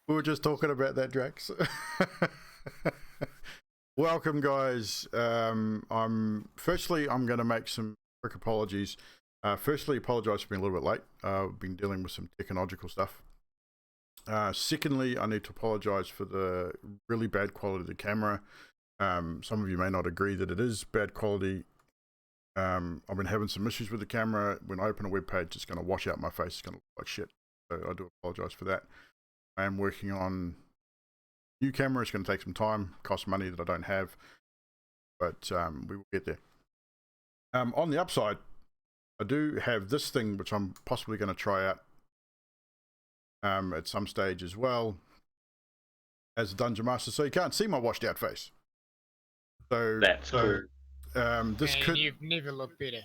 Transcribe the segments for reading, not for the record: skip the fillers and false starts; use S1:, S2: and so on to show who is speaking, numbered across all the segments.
S1: We were just talking about that, Drax. Welcome, guys. I'm going to make some quick apologies. Firstly, apologise for being a little bit late. I've been dealing with some technological stuff. Secondly, I need to apologise for the really bad quality of the camera. Some of you may not agree that it is bad quality. I've been having some issues with the camera. When I open a web page, it's going to wash out my face. It's going to look like shit. So I do apologise for that. I am working on a new camera. It's going to take some time, cost money that I don't have, but we will get there. On the upside, I do have this thing which I'm possibly going to try out at some stage as well as a Dungeon Master, so you can't see my washed out face. So
S2: that's cool.
S1: This could.
S3: You've never looked better.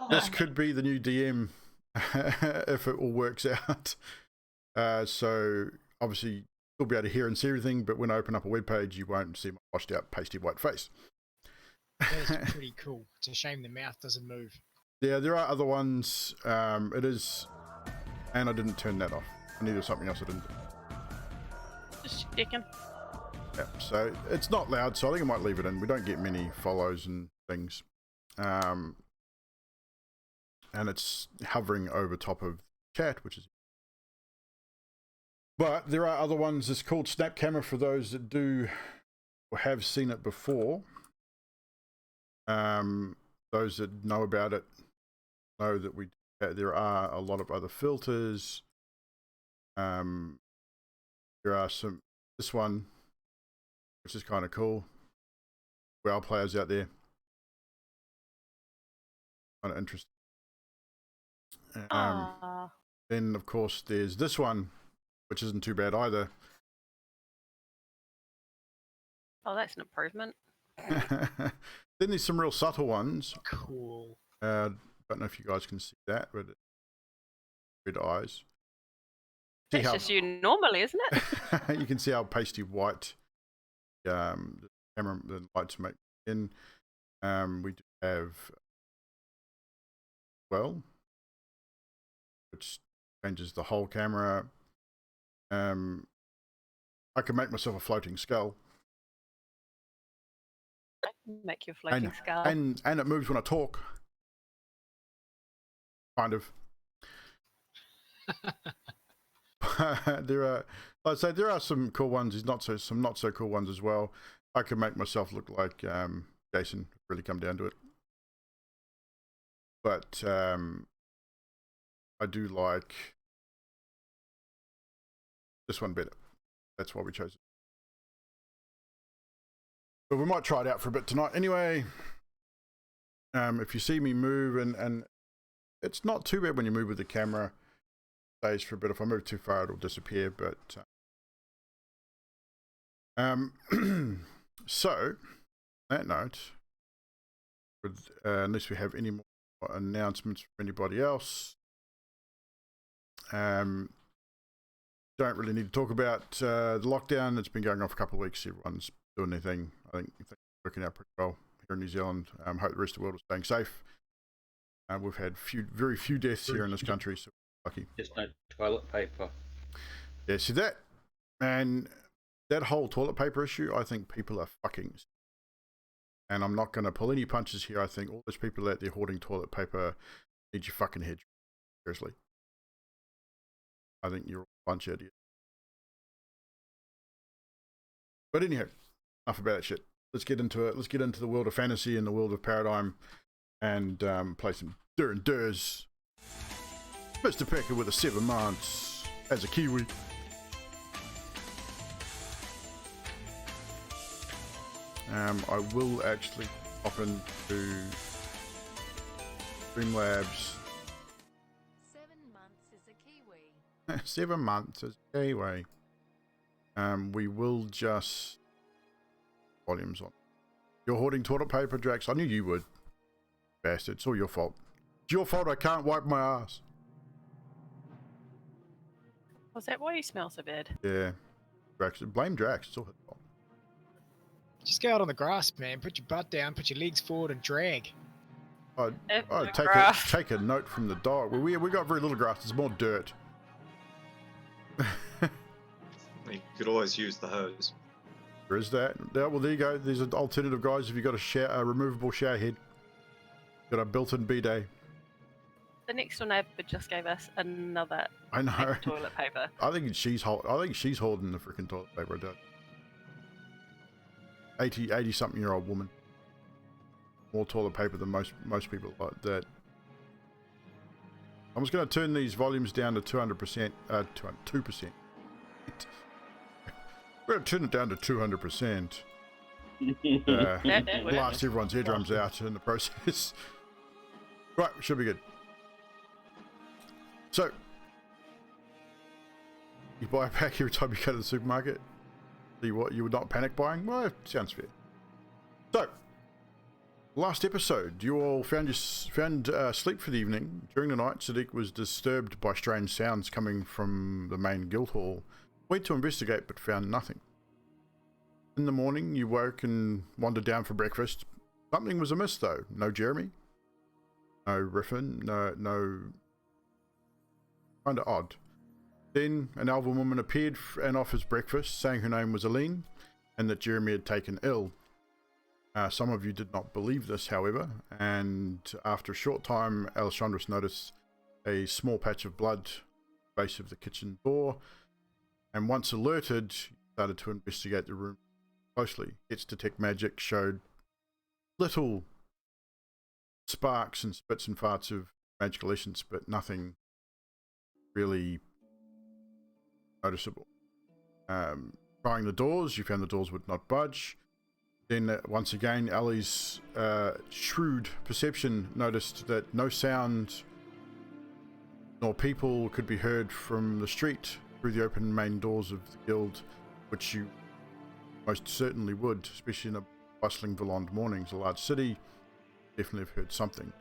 S1: This could be the new DM if it all works out. So obviously you'll be able to hear and see everything, but when I open up a web page, you won't see my washed out, pasty white face.
S3: That's pretty cool. It's a shame the mouth doesn't move.
S1: Yeah, there are other ones. It is, and I didn't turn that off. I needed something else I didn't do.
S4: Just checking.
S1: Yeah, so it's not loud, so I think I might leave it in. We don't get many follows and things. And it's hovering over top of chat, which is... But there are other ones. It's called Snap Camera for those that do or have seen it before. Those that know about it know that there are a lot of other filters. There are some... This one, which is kind of cool. WoW players out there. Kind of interesting. Then, of course, there's this one, which isn't too bad either.
S4: Oh, that's an improvement.
S1: Then there's some real subtle ones.
S3: Cool.
S1: Don't know if you guys can see that, but red eyes.
S4: That's just you normally, isn't it?
S1: You can see how pasty white the camera, the lights make in. We do have which changes the whole camera. I can make myself a floating skull.
S4: Make your floating skull.
S1: And it moves when I talk. Kind of. I'd say there are some cool ones. There's some not so cool ones as well. I could make myself look like Jason. Really come down to it. But I do like this one better. That's why we chose it. But we might try it out for a bit tonight. Anyway, if you see me move, and it's not too bad when you move with the camera. Stays for a bit. If I move too far, it'll disappear. But so that note, unless we have any more announcements from anybody else, don't really need to talk about the lockdown. It's been going on for a couple of weeks. Everyone's doing their thing. I think it's working out pretty well here in New Zealand. Hope the rest of the world is staying safe. We've had very few deaths here in this country, so lucky.
S2: Just no toilet paper.
S1: Yeah, see that, man, that whole toilet paper issue, I think people are fucking, and I'm not going to pull any punches here. I think all those people out there hoarding toilet paper need your fucking head. Seriously. I think you're a bunch of idiots. But anyhow, enough about that shit. Let's get into it. Let's get into the world of fantasy and the world of paradigm and play some Dur and Durs. Mr. Pecker with a 7 months as a Kiwi. I will actually hop into Streamlabs.
S5: 7 months as a Kiwi.
S1: 7 months as a Kiwi. We will just volumes on. You're hoarding toilet paper, Drax. I knew you would. Bastard. It's all your fault. It's your fault I can't wipe my ass.
S4: Was that why you smell so bad?
S1: Yeah. Drax. Blame Drax. It's all his fault.
S3: Just go out on the grass, man. Put your butt down, put your legs forward, and drag.
S1: I'd take a note from the dog. We got very little grass. There's more dirt.
S2: You could always use the hose.
S1: There is that. Yeah, well, there you go. There's an alternative, guys. If you've got a removable shower head, got a built-in bidet.
S4: The next door neighbour just gave us another
S1: I know.
S4: toilet paper.
S1: I think she's holding the freaking toilet paper. I don't. 80 something year old woman. More toilet paper than most people like that. I'm just going to turn these volumes down to 200%. 2%. We're going to turn it down to 200%. Blast everyone's eardrums out in the process. Right, should be good. So, you buy a pack every time you go to the supermarket? See what, you would not panic buying? Well, sounds fair. So, last episode, you all found sleep for the evening. During the night, Sadiq was disturbed by strange sounds coming from the main guild hall. Went to investigate, but found nothing. In the morning, you woke and wandered down for breakfast. Something was amiss, though. No Jeremy. No Riffin. No. Kind of odd. Then an elven woman appeared and offers breakfast, saying her name was Aline, and that Jeremy had taken ill. Some of you did not believe this, however, and after a short time, Alessandros noticed a small patch of blood at the base of the kitchen door, and once alerted, started to investigate the room closely. Its detect magic showed little sparks and spits and farts of magical essence, but nothing really noticeable. Trying the doors, you found the doors would not budge. Then once again, Alli's shrewd perception noticed that no sound nor people could be heard from the street through the open main doors of the guild, which you most certainly would, especially in a bustling Helonde mornings. A large city, definitely have heard something.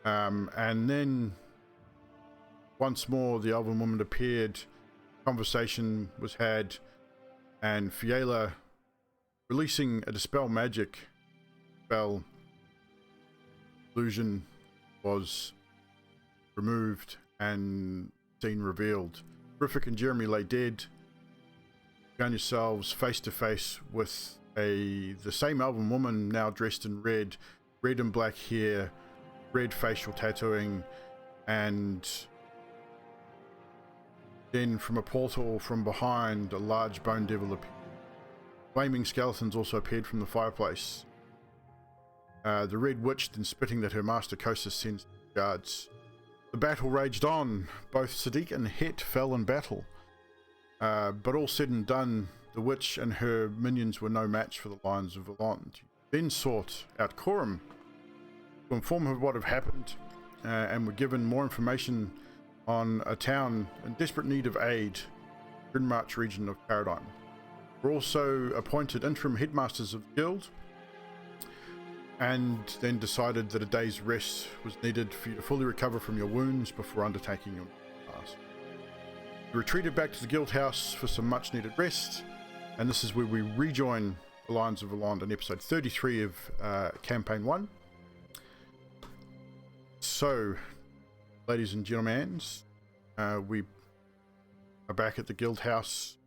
S1: And then once more the elven woman appeared, conversation was had, and Fiela, releasing a dispel magic spell, illusion was removed and scene revealed. Riffic and Jeremy lay dead. You found yourselves face to face with the same elven woman, now dressed in red and black hair, red facial tattooing, and then from a portal from behind, a large bone devil appeared. Flaming skeletons also appeared from the fireplace. The red witch then spitting that her master Kosis sends guards. The battle raged on. Both Sadiq and Het fell in battle. But all said and done, the witch and her minions were no match for the Lions of Helonde. Then sought out Coram to inform her of what had happened, and were given more information on a town in desperate need of aid, Grinmarch region of Paradigm. Were also appointed interim headmasters of the guild, and then decided that a day's rest was needed for you to fully recover from your wounds before undertaking your task. You retreated back to the guild house for some much needed rest, and this is where we rejoin the Lions of Helonde in episode 33 of campaign 1. So, ladies and gentlemen, we are back at the guild house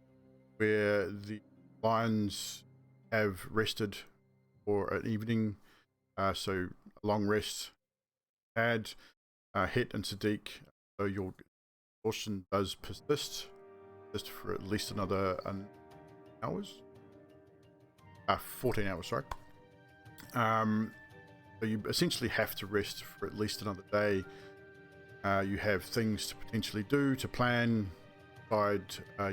S1: where the Lions have rested for an evening, so a long rest had. Het and Sadiq, so your exhaustion does persist for at least another hours, 14 hours, sorry. So you essentially have to rest for at least another day. You have things to potentially do, to plan, decide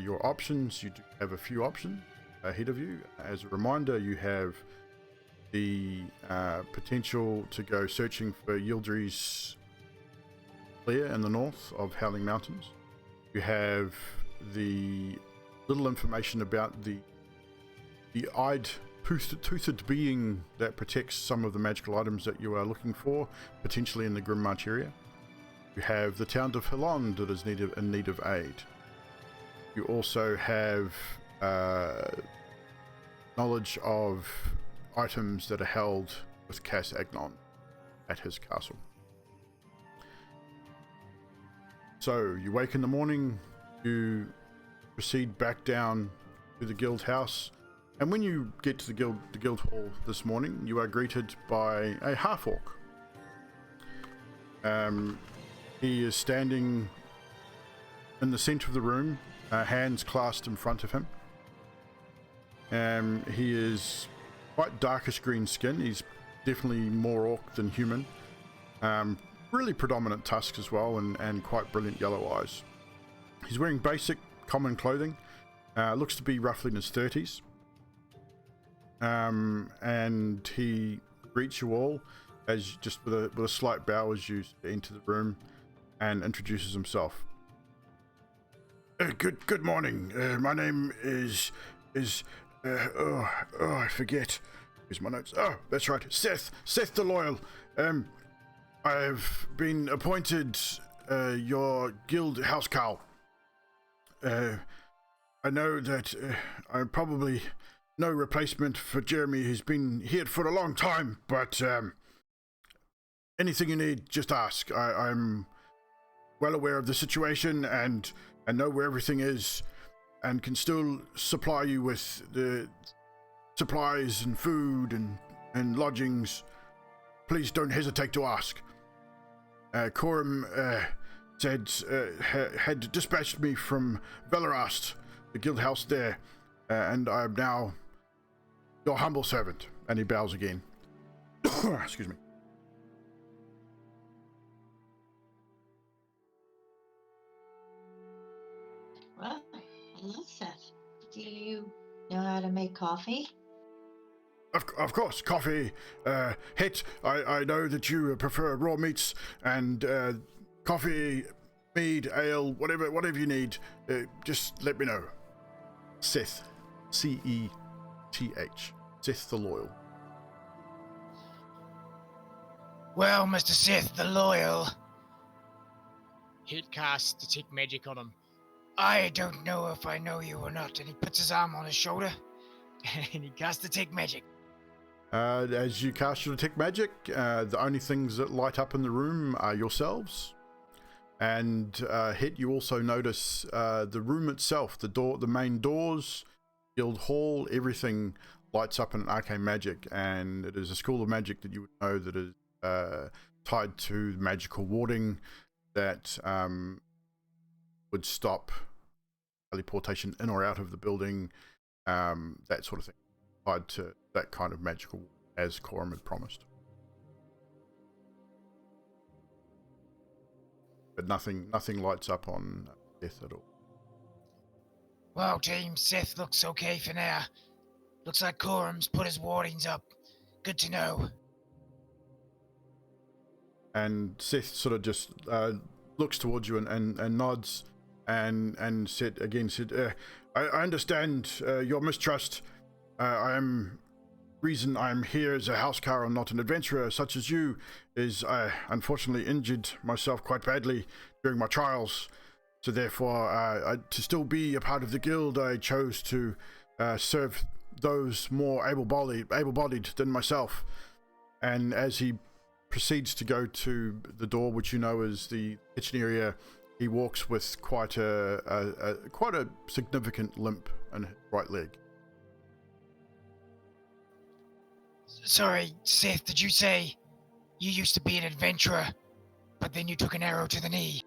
S1: your options. You do have a few options ahead of you. As a reminder, you have the potential to go searching for Yildri's lair in the north of Howling Mountains. You have the little information about the eyed toothed being that protects some of the magical items that you are looking for, potentially in the Grimmarch area. You have the town of Helonde that is in need of aid. You also have knowledge of items that are held with Cass Agnon at his castle. So you wake in the morning, you proceed back down to the guild house. And when you get to the guild hall this morning, you are greeted by a half-orc. He is standing in the center of the room, hands clasped in front of him. He is quite darkish green skin. He's definitely more orc than human. Really predominant tusks as well, and quite brilliant yellow eyes. He's wearing basic common clothing. Looks to be roughly in his 30s. And he greets you all as just with a slight bow as you enter the room, and introduces himself. Good morning. My name is I forget. Here's my notes. Oh, that's right. Seth the Loyal. I've been appointed your guild housecarl. I know that I'm probably no replacement for Jeremy, who's been here for a long time, but anything you need, just ask. I'm well aware of the situation and know where everything is, and can still supply you with the supplies and food and lodgings. Please don't hesitate to ask. Coram said had dispatched me from Velarast, the guild house there, and I am now your humble servant. And he bows again. Excuse me.
S6: Well, I love Seth. Do you know how to make coffee?
S1: Of course, coffee. Hit, I know that you prefer raw meats, and coffee, mead, ale, whatever you need, just let me know. Seth, Ceth, Seth the Loyal.
S3: Well, Mr. Seth the Loyal. Hit casts detect magic on him. I don't know if I know you or not. And he puts his arm on his shoulder, and he casts detect magic.
S1: As you cast your detect magic, the only things that light up in the room are yourselves. And Hit, you also notice the room itself, the main doors, guild hall, everything lights up in arcane magic, and it is a school of magic that you would know that is tied to magical warding that would stop teleportation in or out of the building, that sort of thing, tied to that kind of magical, as Coram had promised. But nothing lights up on Death at all.
S3: Well, team, Seth looks okay for now. Looks like Coram's put his wardings up. Good to know.
S1: And Seth sort of just looks towards you and nods and said, I understand your mistrust. Reason I'm here as a housecarl and not an adventurer such as you is I unfortunately injured myself quite badly during my trials. So therefore, to still be a part of the guild, I chose to serve those more able-bodied than myself. And as he proceeds to go to the door, which you know is the kitchen area, he walks with quite a significant limp in his right leg.
S3: Sorry, Seth, did you say you used to be an adventurer, but then you took an arrow to the knee?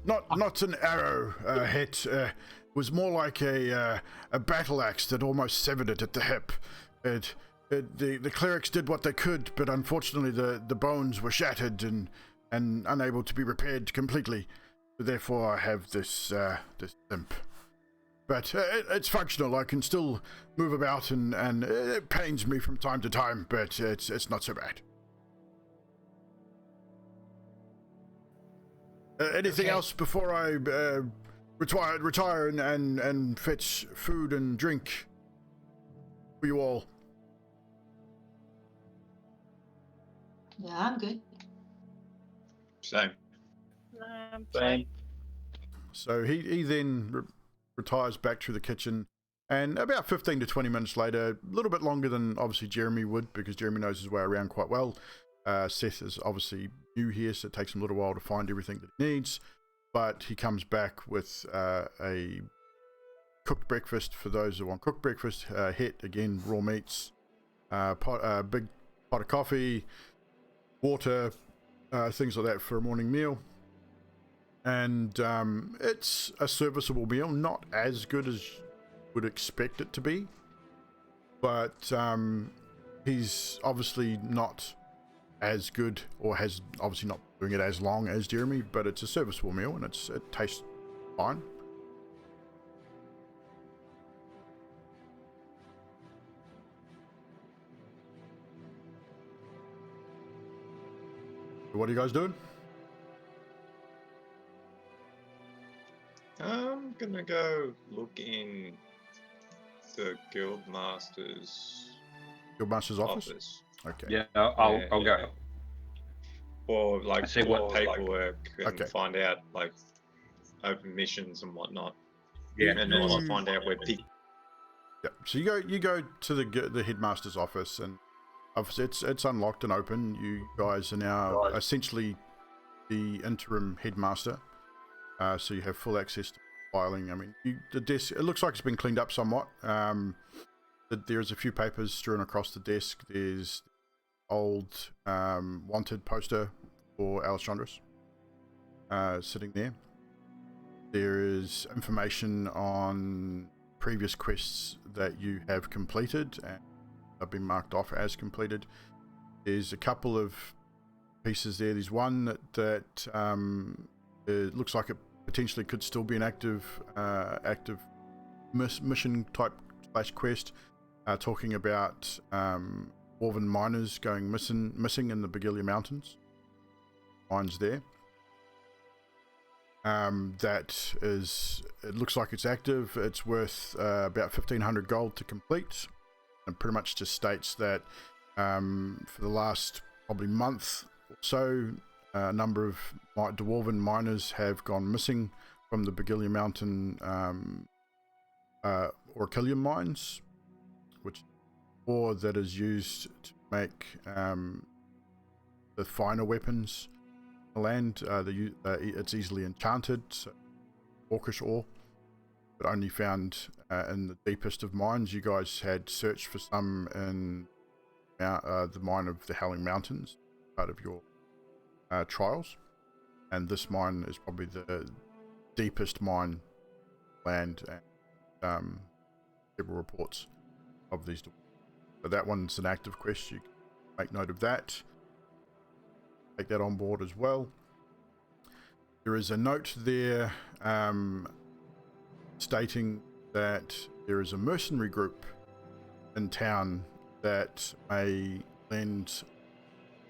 S1: Not an arrow hit. Was more like a battle axe that almost severed it at the hip. The clerics did what they could, but unfortunately the bones were shattered and unable to be repaired completely. So therefore I have this limp. But it's functional. I can still move about, and it pains me from time to time, but it's not so bad. Anything else before I retire and fetch food and drink for you all?
S6: Yeah, I'm good.
S2: Same.
S4: Same.
S1: So he then retires back to the kitchen, and about 15 to 20 minutes later, a little bit longer than obviously Jeremy would, because Jeremy knows his way around quite well. Seth is obviously new here, so it takes him a little while to find everything that he needs, but he comes back with a cooked breakfast for those who want cooked breakfast. Het, again, raw meats, big pot of coffee, water, things like that for a morning meal. And it's a serviceable meal, not as good as you would expect it to be, but he's obviously not as good, or has obviously not doing it as long as Jeremy, but it's a serviceable meal and it tastes fine. What are you guys doing?
S2: I'm gonna go look in the Guildmaster's
S1: Guildmaster's office? Okay.
S7: Yeah, I'll go.
S2: Or like
S7: see
S2: what
S7: what-
S2: paperwork and
S1: Okay.
S2: find out like open missions and whatnot.
S7: Yeah.
S2: And also find out where
S1: Yeah. So you go to the headmaster's office, and obviously it's unlocked and open. You guys are now essentially the interim headmaster, so you have full access to filing. I mean, the desk, it looks like it's been cleaned up somewhat. There's a few papers strewn across the desk. There's old wanted poster for Alessandros sitting there. There is information on previous quests that you have completed and have been marked off as completed. There's a couple of pieces there. There's one that it looks like it potentially could still be an active mission type / quest, talking about dwarven miners going missing in the Begilia Mountains. Mines there. That is, it looks like it's active. It's worth about 1,500 gold to complete, and pretty much just states that for the last probably month or so, a number of dwarven miners have gone missing from the Begilia Mountain Orchilium mines, which ore that is used to make the finer weapons in the land. It's easily enchanted, so orcish ore, but only found in the deepest of mines. You guys had searched for some in the mine of the Howling Mountains, part of your trials, and this mine is probably the deepest mine land, and several reports of these. But that one's an active quest. You can make note of that. Take that on board as well. There is a note there stating that there is a mercenary group in town that may lend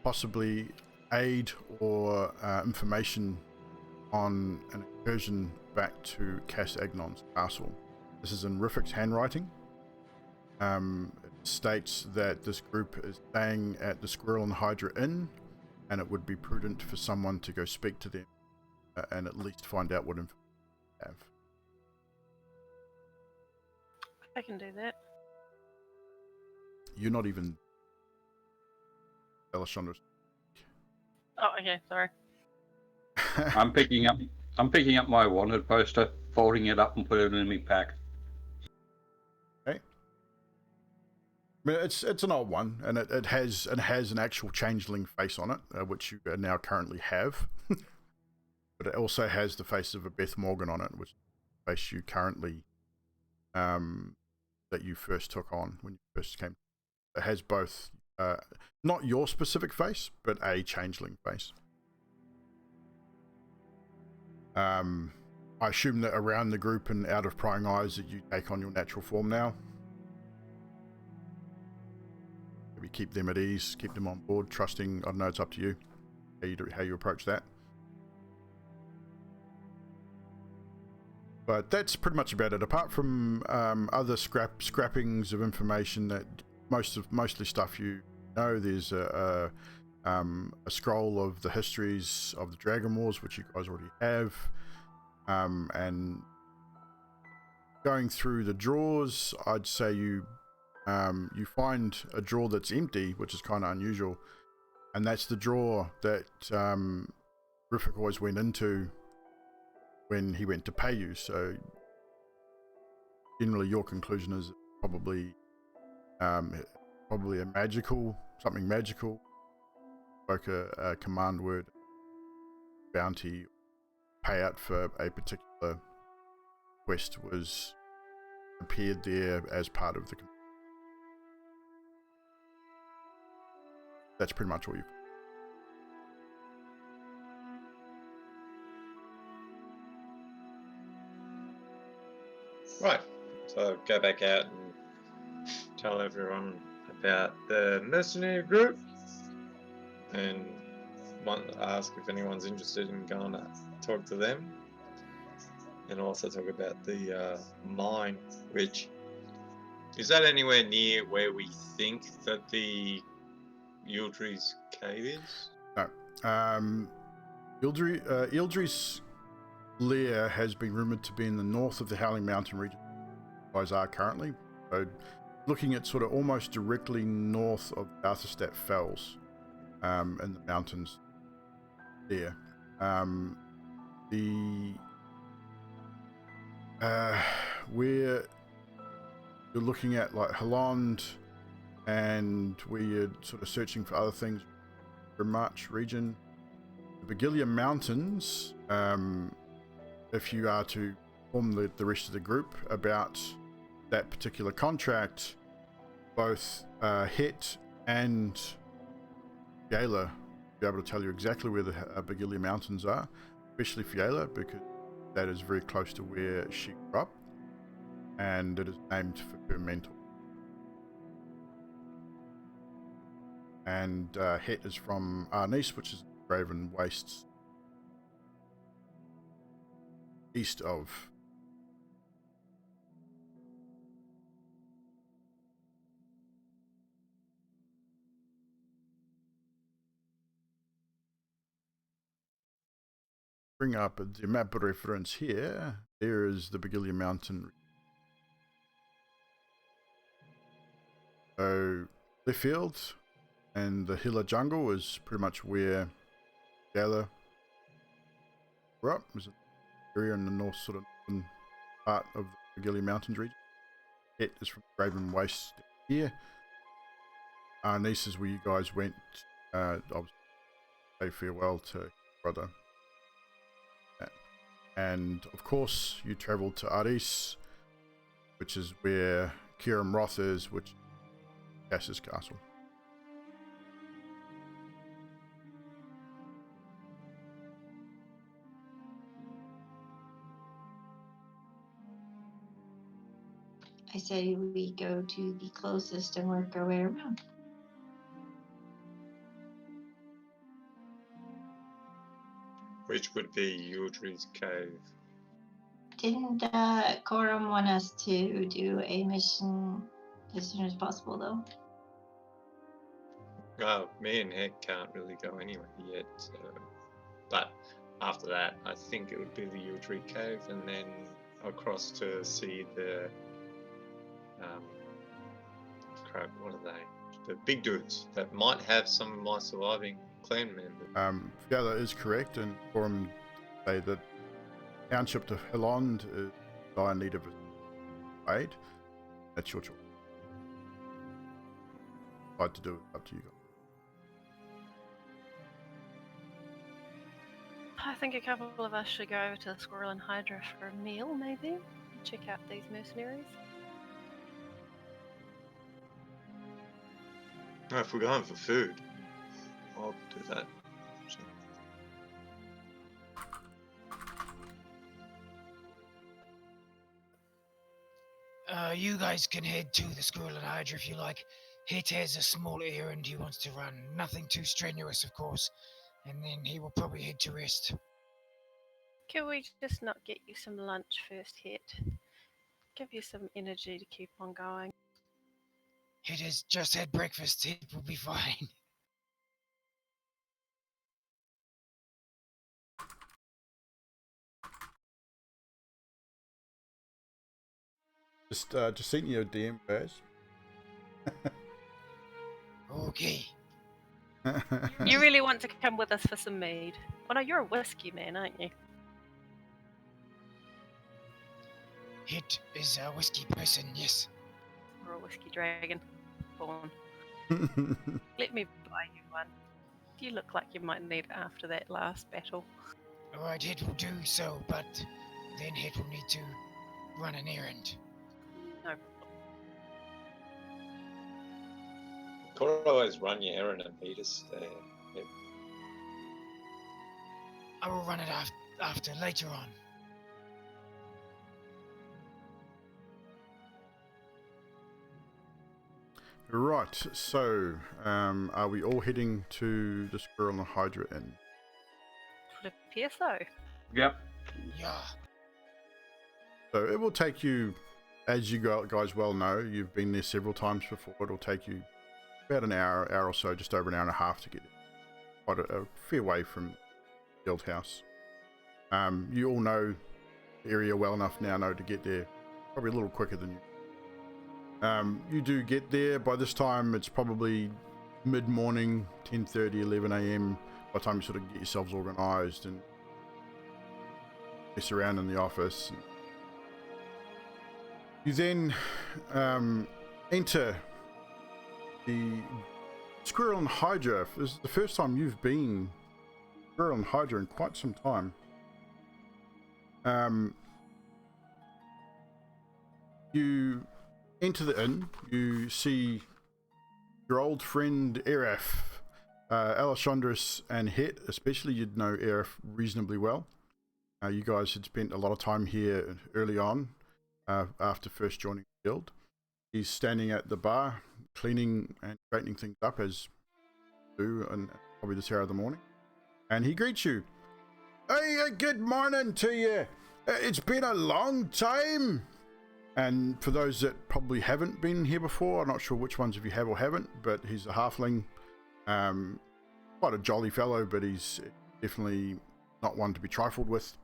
S1: possibly aid or information on an incursion back to Cass Agnon's castle. This is in Riffic's handwriting. It states that this group is staying at the Squirrel and Hydra Inn, and it would be prudent for someone to go speak to them and at least find out what information they have.
S4: I can do that.
S1: You're not even Alessandros.
S4: Oh, okay, sorry.
S7: I'm picking up my wanted poster, folding it up and putting it in my pack.
S1: Okay. I mean, it's an old one, and it has an actual changeling face on it, which you now currently have. But it also has the face of a Beth Morgan on it, which is the face you currently that you first took on when you first came. It has both, not your specific face, but a changeling face. I assume that around the group and out of prying eyes that you take on your natural form now. Maybe keep them at ease, keep them on board, trusting. I don't know, it's up to you how you approach that. But that's pretty much about it. Apart from other scrappings of information that mostly stuff you know. There's a scroll of the histories of the Dragon Wars, which you guys already have, and going through the drawers, I'd say you find a drawer that's empty, which is kind of unusual, and that's the drawer that Riffic always went into when he went to pay you. So generally your conclusion is probably probably something magical, spoke a command word, bounty, payout for a particular quest was appeared there as part of the. That's pretty much all you.
S2: Right. So go back out and tell everyone about the mercenary group, and ask if anyone's interested in going to talk to them, and also talk about the mine, which is that anywhere near where we think that the Yildry's cave is?
S1: No. Ildry's lair has been rumored to be in the north of the Howling Mountain region. You guys are currently. So looking at sort of almost directly north of Arthurstadt Fells, in the mountains there. Where you're looking at like Helonde, and where you're sort of searching for other things, March region, the Begilia Mountains. If you are to inform the rest of the group about that particular contract, both Het and Fiala will be able to tell you exactly where the Begilia Mountains are, especially Fiala, because that is very close to where she grew up, and it is named for her mentor. And Het is from Arnis, which is Graven Wastes east of. Bring up the map reference here. There is the Begilia Mountain. So Clearfield and the Hilla Jungle is pretty much where Gala grew up. There's an area in the north, sort of northern part of the Begilia Mountains region. Het is from Graven Waste here. Nice is where you guys went. Obviously, say farewell to your brother. And of course, you travelled to Aris, which is where Kiram Roth is, which is Cass's castle.
S6: I say we go to the closest and work our way around.
S2: Which would be Yildry's cave.
S6: Didn't Corum want us to do a mission as soon as possible, though?
S2: Oh, me and Heck can't really go anywhere yet, so. But after that, I think it would be the Yildry cave, and then across to see the crap. What are they? The big dudes that might have some of my surviving clan members.
S1: Yeah, that is correct, and Corum say that township to Helonde is dire need of aid. That's your choice. I'd to do it, up to you guys.
S4: I think a couple of us should go over to the Squirrel and Hydra for a meal, maybe. Check out these mercenaries.
S2: No, if we're going for food, I'll do that.
S3: You guys can head to the Squirrel and Hydra if you like. Het has a small errand he wants to run. Nothing too strenuous, of course. And then he will probably head to rest.
S4: Can we just not get you some lunch first, Het? Give you some energy to keep on going.
S3: Het has just had breakfast. It will be fine.
S1: Just sent you a DM, Baz.
S3: Okay.
S4: You really want to come with us for some mead? Oh no, you're a whiskey man, aren't you?
S3: Hit is a whiskey person, yes.
S4: Or a whiskey dragon born. Let me buy you one. You look like you might need it after that last battle.
S3: Alright, Hit will do so, but then Hit will need to run an errand.
S4: No.
S2: Could always run your errand and beat us there.
S3: I will run it after later on.
S1: Right, so are we all heading to the Squirrel and the Hydra Inn?
S4: Would appear so.
S7: Yep.
S3: Yeah.
S1: So it will take you, as you guys well know, you've been there several times before, it'll take you about an hour or so, just over an hour and a half to get there. Quite a fair way from the Guild House. You all know the area well enough now to get there probably a little quicker than you. You do get there. By this time, it's probably mid-morning, 10:30, 11 a.m. By the time you sort of get yourselves organised and mess around in the office. You then enter the Squirrel and Hydra. This is the first time you've been Squirrel and Hydra in quite some time. You enter the inn. You see your old friend Eraf, Alessandris, and Het. Especially, you'd know Eraf reasonably well. You guys had spent a lot of time here early on, after first joining the guild. He's standing at the bar, cleaning and straightening things up as you do, and probably this hour of the morning. And he greets you. Hey, good morning to you. It's been a long time. And for those that probably haven't been here before, I'm not sure which ones of you have or haven't, but he's a halfling. Quite a jolly fellow, but he's definitely not one to be trifled with.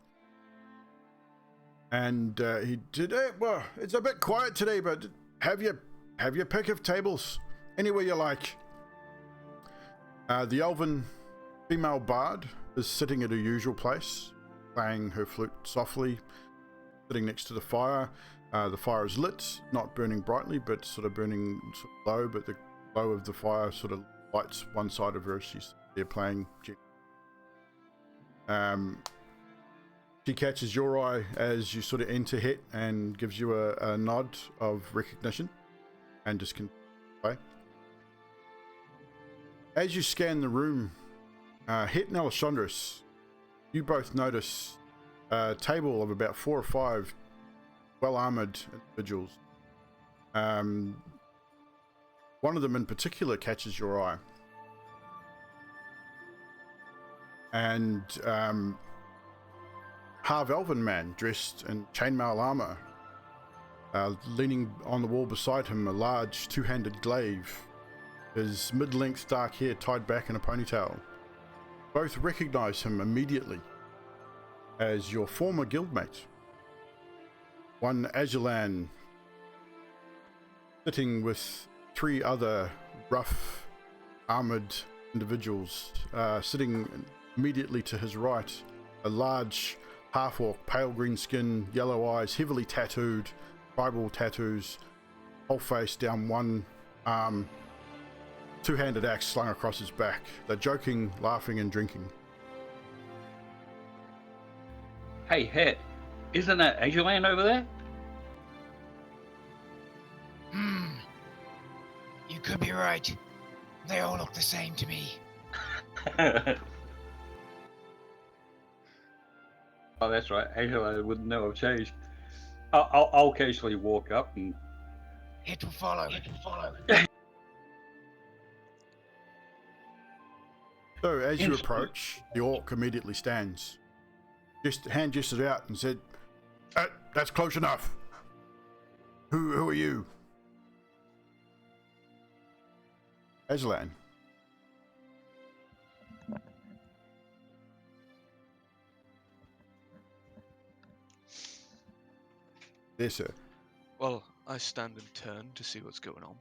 S1: And he did, well, it's a bit quiet today, but have your pick of tables anywhere you like. The elven female bard is sitting at her usual place, playing her flute softly, sitting next to the fire. The fire is lit, not burning brightly, but sort of burning sort of low, but the glow of the fire sort of lights one side of her. She's there playing. She catches your eye as you sort of enter Het and gives you a nod of recognition and just continue play. As you scan the room, Het and Alessandris, you both notice a table of about 4 or 5 well-armored individuals. One of them in particular catches your eye. And half-elven man dressed in chainmail armor, leaning on the wall beside him, a large two-handed glaive, his mid-length dark hair tied back in a ponytail. Both recognize him immediately as your former guildmate. One Azulan, sitting with 3 other rough armored individuals, sitting immediately to his right, a large half-orc, pale green skin, yellow eyes, heavily tattooed, tribal tattoos, whole face down one arm, two-handed axe slung across his back. They're joking, laughing, and drinking.
S7: Hey, Het, isn't that Azulan over there?
S3: You could be right. They all look the same to me.
S7: Oh, that's right. Azulan wouldn't know I've changed. I'll occasionally walk up and...
S3: It will follow.
S1: So as you approach, the orc immediately stands. Just hand gestures out and said, that's close enough. Who are you? Aslan. Yes, sir.
S8: Well, I stand and turn to see what's going on.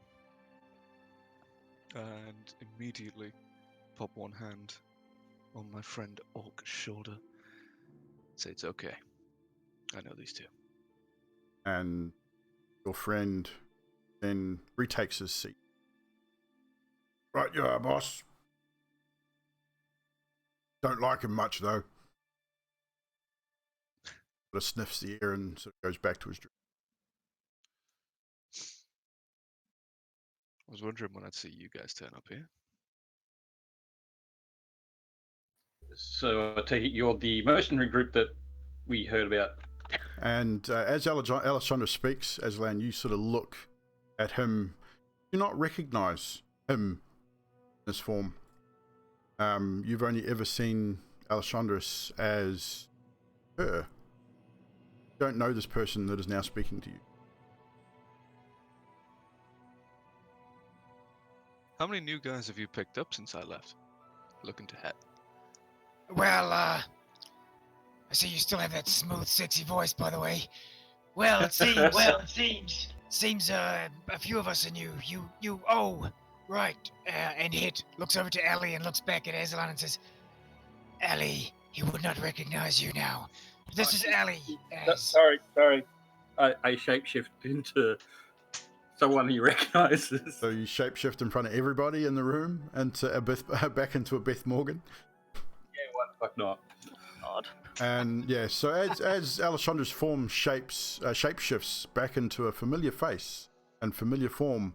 S8: And immediately pop one hand on my friend Orc's shoulder. Say it's okay. I know these two.
S1: and your friend then retakes his seat. Right, you are, boss. Don't like him much, though. Sort of sniffs the air and sort of goes back to his drink.
S8: I was wondering when I'd see you guys turn up here.
S7: So I take it you're the mercenary group that we heard about.
S1: And as Alessandra speaks, Aslan, you sort of look at him. You do not recognize him in this form. You've only ever seen Alessandra as her. You don't know this person that is now speaking to you.
S8: How many new guys have you picked up since I left? Looking to head.
S3: Well, I see you still have that smooth, sexy voice, by the way. Well, it seems a few of us are new. Right. And Hit looks over to Alli and looks back at Aslan and says, Alli, he would not recognize you now. This is Alli.
S7: Sorry. I shapeshift into someone he recognizes.
S1: So you shapeshift in front of everybody in the room into back into a Beth Morgan.
S7: Yeah, why the fuck not?
S4: Odd.
S1: And yeah, so as Alessandra's form shapeshifts back into a familiar face and familiar form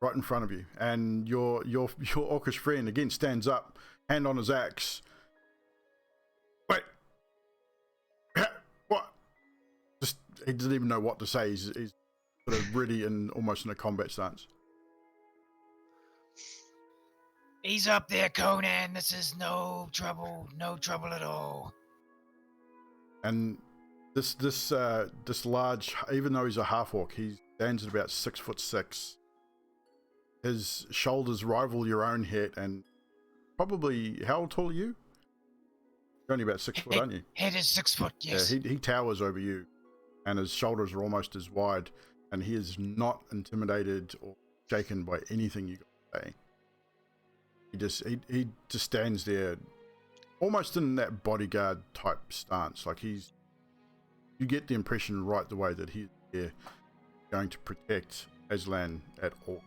S1: right in front of you, and your orcish friend again stands up, hand on his axe. Wait, what? Just he doesn't even know what to say. He's sort of ready and almost in a combat stance.
S3: Ease up there, Conan. This is no trouble at all.
S1: And this large, even though he's a half orc, he stands at about 6'6". His shoulders rival your own head, and probably how tall are you? You're only about 6 foot, aren't you?
S3: Head is 6 foot, yes.
S1: Yeah, he towers over you, and his shoulders are almost as wide, and he is not intimidated or shaken by anything you got to say. He just stands there, almost in that bodyguard type stance. Like you get the impression right the way that he's there, going to protect Aslan at all.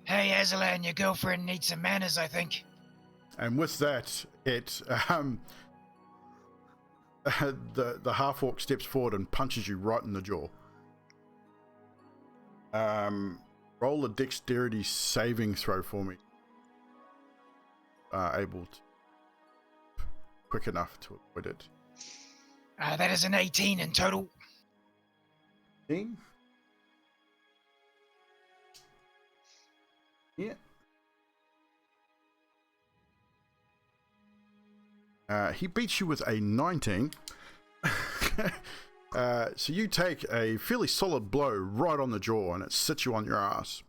S3: Hey, Aslan, your girlfriend needs some manners, I think.
S1: And with that, the half orc steps forward and punches you right in the jaw. Roll a dexterity saving throw for me. Able to quick enough to avoid it.
S3: That is an 18 in total.
S1: 18? Yeah. He beats you with a 19. So you take a fairly solid blow right on the jaw, and it sits you on your ass.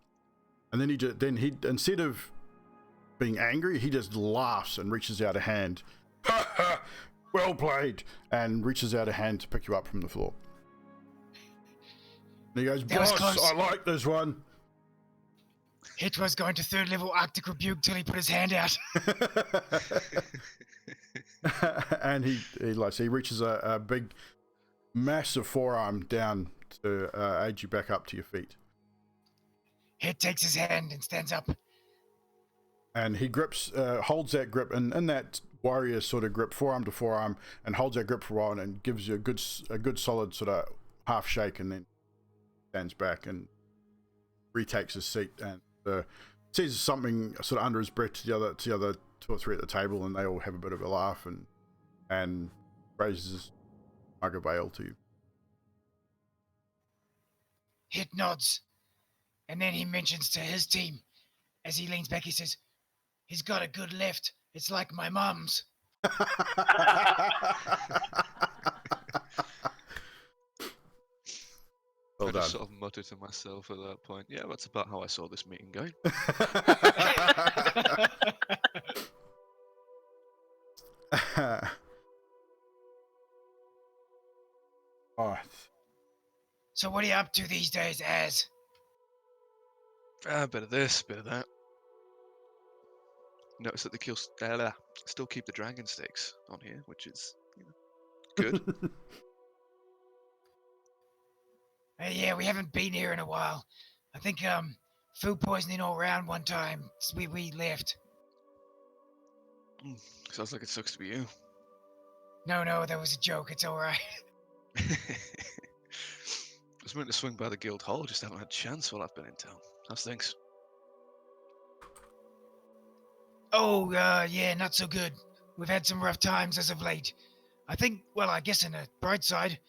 S1: And then he instead of being angry, he just laughs and reaches out a hand. Well played, and reaches out a hand to pick you up from the floor. And he goes, boss, I like this one.
S3: Hit was going to 3rd level Arctic Rebuke till he put his hand out.
S1: And he reaches a big, massive forearm down to aid you back up to your feet.
S3: Hit takes his hand and stands up.
S1: And he holds that grip in that warrior sort of grip, forearm to forearm, and holds that grip for a while, and gives you a good solid sort of half shake, and then stands back and retakes his seat and says something sort of under his breath to the other 2 or 3 at the table, and they all have a bit of a laugh and raises his mug of ale to you.
S3: Hit nods, and then he mentions to his team as he leans back. He says, "He's got a good left. It's like my mum's."
S1: Well
S8: I
S1: done.
S8: just sort of muttered to myself at that point. Yeah, that's about how I saw this meeting going.
S1: Alright.
S3: So what are you up to these days, Az?
S8: A bit of this, bit of that. Notice that they still keep the dragon stakes on here, which is good.
S3: Yeah, we haven't been here in a while. I think food poisoning all around one time. So we left.
S8: Sounds like it sucks to be you.
S3: No, that was a joke. It's all right.
S8: I was meant to swing by the guild hall, just haven't had a chance while I've been in town. How's things?
S3: Oh, yeah, not so good. We've had some rough times as of late. I think, well, I guess in a bright side,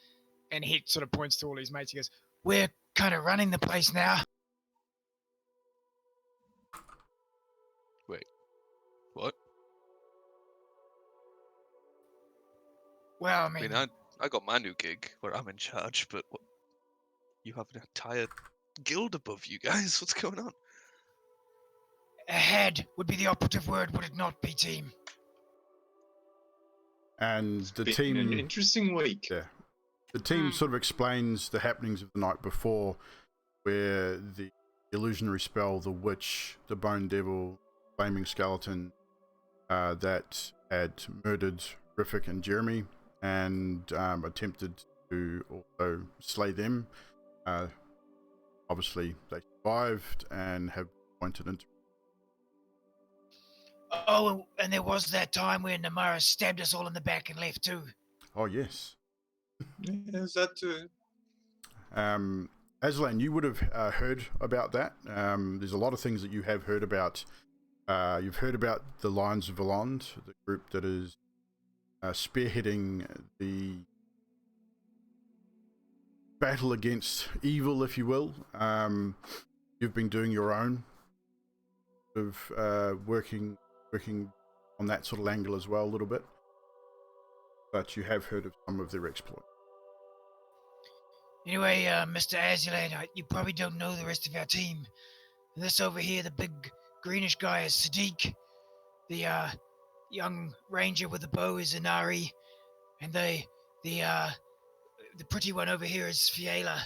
S3: and he sort of points to all his mates. He goes, "We're kind of running the place now."
S8: Wait, what?
S3: Well, I
S8: I
S3: mean,
S8: mean, I got my new gig where I'm in charge, but what, you have an entire guild above you guys. What's going on?
S3: ahead would be the operative word, would it not be, team?
S1: And
S2: It's
S1: the
S2: been an
S1: team,
S2: interesting week.
S1: yeah, the team sort of explains the happenings of the night before, where the illusionary spell, the witch, the bone devil, flaming skeleton, that had murdered Riffic and Jeremy, and attempted to also slay them. Obviously, they survived and have pointed into.
S3: Oh, and there was that time when Namara stabbed us all in the back and left too.
S1: Oh yes.
S2: Is that
S1: Aslan, you would have heard about that. There's a lot of things that you have heard about. You've heard about the Lions of Helonde, the group that is spearheading the battle against evil, if you will. You've been doing your own of working on that sort of angle as well a little bit, but you have heard of some of their exploits.
S3: Anyway, Mr. Azulan, you probably don't know the rest of our team. This over here, the big greenish guy is Sadiq. The young ranger with the bow is Inari, and the pretty one over here is Fiela.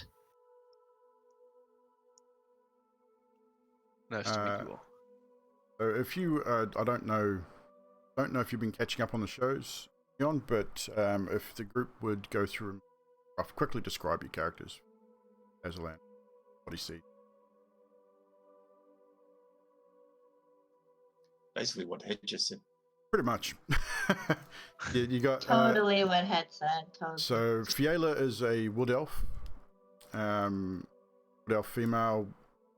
S8: Nice to meet you all.
S1: So if you, I don't know if you've been catching up on the shows, Leon, but if the group would go through, I'll quickly describe your characters. Aslan, what do you see?
S2: basically what Ed just said?
S1: Pretty much. You got
S6: Totally what Head said. Totally.
S1: so Fiela is a wood elf, female,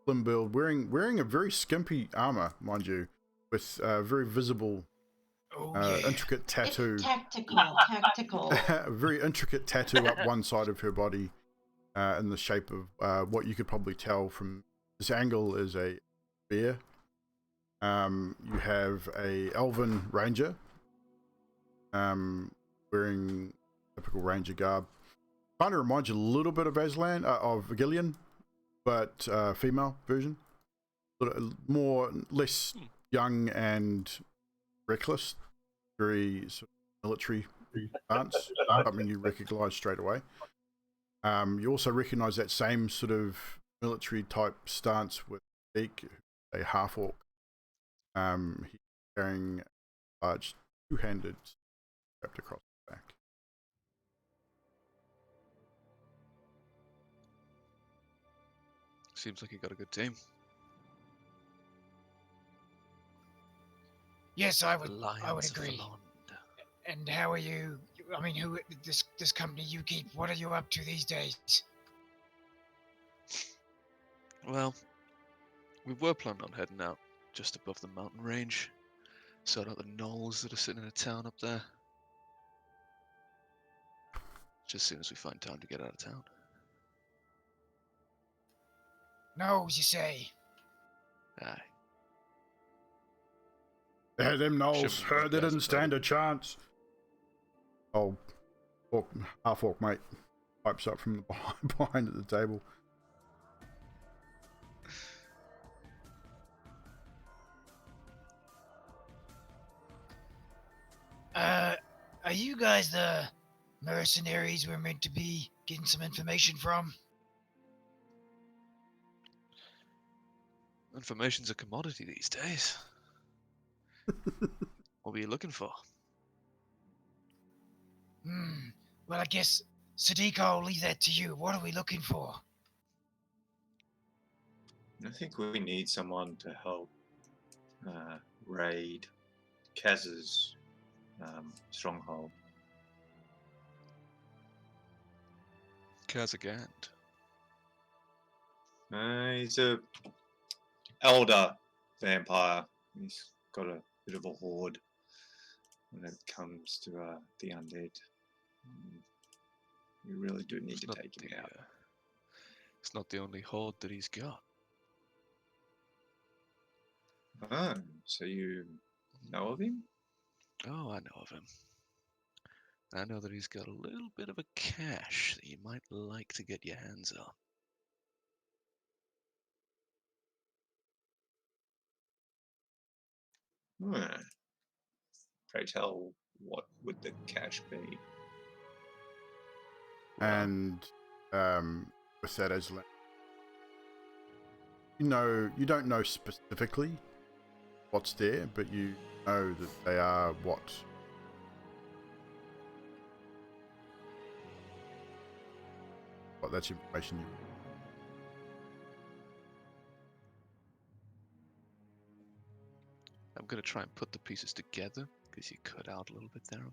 S1: slim build, wearing a very skimpy armor, mind you, with very visible, intricate tattoo.
S6: It's tactical.
S1: A very intricate tattoo up one side of her body, in the shape of what you could probably tell from this angle is a bear. You have a elven ranger, wearing typical ranger garb. Kind of reminds you a little bit of Aslan, of Gillian, but female version. Less young and reckless. Very sort of military stance, something you recognise straight away. You also recognise that same sort of military type stance with Beak, a half orc. He's carrying a large two-handed wrapped across the back.
S8: Seems like you got a good team.
S3: Yes, I would
S8: Lions of
S3: agree.
S8: Helonde.
S3: And how are you? I mean, who this company you keep? What are you up to these days?
S8: Well, we were planning on heading out just above the mountain range, sort out the knolls that are sitting in a town up there. Just as soon as we find time to get out of town.
S3: No, you say.
S8: Aye.
S1: Them Knolls,
S8: Shouldn't be
S1: they
S8: guys
S1: didn't stand a chance. Oh, half orc mate pipes up from the behind at the table.
S3: Are you guys the mercenaries we're meant to be getting some information from?
S8: Information's a commodity these days. What were you looking for?
S3: Well, I guess, Sadiq, I'll leave that to you. What are we looking for?
S2: I think we need someone to help raid Kaz's stronghold.
S8: Kazagand.
S2: He's a elder vampire. He's got a bit of a horde when it comes to the undead. We really do need to take him out.
S8: It's not the only horde that he's got.
S2: Oh, so you know of him?
S8: Oh, I know of him. I know that he's got a little bit of a cache that you might like to get your hands on.
S2: Pray tell, what would the cash be?
S1: And with that, Aslan, you don't know specifically what's there, but you know that they are what that's information you.
S8: I'm going to try and put the pieces together because you cut out a little bit there on me.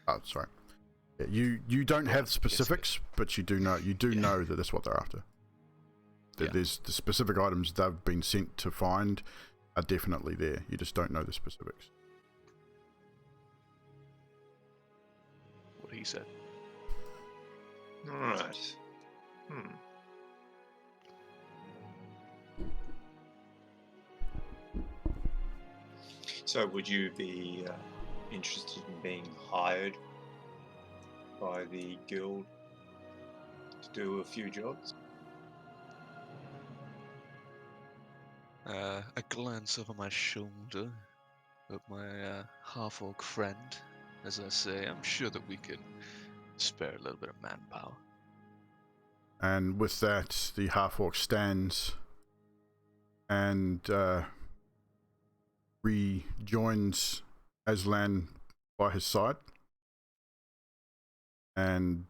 S1: Oh, sorry. Yeah, you don't have specifics, but you do know know that that's what they're after. That there's the specific items they've been sent to find are definitely there. You just don't know the specifics.
S8: What he said.
S2: Alright. So would you be interested in being hired by the guild to do a few jobs?
S8: A glance over my shoulder at my half-orc friend. As I say, I'm sure that we can spare a little bit of manpower.
S1: And with that, the half-orc stands and rejoins Aslan by his side. And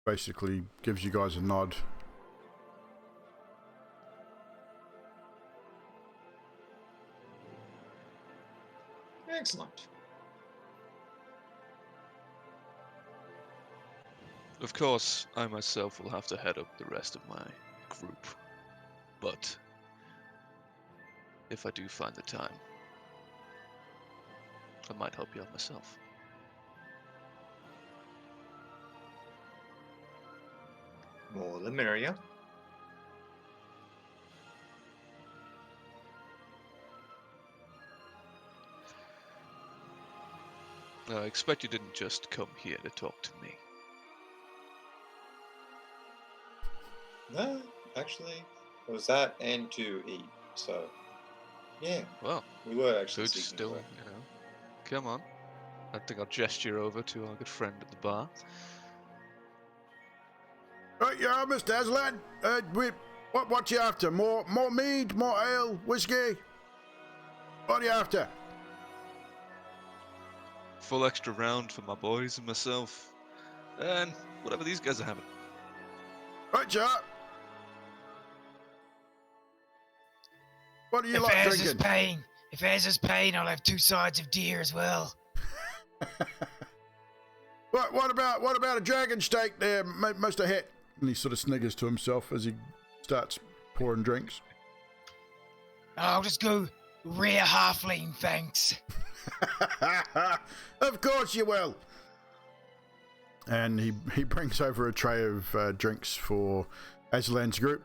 S1: basically gives you guys a nod.
S2: Excellent.
S8: Of course, I myself will have to head up the rest of my group. But if I do find the time, I might help you out myself.
S2: More the merrier.
S8: I expect you didn't just come here to talk to me.
S2: No, actually, it was that and to eat. So, yeah,
S8: Well,
S2: we were actually
S8: food's
S2: seeking
S8: still,
S2: work.
S8: Come on. I think I'll gesture over to our good friend at the bar.
S1: Right, yeah, Mr. Aslan. What you after? More mead, more ale, whiskey? What are you after?
S8: Full extra round for my boys and myself. And whatever these guys are having.
S1: Right, yeah. What do you
S3: If
S1: like
S3: Ayers
S1: drinking?
S3: If Ayers is paying, I'll have 2 sides of deer as well.
S1: What about a dragon steak there, Mr. Het? And he sort of sniggers to himself as he starts pouring drinks.
S3: I'll just go rare halfling, thanks.
S1: Of course you will. And he brings over a tray of drinks for Aslan's group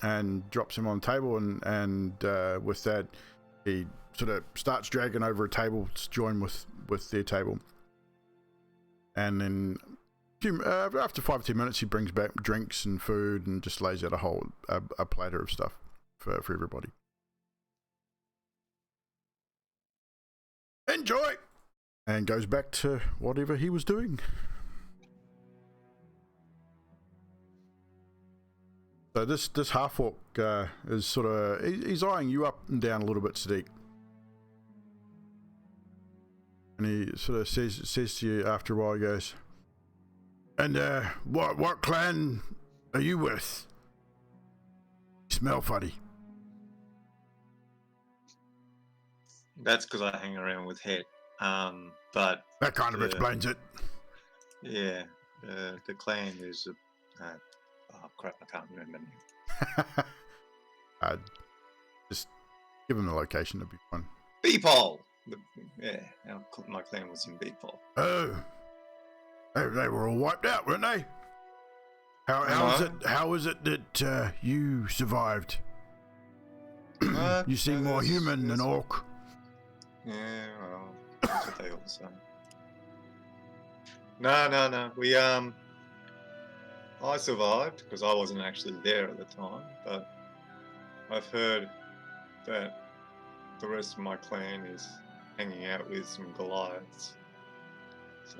S1: and drops him on the table, and with that he sort of starts dragging over a table to join with their table. And then after 5 or 10 minutes he brings back drinks and food and just lays out a platter of stuff for everybody. Enjoy! And goes back to whatever he was doing. So this half-orc is sort of... He's eyeing you up and down a little bit, Sadiq. And he sort of says to you after a while, he goes, and what clan are you with? You smell funny.
S2: That's because I hang around with Head. But
S1: That kind of explains it.
S2: yeah, the clan is oh crap, I can't remember now.
S1: Just give them the location, it'll be fun.
S2: Beepole! Yeah, my clan was in Beepole.
S1: Oh, they were all wiped out, weren't they? How is it that you survived? You seem more human than orc.
S2: Yeah, well, that's what they all say. No. I survived because I wasn't actually there at the time, but I've heard that the rest of my clan is hanging out with some Goliaths. So.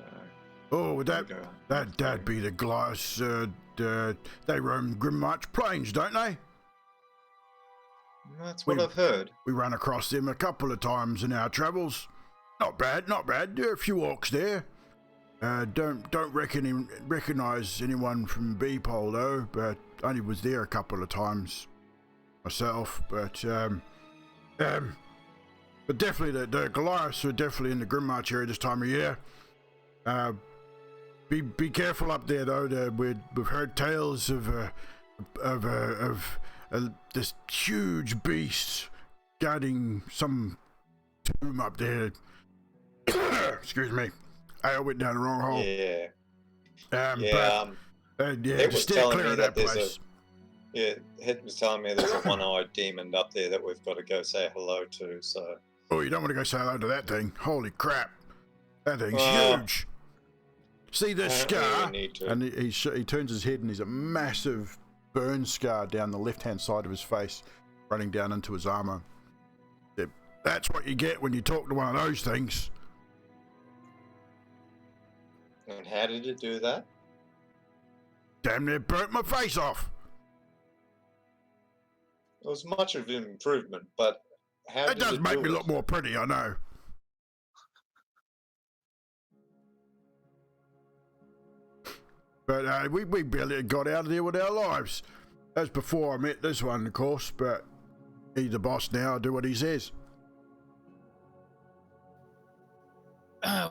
S1: Oh, that'd be the Goliaths. They roam Grimmarch Plains, don't they?
S2: That's what I've heard.
S1: We ran across them a couple of times in our travels. Not bad. There are a few orcs there. Don't recognise anyone from Beepole though, but only was there a couple of times myself. But definitely the Goliaths are definitely in the Grimmarch area this time of year. Be careful up there though. We've heard tales of this huge beast guarding some tomb up there. Excuse me. I went down the wrong hole.
S2: Yeah.
S1: Just stay clear of that place.
S2: Head was telling me there's a one-eyed demon up there that we've got to go say hello to. So.
S1: Oh, you don't want to go say hello to that thing? Holy crap! That thing's huge. See this scar? And he turns his head and there's a massive burn scar down the left-hand side of his face, running down into his armor. That's what you get when you talk to one of those things.
S2: And how did it do that?
S1: Damn near burnt my face off.
S2: It was much of an improvement, but how did it
S1: does make me look more pretty, I know. But we barely got out of there with our lives. That's before I met this one, of course, but he's the boss now. I do what he says.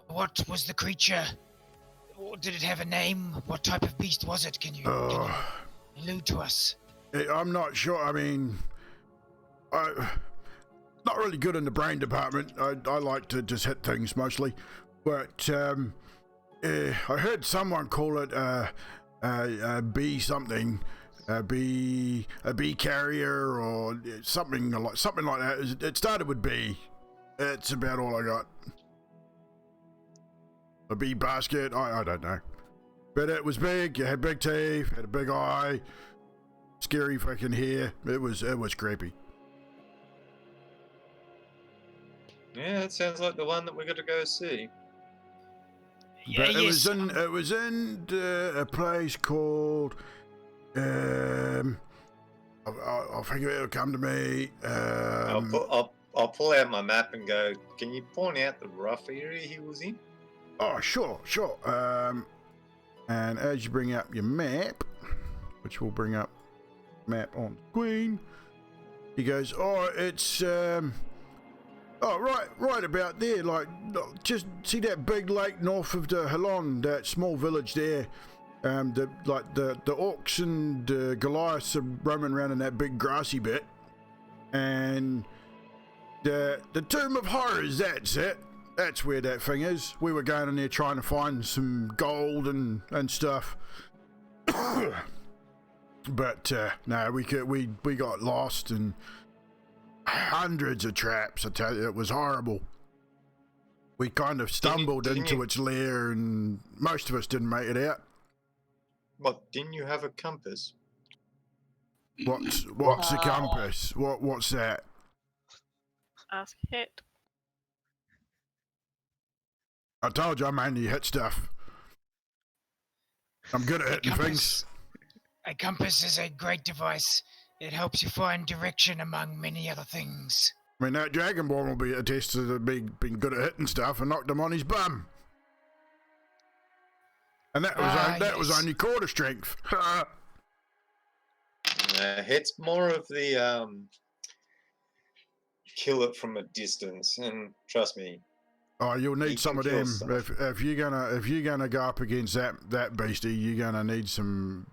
S3: What was the creature? Did it have a name? What type of beast was it? Can you allude to us?
S1: I'm not sure. I mean, not really good in the brain department. I like to just hit things mostly. But I heard someone call it a bee something, a bee carrier or something like that. It started with B. That's about all I got. A bee basket, I don't know. But it was big, it had big teeth, had a big eye, scary fucking hair. It was creepy.
S2: Yeah, it sounds like the one that we're going to go see.
S1: But it was in a place called I'll think it'll come to me.
S2: I'll pull out my map and go, can you point out the rough area he was in?
S1: Oh, sure. And as you bring up your map, which will bring up map on screen, he goes, oh, it's right about there. Like, just see that big lake north of the Helonde, that small village there. The orcs and Goliaths are roaming around in that big grassy bit, and the Tomb of Horrors. That's it. That's where that thing is. We were going in there trying to find some gold and stuff. But no, we got lost and hundreds of traps. I tell you, it was horrible. We kind of stumbled into its lair, and most of us didn't make it out.
S2: What? Didn't you have a compass?
S1: What's a compass? What's that?
S4: Ask Hit.
S1: I told you I mainly hit stuff. I'm good at hitting things.
S3: A compass is a great device. It helps you find direction among many other things.
S1: I mean, that Dragonborn will be attested to being good at hitting stuff and knocked him on his bum. And that was only quarter strength.
S2: It's more of the kill it from a distance, and trust me.
S1: Oh, you'll need
S2: You
S1: some
S2: can
S1: of
S2: kill
S1: them
S2: stuff.
S1: if you're gonna go up against that beastie. You're gonna need some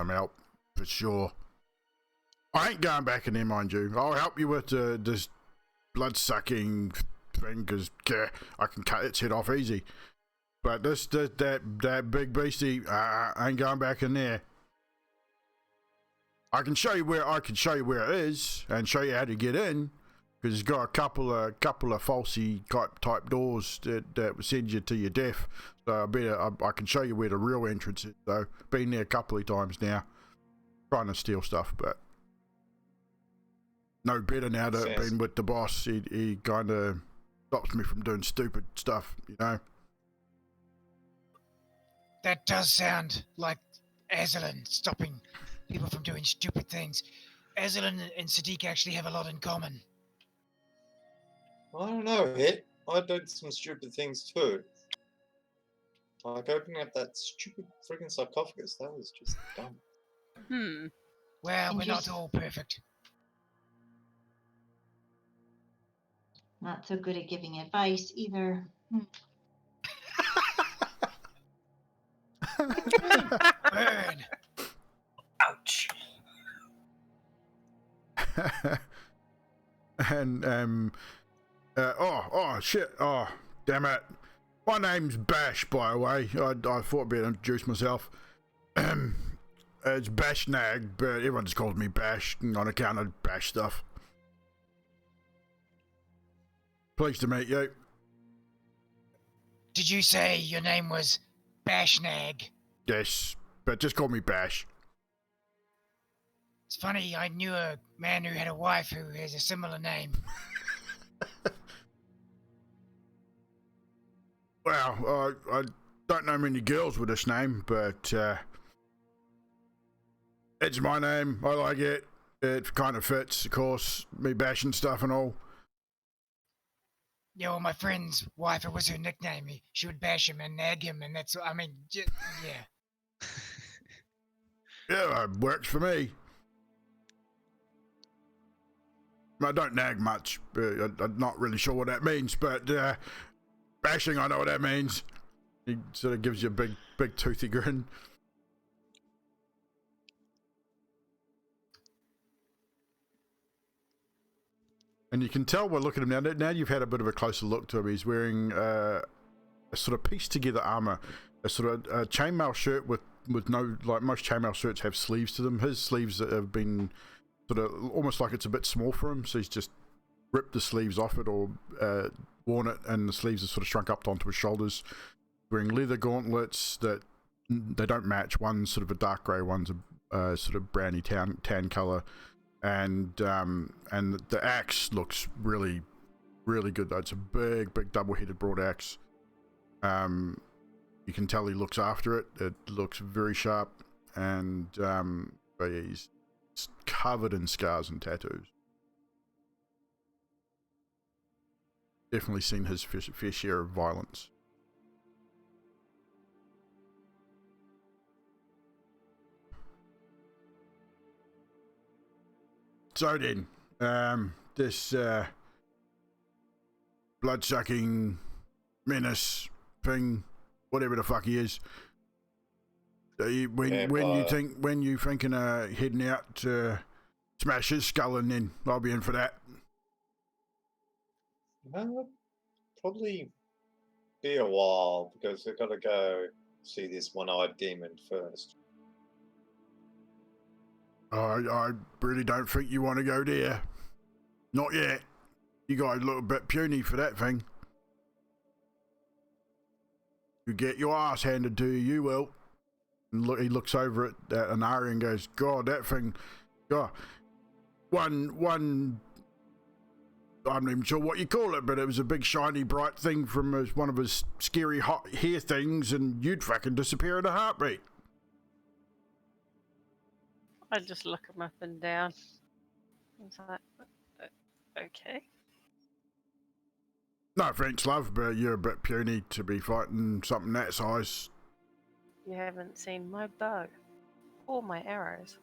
S1: help for sure. I ain't going back in there, mind you. I'll help you with this blood sucking thing because I can cut its head off easy. But that big beastie, I ain't going back in there. I can show you where it is and show you how to get in because it's got a couple of falsy type doors that will send you to your death. So I can show you where the real entrance is. So been there a couple of times now, trying to steal stuff, but no better now that I've been with the boss. He kind of stops me from doing stupid stuff, you know.
S3: That does sound like Azalin stopping people from doing stupid things. Azalin and Sadiq actually have a lot in common.
S2: I don't know, Hit. I did some stupid things too. Like opening up that stupid friggin' sarcophagus. That was just dumb.
S3: Well, we're not
S6: Interesting.
S3: all perfect.
S6: Not so good at giving advice either.
S3: Burn.
S9: Ouch.
S1: And shit, damn it. My name's Bash, by the way. I thought I'd better introduce myself. It's Bash Nag, but everyone just calls me Bash on account of Bash stuff. Pleased to meet you.
S3: Did you say your name was Bashnag?
S1: Yes, but just call me Bash.
S3: It's funny, I knew a man who had a wife who has a similar name.
S1: Well, I don't know many girls with this name, but it's my name. I like it. It kind of fits, of course, me bashing stuff and all.
S3: Yeah, well, my friend's wife, it was her nickname. She would bash him and nag him, and that's, I mean, yeah.
S1: Yeah, it works for me. I don't nag much. I'm not really sure what that means, but bashing, I know what that means. He sort of gives you a big toothy grin. And you can tell by looking at him now. Now you've had a bit of a closer look to him. He's wearing a sort of pieced together armor, a sort of chainmail shirt with no, like most chainmail shirts have sleeves to them. His sleeves have been sort of almost like it's a bit small for him, so he's just ripped the sleeves off it or worn it, and the sleeves are sort of shrunk up onto his shoulders. Wearing leather gauntlets that they don't match. One's sort of a dark grey, one's a sort of browny tan color. And the axe looks really, really good though. It's a big double-headed broad axe. You can tell he looks after it. It looks very sharp, and but yeah, he's covered in scars and tattoos. Definitely seen his fair share of violence. So then, this blood-sucking menace thing, whatever the fuck he is. When you thinking of heading out to smash his skull, and then I'll be in for that.
S2: Probably be a while because we've got to go see this one-eyed demon first.
S1: I really don't think you want to go there. Not yet. You guys look a bit puny for that thing. You get your ass handed to you, you will. And look, he looks over at Anari and goes, God, that thing, God, one, I'm not even sure what you call it, but it was a big shiny bright thing from one of his scary hot hair things, and you'd fucking disappear in a heartbeat.
S4: I just look him up and down. It's like, okay.
S1: No thanks, love, but you're a bit puny to be fighting something that size.
S4: You haven't seen my bow or my arrows.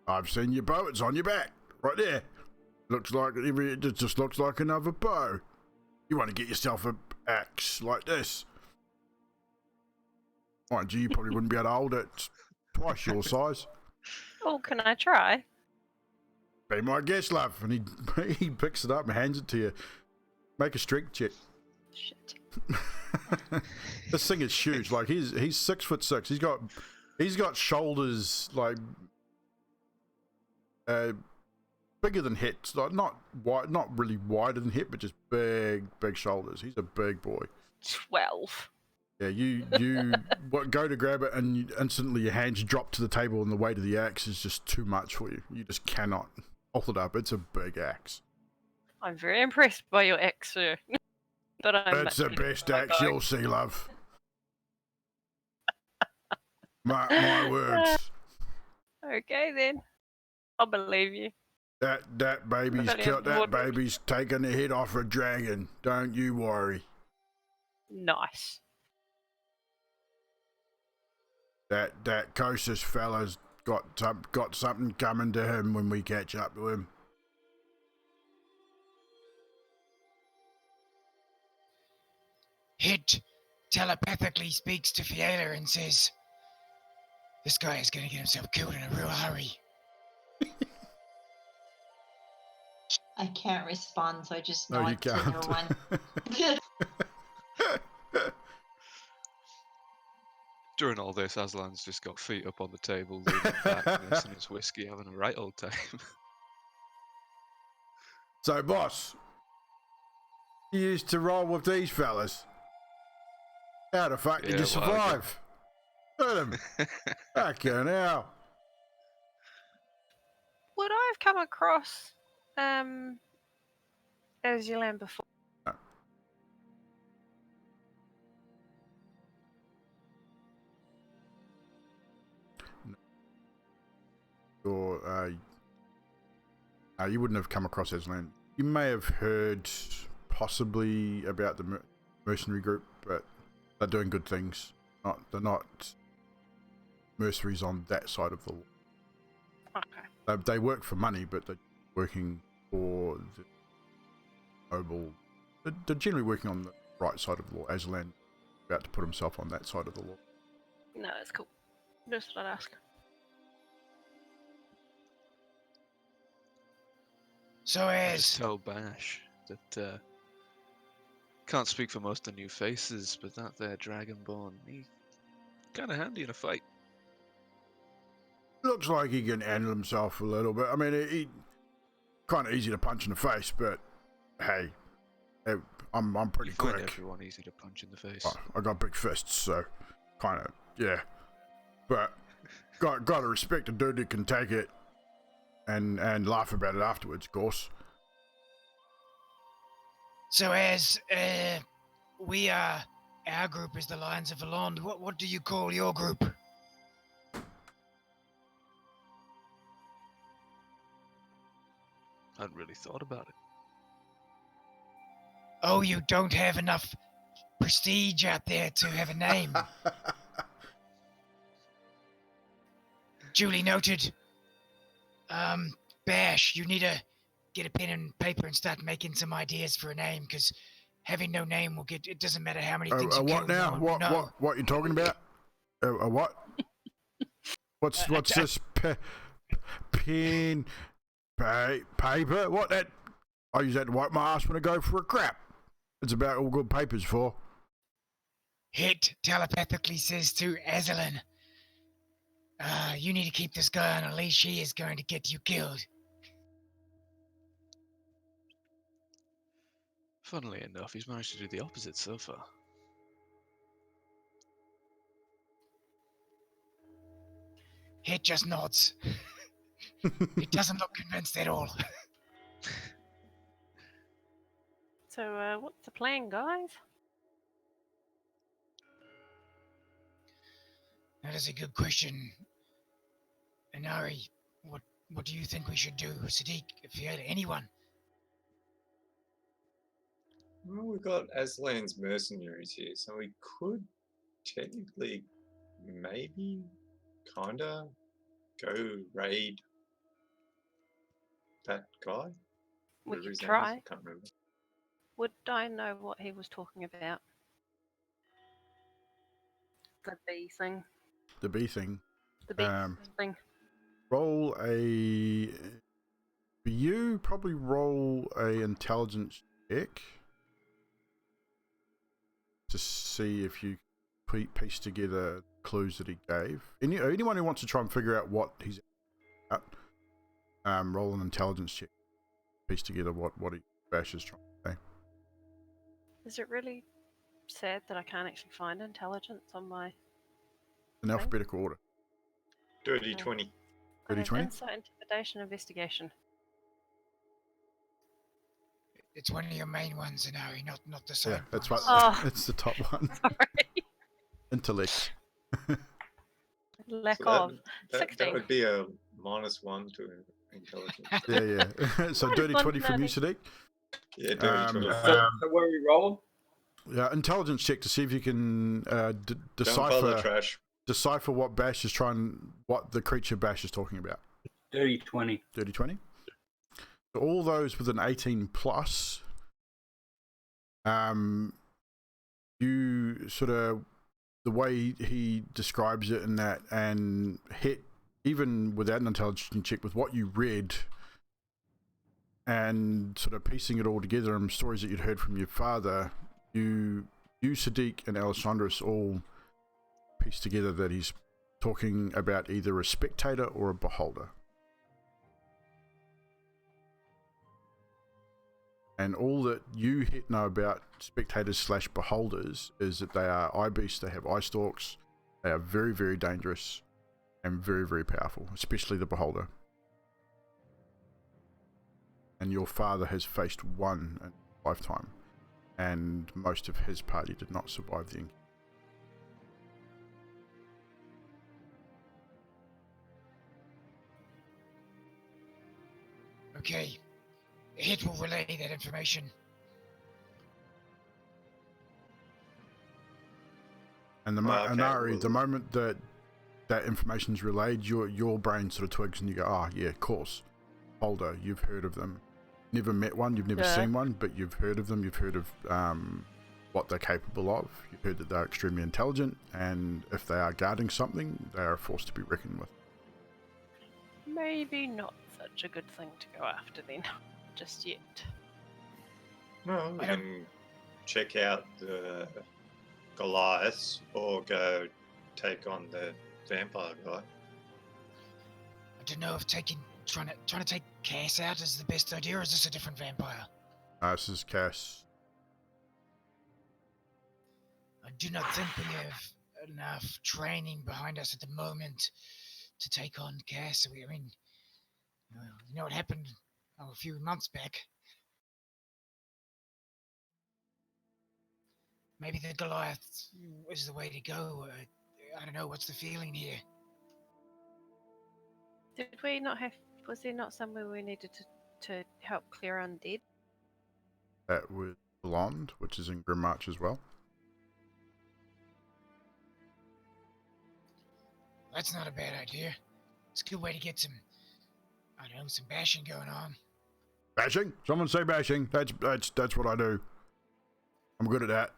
S1: I've seen your bow. It's on your back, right there. It just looks like another bow. You want to get yourself an axe like this. Mind you, you probably wouldn't be able to hold it twice your size.
S4: Oh, can I try?
S1: Be my guest, love. And he picks it up and hands it to you. Make a strength check.
S4: Shit.
S1: This thing is huge. Like he's 6'6". He's got shoulders like bigger than Hit. Like not wide, not really wider than Hit, but just big shoulders. He's a big boy.
S4: 12.
S1: Yeah, you go to grab it and instantly your hands drop to the table and the weight of the axe is just too much for you. You just cannot hold it up. It's a big axe.
S4: I'm very impressed by your axe, sir. But
S1: It's the best axe you'll see, love. My words.
S4: Okay then. I'll believe you.
S1: That baby's killed. That baby's taken the head off a dragon. Don't you worry.
S4: Nice.
S1: That Kosas fella's got something coming to him when we catch up to him.
S3: Hit telepathically speaks to Fiala and says, "This guy is going to get himself killed in a real hurry."
S6: I can't respond, so I just
S1: No, you
S6: nod to
S1: can't.
S6: no one.
S8: During all this, Aslan's just got feet up on the table, leaning back, nursing his whiskey, having a right old time.
S1: So, boss, you used to roll with these fellas. How the fuck did
S8: Yeah,
S1: you
S8: well,
S1: survive? Look at him. Fucking hell.
S4: Would I have come across Azulane before?
S1: Or you wouldn't have come across Aslan. You may have heard possibly about the mercenary group, but they're doing good things. They're not mercenaries on that side of the law.
S4: Okay.
S1: They work for money, but they're working for the noble. They're generally working on the right side of the law. Aslan about to put himself on that side of the law.
S4: No, it's cool. Just what I'd ask.
S3: So
S8: I just
S3: as
S8: tell Bash that can't speak for most of the new faces, but that there Dragonborn, he's kind of handy in a fight.
S1: Looks like he can handle himself a little bit. I mean, he kind of easy to punch in the face, but hey, I'm pretty
S8: You find
S1: quick.
S8: everyone easy to punch in the face.
S1: Oh, I got big fists, so kind of yeah. But got to respect a dude that can take it and laugh about it afterwards, of course.
S3: So as we are, our group is the Lions of Helonde. What do you call your group?
S8: I hadn't really thought about it.
S3: Oh, you don't have enough prestige out there to have a name. Duly noted. Bash, you need to get a pen and paper and start making some ideas for a name, because having no name will get. It doesn't matter how many things you
S1: what
S3: kill.
S1: now?
S3: No one will know.
S1: What you talking about? A what? What's this? Pen, paper? What that? I use that to wipe my ass when I go for a crap. It's about all good papers for.
S3: Hit telepathically says to Azalin, you need to keep this guy on a leash. He is going to get you killed.
S8: Funnily enough, he's managed to do the opposite so far.
S3: Hit just nods. He doesn't look convinced at all.
S4: So, what's the plan, guys?
S3: That is a good question. Inari, what do you think we should do? Sadiq, Fiona, anyone?
S2: Well, we've got Aslan's mercenaries here, so we could technically, maybe, kinda go raid that guy?
S4: We
S2: Whatever
S4: could
S2: his name is,
S4: try.
S2: I can't remember.
S4: Would I know what he was talking about? The bee thing.
S1: The bee thing.
S4: The bee thing.
S1: Roll a. For you, probably roll a intelligence check to see if you piece together clues that he gave. Anyone who wants to try and figure out what he's at, roll an intelligence check. Piece together what Bash is trying to say.
S4: Is it really sad that I can't actually find intelligence on my
S1: In alphabetical order.
S2: Dirty 20.
S1: Dirty 20?
S4: Insight, intimidation, investigation.
S3: It's one of your main ones, Inari, not the side.
S1: Yeah, that's right.
S4: Oh.
S1: It's the top one.
S4: Sorry.
S1: Intellect.
S4: Lack
S2: So
S4: of.
S2: that
S4: 16.
S2: would be a -1 to intelligence.
S1: Yeah. So dirty 20 from you, Sadiq.
S2: Yeah, dirty 20.
S7: So what are we rolling?
S1: Yeah, intelligence check to see if you can
S2: Don't follow the
S1: decipher
S2: trash.
S1: what the creature Bash is talking about.
S7: Dirty 20.
S1: Dirty 20. So all those with an 18 plus, you sort of, the way he describes it in that, and hit, even without an intelligence check, with what you read and sort of piecing it all together and stories that you'd heard from your father, you Sadiq and Alessandros all piece together that he's talking about either a spectator or a beholder. And all that you know about spectators / beholders is that they are eye beasts, they have eye stalks, they are very, very dangerous and very, very powerful, especially the beholder. And your father has faced one in his lifetime, and most of his party did not survive the encounter.
S3: Okay. Hit will relay that information.
S1: And the moment that information is relayed, your brain sort of twigs and you go, oh yeah, of course. Holder, you've heard of them. Never met one, you've never seen one, but you've heard of them. You've heard of what they're capable of. You've heard that they're extremely intelligent, and if they are guarding something, they are a force to be reckoned with.
S4: Maybe not such a good thing to go after then, just yet.
S2: No, we can check out the Goliath or go take on the vampire guy.
S3: I don't know if trying to take Cass out is the best idea, or is this a different vampire?
S1: This is Cass.
S3: I do not think we have enough training behind us at the moment to take on Cass. You know what happened a few months back. Maybe the Goliath is the way to go. I don't know. What's the feeling here?
S4: Did we not have? Was there not somewhere we needed to help clear undead?
S1: That was Helonde, which is in Grimmarch as well.
S3: That's not a bad idea. It's a good way to get some bashing going on.
S1: Bashing? Someone say bashing. That's what I do. I'm good at that.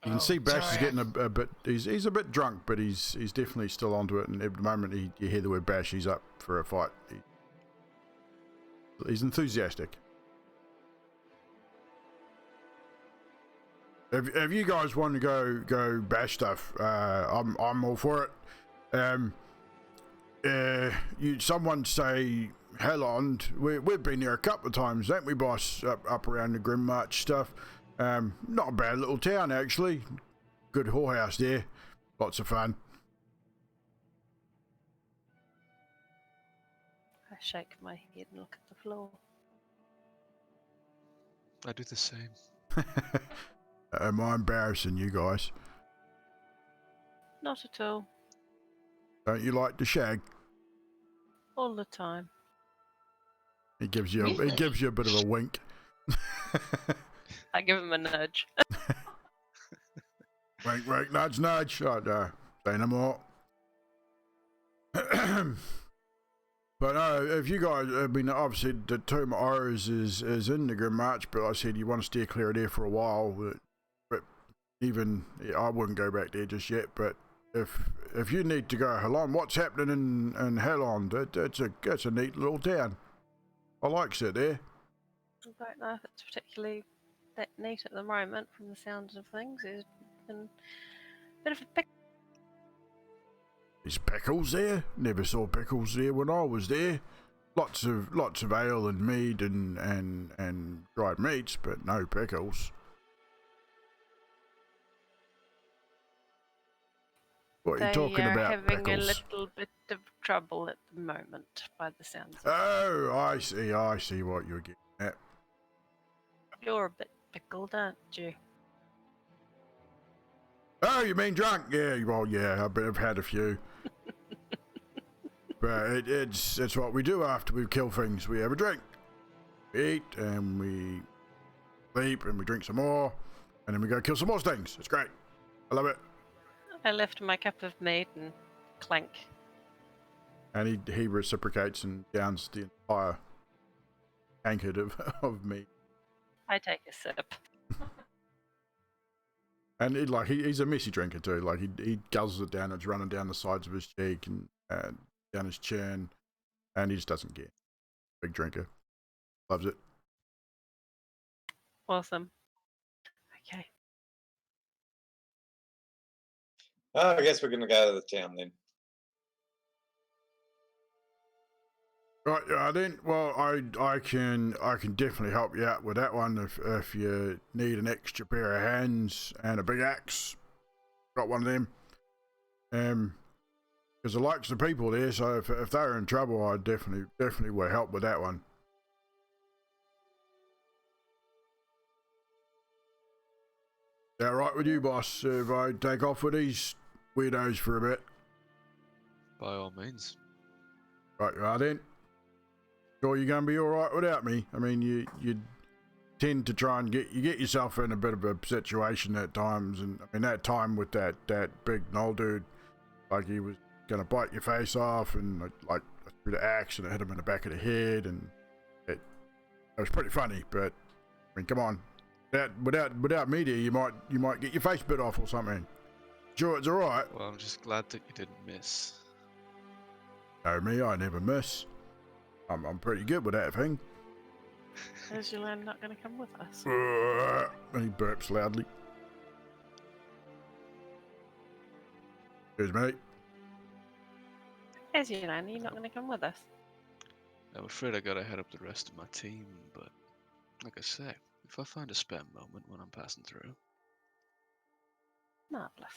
S1: You can see Bash is getting a bit. He's a bit drunk, but he's definitely still onto it. And at the moment you hear the word Bash, he's up for a fight. He's enthusiastic. If you guys want to go bash stuff, I'm all for it. Someone say Helonde. We've been there a couple of times, haven't we, boss? Up around the Grimmarch stuff. Not a bad little town, actually. Good whorehouse there. Lots of fun.
S4: I shake my head and look at the floor.
S8: I do the same.
S1: Am I embarrassing you guys?
S4: Not at all.
S1: Don't you like to shag?
S4: All the time.
S1: He gives you a bit of a wink.
S4: I give him a nudge.
S1: Wink, nudge, nudge. Oh, no. Say no more. But no, if you guys, I mean, obviously the Tomb of Horrors is in the Grim March, but like I said you want to steer clear of there for a while. But even I wouldn't go back there just yet. But if you need to go Helonde, what's happening in Helonde? That's a neat little town. I like it there.
S4: I don't know if it's particularly that neat at the moment from the sounds of things. There's been a bit of a pick.
S1: Is pickles there? Never saw pickles there when I was there. Lots of ale and mead and dried meats, but no pickles. What are you talking about,
S4: They are having
S1: pickles?
S4: a little bit of trouble at the moment, by the sounds of it.
S1: Oh, I see what you're getting at.
S4: You're a bit pickled, aren't you?
S1: Oh, you mean drunk? Yeah, well, yeah, I've had a few. But it's what we do after we kill things. We have a drink, we eat, and we sleep, and we drink some more, and then we go kill some more things. It's great. I love it.
S4: I left my cup of mead and clank.
S1: And he reciprocates and downs the entire tankard of meat.
S4: I take a sip.
S1: And he's a messy drinker too. Like he guzzles it down. It's running down the sides of his cheek and down his chin, and he just doesn't care. Big drinker, loves it.
S4: Awesome. Okay.
S2: Oh, I guess we're gonna go to the town then.
S1: Right, then. Well, I can definitely help you out with that one if you need an extra pair of hands and a big axe. Got one of them. Because I likes the people there, so if they're in trouble, I definitely will help with that one. Is that right with you, boss? If I take off with these weirdos for a bit?
S8: By all means.
S1: Right, then. Sure you're gonna be all right without me? I mean, you tend to try and get yourself in a bit of a situation at times, and I mean that time with that big knoll dude, like he was gonna bite your face off, and like I threw the axe and it hit him in the back of the head, and it was pretty funny. But I mean, come on, without me there, you might get your face bit off or something. Sure, it's all right.
S8: Well, I'm just glad that you didn't miss.
S1: No, me, I never miss. I'm pretty good with that thing.
S4: Is Yolande not going to come with us?
S1: And he burps loudly. Excuse me.
S4: Is Yolande, you're not going to come with us?
S8: I'm afraid I gotta head up the rest of my team, but like I say, if I find a spare moment when I'm passing through.
S4: Marvellous.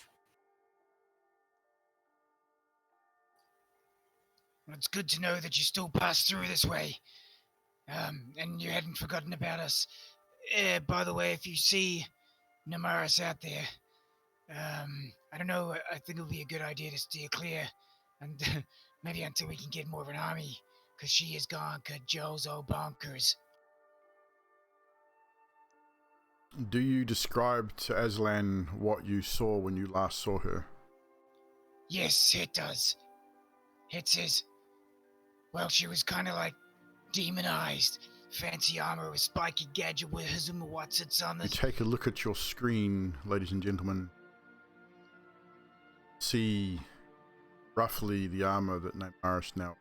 S3: Well, it's good to know that you still pass through this way. And you hadn't forgotten about us. By the way, if you see Namaris out there, I don't know, I think it'll be a good idea to steer clear. And maybe until we can get more of an army, because she is gone, Joe's all bonkers.
S1: Do you describe to Aslan what you saw when you last saw her?
S3: Yes, it does. It says, well, she was kind of like demonized. Fancy armor with spiky gadget wisdom or what's it's on
S1: You
S3: the...
S1: take a look at your screen, ladies and gentlemen. See roughly the armor that Namaris now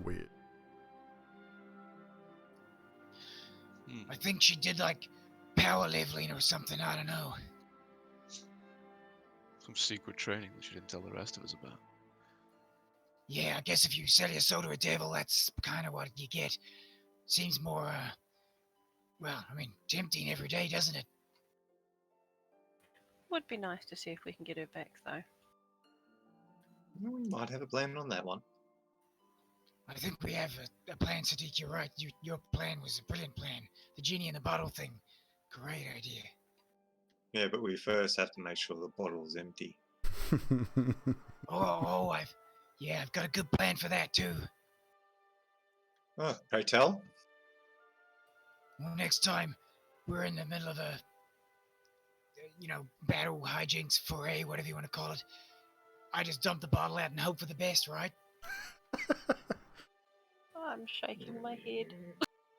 S1: wears.
S3: I think she did like power leveling or something, I don't know.
S8: Some secret training that you didn't tell the rest of us about.
S3: Yeah, I guess if you sell your soul to a devil, that's kind of what you get. Seems more, well, I mean, tempting every day, doesn't it?
S4: Would be nice to see if we can get her back, though.
S2: We might have a plan on that one.
S3: I think we have a plan, Sadiq, you're right. Your plan was a brilliant plan. The genie in the bottle thing, great idea.
S2: Yeah, but we first have to make sure the bottle's empty.
S3: I've got a good plan for that too.
S2: Oh, pray tell?
S3: Well, next time we're in the middle of a, battle, hijinks, foray, whatever you want to call it, I just dump the bottle out and hope for the best, right?
S4: I'm shaking my head.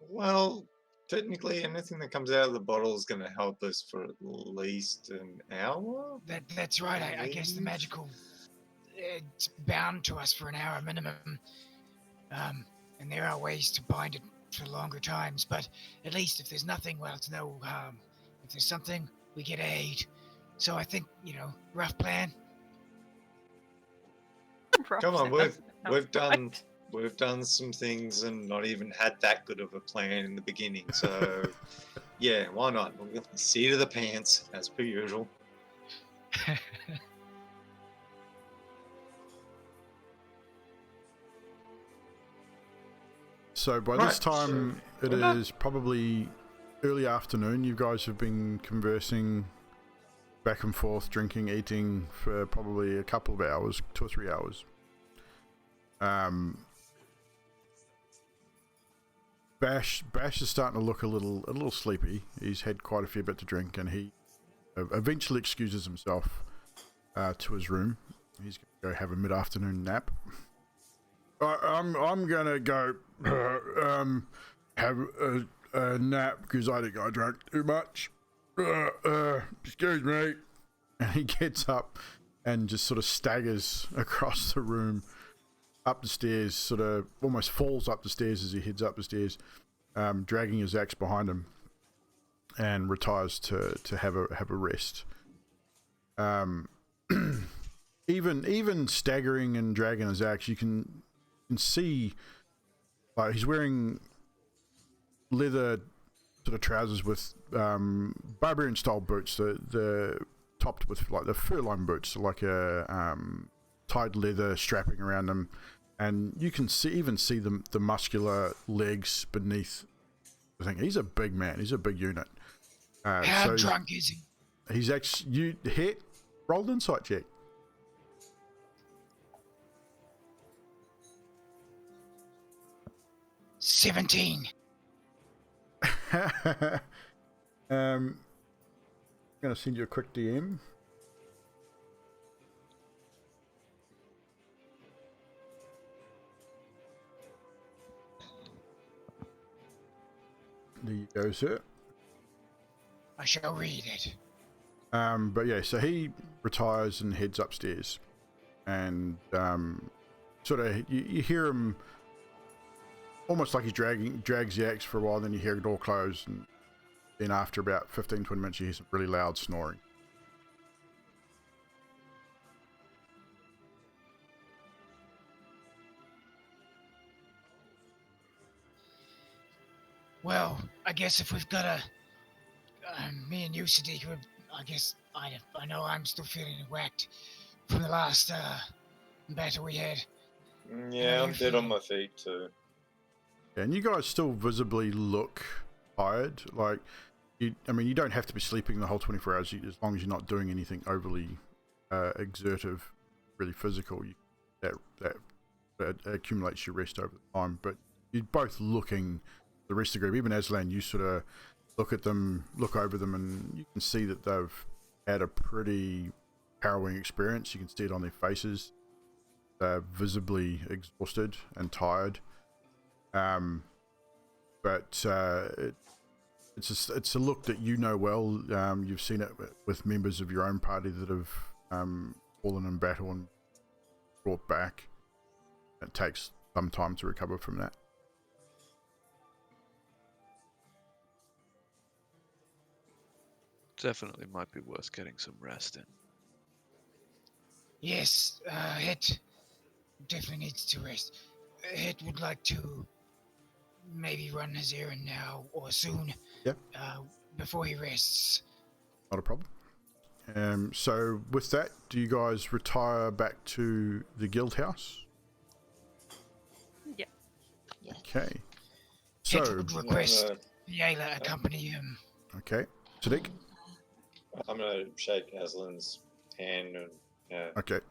S2: Well, technically, anything that comes out of the bottle is going to help us for at least an hour.
S3: That's right. I guess the
S2: Leave.
S3: magical it's bound to us for an hour minimum. And there are ways to bind it for longer times. But at least if there's nothing, well, it's no harm. If there's something, we get aid. So I think rough plan.
S2: Come on,
S4: Rough
S2: we've
S4: sounds
S2: we've done some things and not even had that good of a plan in the beginning. So yeah, why not? We'll seat of the pants as per usual.
S1: So by
S2: Right,
S1: this time,
S2: so
S1: it
S2: we're done.
S1: is probably early afternoon. You guys have been conversing back and forth, drinking, eating for probably a couple of hours, 2 or 3 hours. Bash is starting to look a little sleepy. He's had quite a fair bit to drink, and he eventually excuses himself to his room. He's going to go have a mid-afternoon nap. I'm gonna go have a nap because I think I drank too much. Excuse me. And he gets up and just sort of staggers across the room, up the stairs, sort of almost falls up the stairs as he heads up the stairs, dragging his axe behind him, and retires to have a rest. Even staggering and dragging his axe, you can see he's wearing leather sort of trousers with barbarian style boots, the topped with like the fur-lined boots, like a tied leather strapping around them, and you can see the muscular legs beneath the thing. He's a big man. He's a big unit.
S3: How drunk is he?
S1: He's actually rolled insight check.
S3: 17.
S1: I'm gonna send you a quick DM. There you go, sir.
S3: I shall read it.
S1: But yeah, so he retires and heads upstairs, and sort of you hear him almost like he drags the axe for a while, then you hear a door close, and then after about 15-20 minutes you hear some really loud snoring.
S3: Well, I guess if we've got me and you, Sadiq, I guess I know I'm still feeling whacked from the last battle we had.
S2: Yeah,
S3: How
S2: I'm
S3: you
S2: dead on
S3: feeling?
S2: my feet too.
S1: And you guys still visibly look tired. Like, you don't have to be sleeping the whole 24 hours as long as you're not doing anything overly exertive, really physical. That accumulates your rest over the time. But you're both looking, the rest of the group, even Aslan, you sort of look over them, and you can see that they've had a pretty harrowing experience. You can see it on their faces. They're visibly exhausted and tired. But it's a look that you know well. You've seen it with members of your own party that have fallen in battle and brought back. It takes some time to recover from that.
S8: Definitely might be worth getting some rest in.
S3: Yes, Het definitely needs to rest. Het would like to maybe run his errand now or soon.
S1: Yeah.
S3: Before he rests.
S1: Not a problem. So with that, do you guys retire back to the guild house?
S4: Yep.
S6: Yes.
S1: Okay.
S3: Het
S1: So
S3: would request Yayla accompany him.
S1: okay, Sadiq.
S2: I'm gonna shake Aslan's hand and
S1: Okay.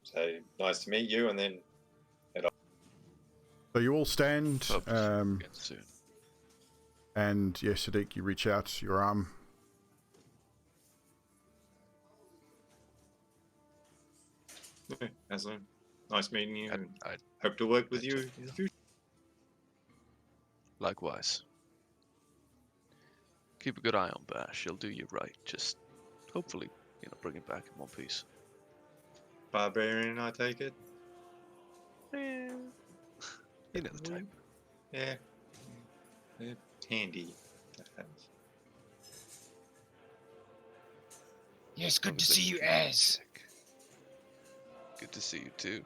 S2: say nice to meet you, and then
S1: So you all stand.
S8: Hope to see you again soon.
S1: And yeah, Sadiq, you reach out your arm.
S2: Aslan, nice meeting you, and
S8: I
S2: hope to work with you in the future.
S8: Likewise. Keep a good eye on Bash. He'll do you right. Just hopefully, bring him back in one piece.
S2: Barbarian, I take it?
S8: You know the type.
S2: Yeah. It's handy to have.
S3: Yes,
S8: As long
S3: good to
S8: as they
S3: see you,
S8: treat me
S3: Az.
S8: sick. Good to see you too.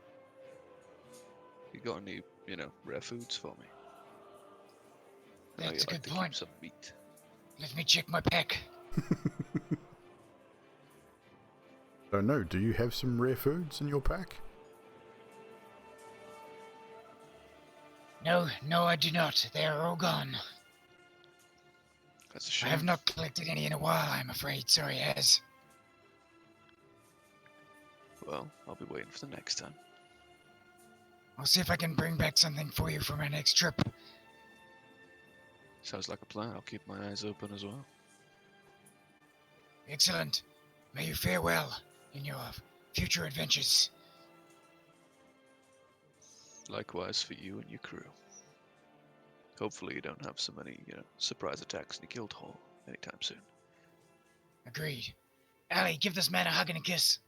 S8: You got any, rare foods for me? I know
S3: That's
S8: you
S3: a
S8: like
S3: good
S8: to
S3: point.
S8: keep some meat.
S3: Let me check my pack.
S1: Don't know. Do you have some rare foods in your pack?
S3: No, I do not. They are all gone.
S8: That's a
S3: I
S8: shame.
S3: have not collected any in a while, I'm afraid. Sorry, Az.
S8: Well, I'll be waiting for the next time.
S3: I'll see if I can bring back something for you for my next trip.
S8: Sounds like a plan. I'll keep my eyes open as well.
S3: Excellent. May you fare well in your future adventures.
S8: Likewise for you and your crew. Hopefully you don't have so many, surprise attacks in the guild hall anytime soon.
S3: Agreed. Alli, give this man a hug and a kiss.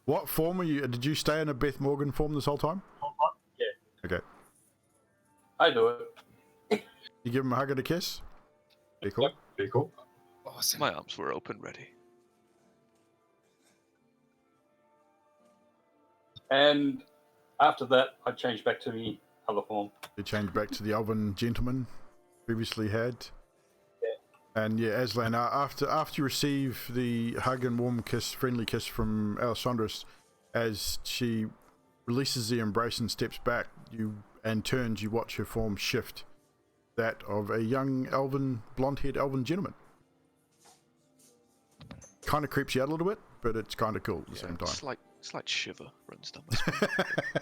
S1: What form are you? Did you stay in a Beth Morgan form this whole time?
S7: Yeah.
S1: Okay.
S7: I do it.
S1: You give him a hug and a kiss? Be cool.
S7: Yep, be cool.
S3: Awesome.
S8: My arms were open, ready.
S7: And after that, I changed back to the other form.
S1: You change back to the elven gentleman previously had. And yeah, Aslan, after you receive the hug and warm kiss, friendly kiss from Alessandris, as she releases the embrace and steps back, you watch her form shift, that of a young elven, blonde-haired elven gentleman. Kind of creeps you out a little bit, but it's kind of cool at the same time.
S8: Slight shiver runs down my spine.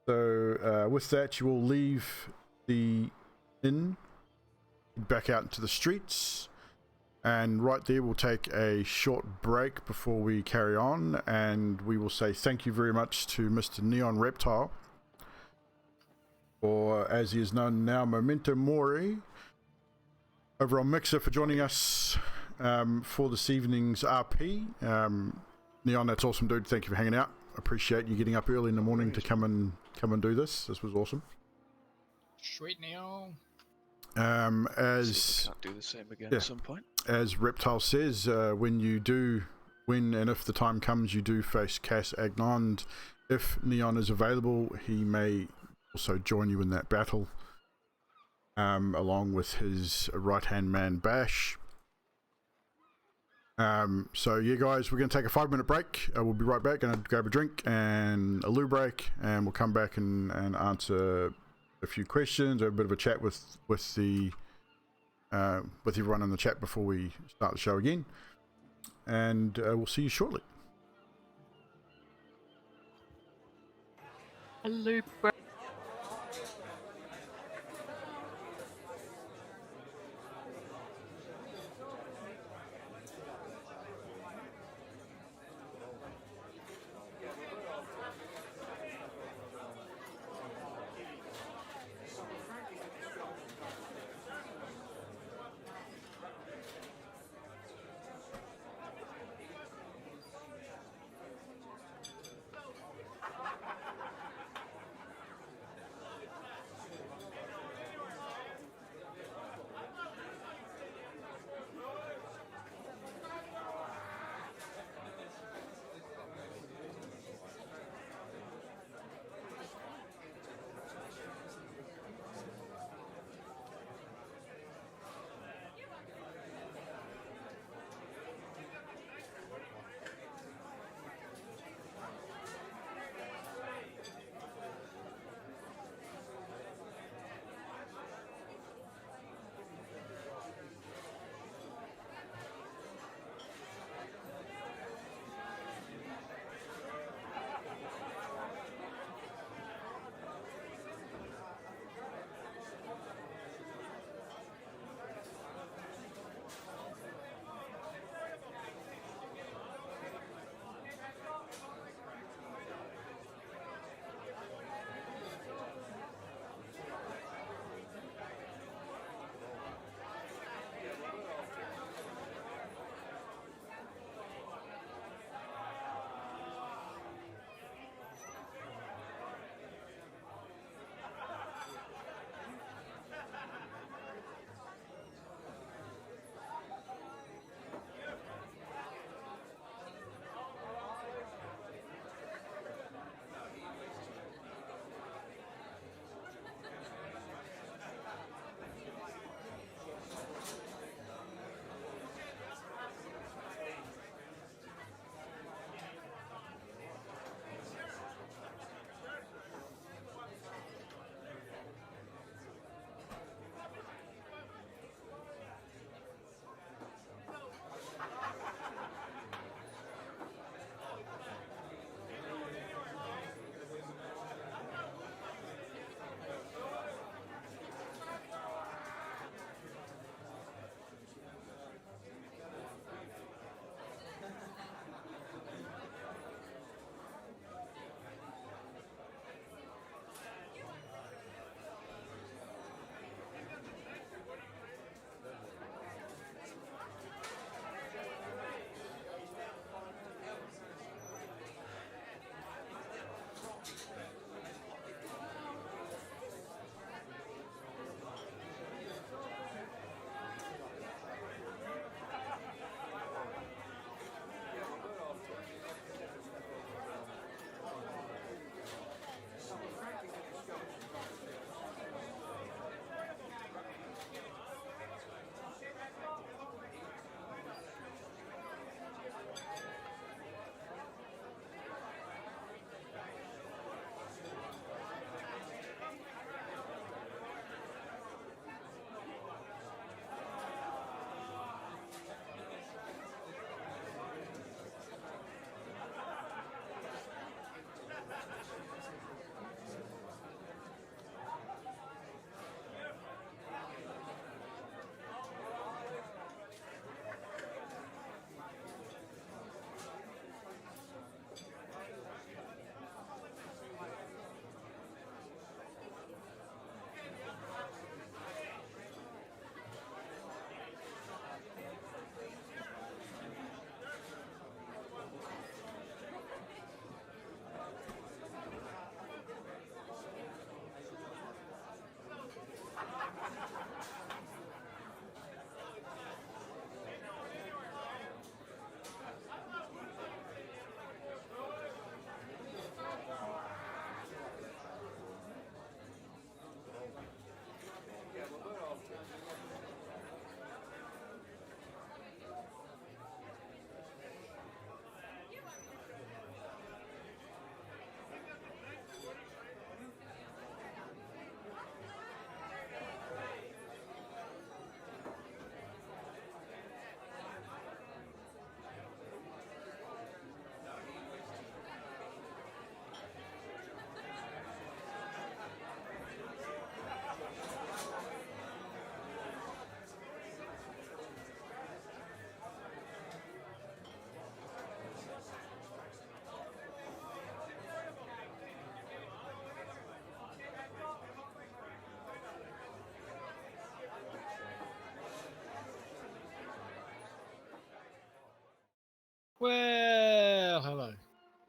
S1: So with that, you will leave the inn, back out into the streets, and right there we'll take a short break before we carry on, and we will say thank you very much to Mr. Neon Reptile, or as he is known now, Memento Mori, over on Mixer, for joining us for this evening's RP. Neon, that's awesome, dude. Thank you for hanging out. Appreciate you getting up early in the morning to come and do this. This was awesome.
S3: Sweet Neo.
S8: See if we can't do the same again at some point.
S1: As Reptile says, when and if the time comes, you do face Cass Agnond. If Neon is available, he may also join you in that battle, along with his right-hand man Bash. So yeah, guys, we're going to take a 5-minute break. We'll be right back. Going to grab a drink and a loo break, and we'll come back and answer a few questions, have a bit of a chat with everyone in the chat before we start the show again. And we'll see you shortly.
S4: A loop.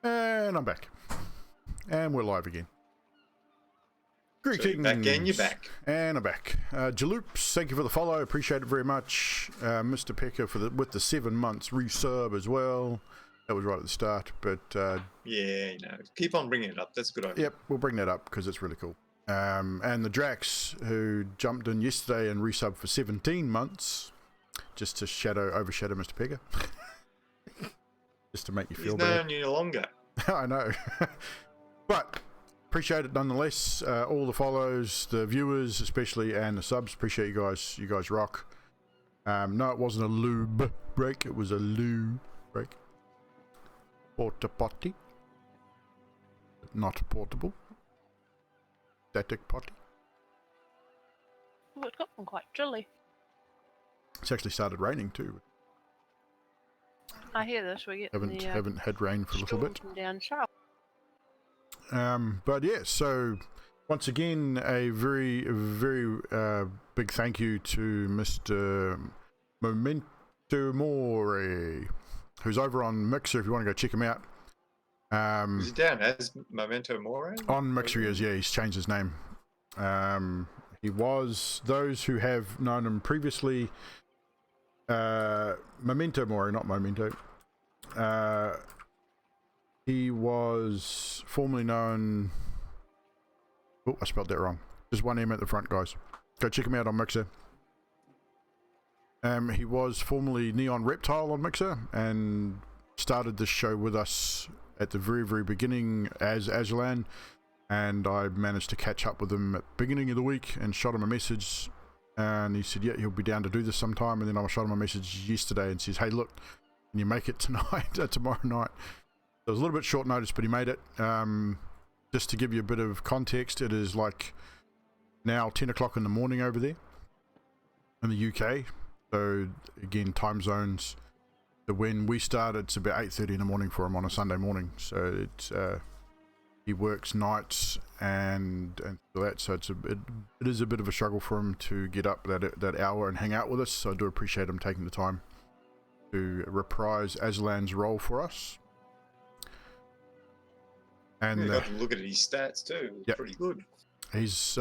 S1: And I'm back. And we're live again. Greetings.
S2: So you're back and you're back.
S1: And I'm back. Jaloops, thank you for the follow. Appreciate it very much. Mr. Pecker with the 7 months resub as well. That was right at the start. But
S2: yeah, keep on bringing it up. That's a good idea.
S1: Yep, we'll bring that up because it's really cool. And the Drax, who jumped in yesterday and resubbed for 17 months, just to overshadow Mr. Pecker. Just to make you feel better.
S2: He's known you longer.
S1: I know. But appreciate it nonetheless. All the follows, the viewers especially, and the subs. Appreciate you guys. You guys rock. No, it wasn't a lube break. It was a loo break. Porta potty. Not portable. Static potty.
S4: Oh, it's gotten quite chilly.
S1: It's actually started raining too.
S4: I hear this. We get
S1: Haven't had rain for a little bit.
S4: Down sharp.
S1: But yeah, so once again, a very, very big thank you to Mr. Memento Mori, who's over on Mixer if you want to go check him out.
S2: Is he down as Memento Mori?
S1: On Mixer, yeah, he's changed his name. He was, those who have known him previously, Memento Mori, not Memento. He was formerly known... Oh, I spelled that wrong. There's one M at the front, guys. Go check him out on Mixer. He was formerly Neon Reptile on Mixer and started this show with us at the very, very beginning as Aslan. And I managed to catch up with him at the beginning of the week and shot him a message. And he said, yeah, he'll be down to do this sometime. And then I shot him a message yesterday and says, hey, look, can you make it tonight, tomorrow night? It was a little bit short notice, but he made it. Just to give you a bit of context, it is like now 10 o'clock in the morning over there in the UK. So again, time zones. So when we start, it's about 8:30 in the morning for him on a Sunday morning. So it's he works nights and that. So it is a bit of a struggle for him to get up that hour and hang out with us. So I do appreciate him taking the time to reprise Aslan's role for us. And
S2: you got to look at his stats too. It's pretty good.
S1: His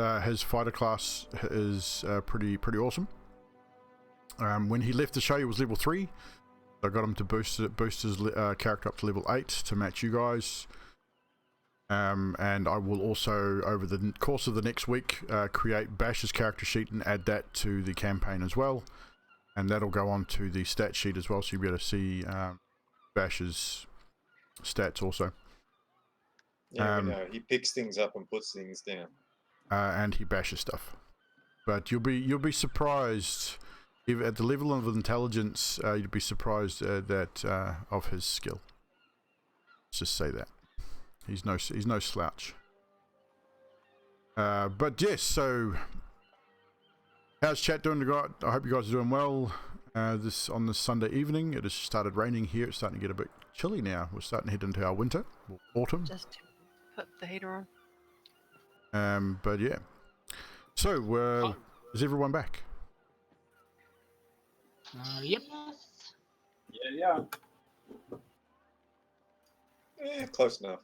S1: fighter class is pretty awesome. When he left the show, he was level 3. I got him to boost his character up to level 8 to match you guys. And I will also, over the course of the next week, create Bash's character sheet and add that to the campaign as well. And that'll go on to the stat sheet as well, so you'll be able to see Bash's stats also.
S2: Yeah, we know. He picks things up and puts things down.
S1: And he bashes stuff. But you'll be surprised if at the level of intelligence. You'd be surprised that of his skill. Let's just say that he's no slouch. But yes, so how's chat doing? I hope you guys are doing well. On this Sunday evening, it has started raining here. It's starting to get a bit chilly now. We're starting to head into our winter, or autumn.
S4: Just put the heater on.
S1: But yeah. So, is everyone back?
S9: Yep.
S7: Yeah.
S2: Yeah, close enough.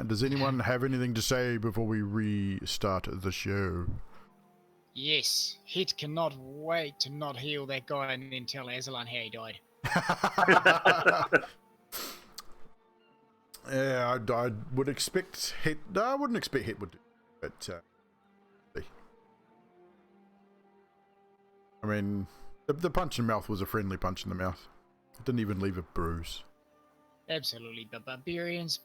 S1: Does anyone have anything to say before we restart the show?
S3: Yes, Hit cannot wait to not heal that guy and then tell Aslan how he died.
S1: Yeah, I would expect Hit. No, I wouldn't expect Hit would do, but I mean, the punch in the mouth was a friendly punch in the mouth. It didn't even leave a bruise.
S3: Absolutely, but barbarians.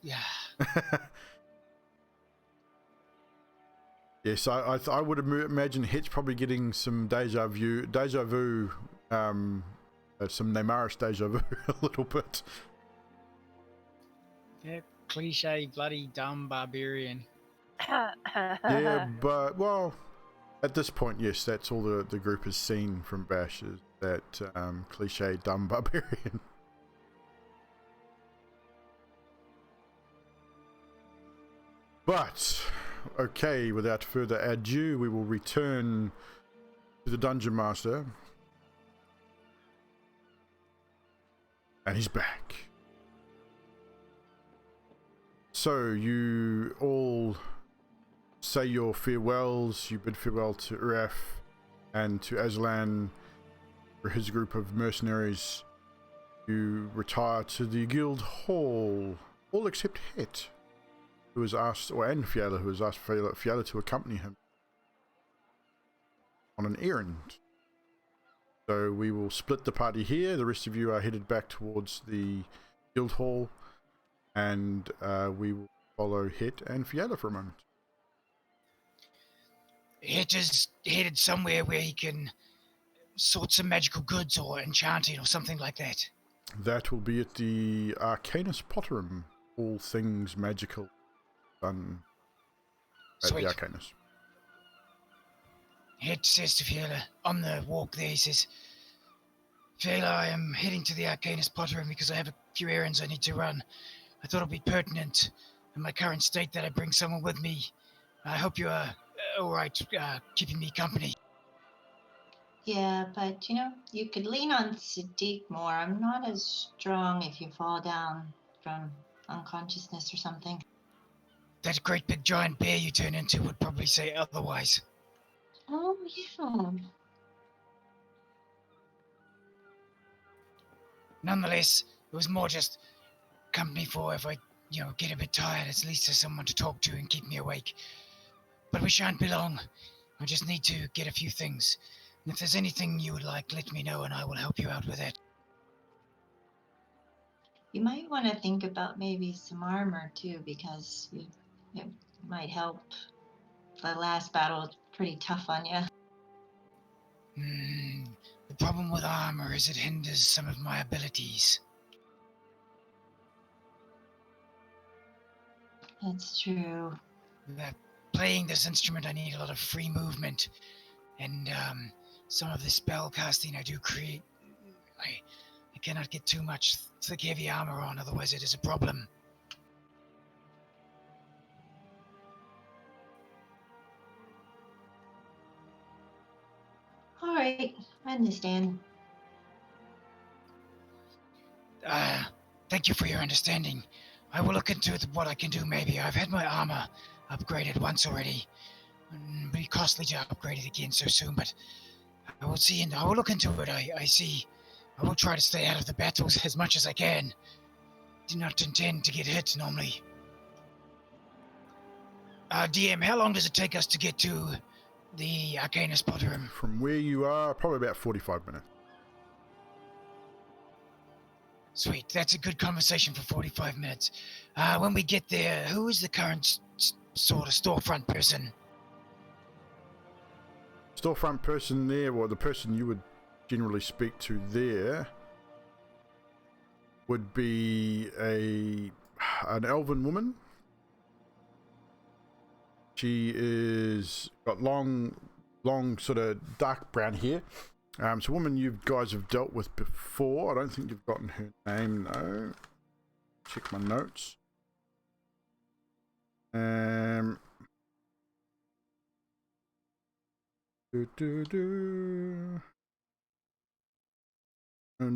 S1: Yes, I would imagine Hit's probably getting some deja vu, some Neymarish deja vu a little bit.
S3: Yeah, cliche, bloody dumb barbarian.
S1: Yeah, but well, at this point, yes, that's all the group has seen from Bash is that cliche dumb barbarian. But okay, without further ado, we will return to the Dungeon Master, and he's back. So you all say your farewells. You bid farewell to Uraf and to Aslan for his group of mercenaries. You retire to the guild hall, all except Het, who was asked, and Fiala, who was asked Fiala to accompany him on an errand. So we will split the party here. The rest of you are headed back towards the guild hall, and we will follow Het and Fiala for a moment.
S3: Het is headed somewhere where he can sort some magical goods or enchanting or something like that.
S1: That will be at the Arcanus Potterum. All things magical done at
S3: Sweet.
S1: the Arcanus.
S3: Het says to Fiala on the walk there, he says, Fiala, I am heading to the Arcanus Potterum because I have a few errands I need to run. I thought it would be pertinent in my current state that I bring someone with me. I hope you are all right keeping me company.
S6: Yeah, but you could lean on Sadiq more. I'm not as strong if you fall down from unconsciousness or something.
S3: That great big giant bear you turn into would probably say otherwise.
S6: Oh, yeah.
S3: Nonetheless, it was more just company for if I, get a bit tired, at least there's someone to talk to and keep me awake. But we shan't be long. I just need to get a few things. And if there's anything you would like, let me know and I will help you out with it.
S6: You might want to think about maybe some armor too, because it might help. The last battle was pretty tough on you.
S3: The problem with armor is it hinders some of my abilities.
S6: That's true.
S3: Playing this instrument, I need a lot of free movement, and some of the spell casting I do create, I cannot get too much thick, heavy armor on, otherwise it is a problem.
S6: All right, I understand.
S3: Thank you for your understanding. I will look into what I can do maybe. I've had my armor upgraded once already. It'd be costly to upgrade it again so soon, but I will see and I will look into it. I see. I will try to stay out of the battles as much as I can. Do not intend to get hit normally. DM, how long does it take us to get to the Arcanus Potterum?
S1: From where you are, probably about 45 minutes.
S3: Sweet, that's a good conversation for 45 minutes. When we get there, who is the current sort of storefront person?
S1: Storefront person there, well, the person you would generally speak to there would be an elven woman. She is got long sort of dark brown hair. It's a woman you guys have dealt with before. I don't think you've gotten her name though. Check my notes. Owner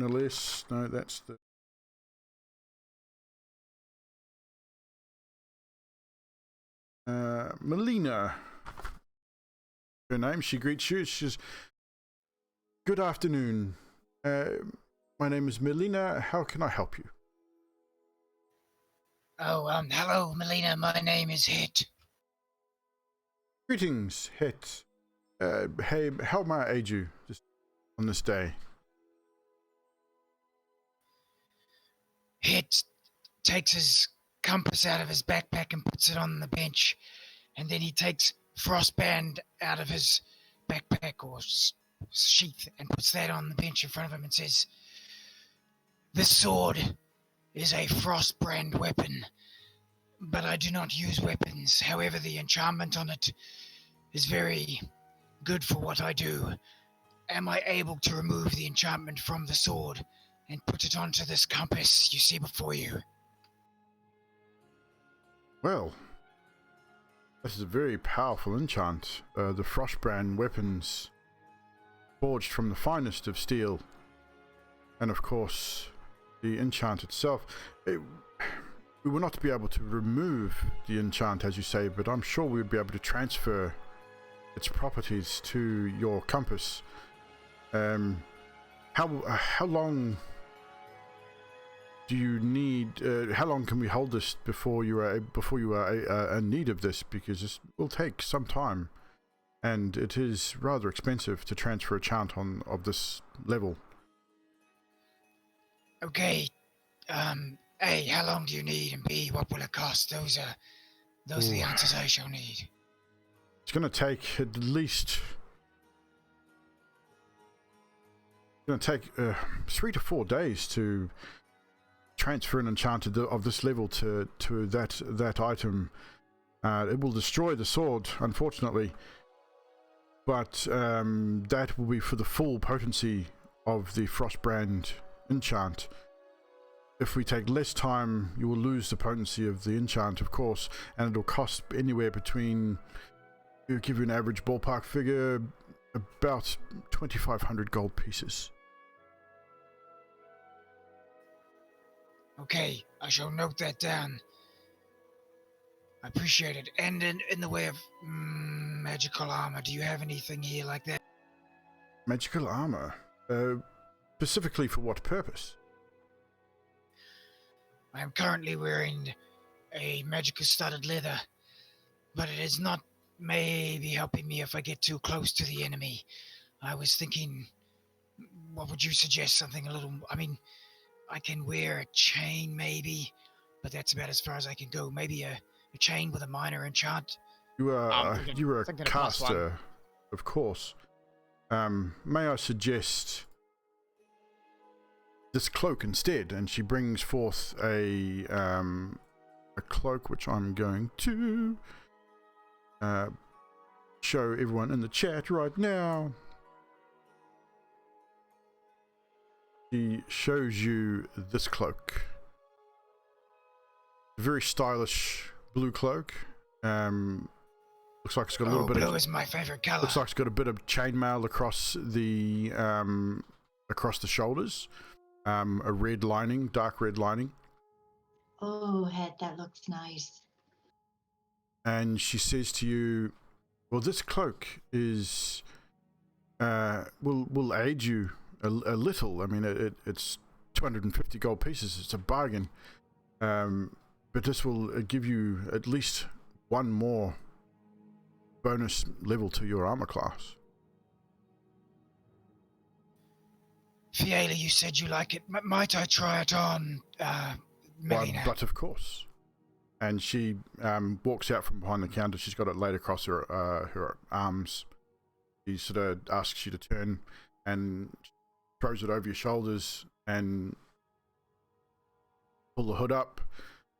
S1: list. No, that's the. Melina. Her name. She greets you. She says, "Good afternoon. My name is Melina. How can I help you?"
S3: Oh, hello, Melina. My name is Het.
S1: Greetings, Het. Hey, how may I aid you on this day?
S3: Het takes his compass out of his backpack and puts it on the bench, and then he takes Frostband out of his backpack or sheath and puts that on the bench in front of him and says, "This sword is a Frostbrand weapon, but I do not use weapons. However, the enchantment on it is very good for what I do. Am I able to remove the enchantment from the sword and put it onto this compass you see before you?"
S1: Well, this is a very powerful enchant. The Frostbrand weapons forged from the finest of steel. And of course, the enchant itself. We will not be able to remove the enchant, as you say, but I'm sure we'll be able to transfer its properties to your compass. How long do you need? How long can we hold this before you are in need of this? Because this will take some time, and it is rather expensive to transfer a chant of this level.
S3: Okay. A, how long do you need? And B, what will it cost? Those are the answers I shall need.
S1: It's going to take at least. It's going to take 3 to 4 days to transfer an enchanted of this level to that item. It will destroy the sword, unfortunately, but that will be for the full potency of the Frostbrand enchant. If we take less time, you will lose the potency of the enchant, of course, and it'll cost anywhere between, to give you an average ballpark figure, about 2,500 gold pieces.
S3: Okay, I shall note that down. I appreciate it. And in the way of magical armor, do you have anything here like that?
S1: Magical armor? Specifically for what purpose?
S3: I am currently wearing a magical studded leather, but it is not maybe helping me if I get too close to the enemy. I was thinking, what would you suggest? Something a little, I mean, I can wear a chain maybe, but that's about as far as I can go. Maybe a chain with a minor enchant.
S1: You are a caster, of course. May I suggest this cloak instead? And she brings forth a cloak, which I'm going to show everyone in the chat right now. She shows you this cloak. Very stylish blue cloak. Looks like it's got a little bit
S3: blue
S1: of.
S3: is my favorite color.
S1: Looks like it's got a bit of chainmail across the shoulders. A red lining, dark red lining.
S6: Oh, head, that looks nice.
S1: And she says to you, "Well, this cloak is will aid you a little. I mean, it's 250 gold pieces. It's a bargain. But this will give you at least one more bonus level to your armor class."
S3: Fiala, you said you like it. Might I try it on, Melina?
S1: But of course. And she walks out from behind the counter. She's got it laid across her arms. She sort of asks you to turn and throws it over your shoulders and pull the hood up.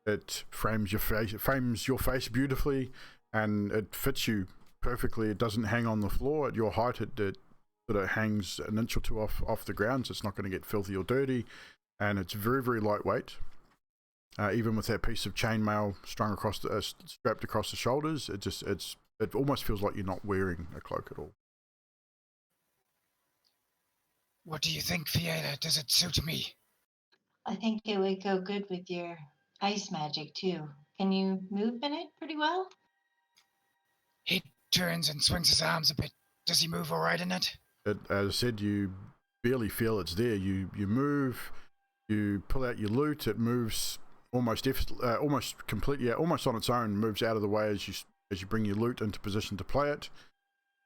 S1: It frames your face beautifully, and it fits you perfectly. It doesn't hang on the floor at your height. It sort of hangs an inch or two off the ground, so it's not going to get filthy or dirty, and it's very, very lightweight. Even with that piece of chainmail strung across strapped across the shoulders, it almost feels like you're not wearing a cloak at all.
S3: What do you think, Fiala? Does it suit me?
S6: I think it would go good with your ice magic too. Can you move in it pretty well?
S3: He turns and swings his arms a bit. Does he move all right in it?
S1: As I said, you barely feel it's there. You move, you pull out your loot. It moves almost completely, almost on its own. Moves out of the way as you bring your loot into position to play it,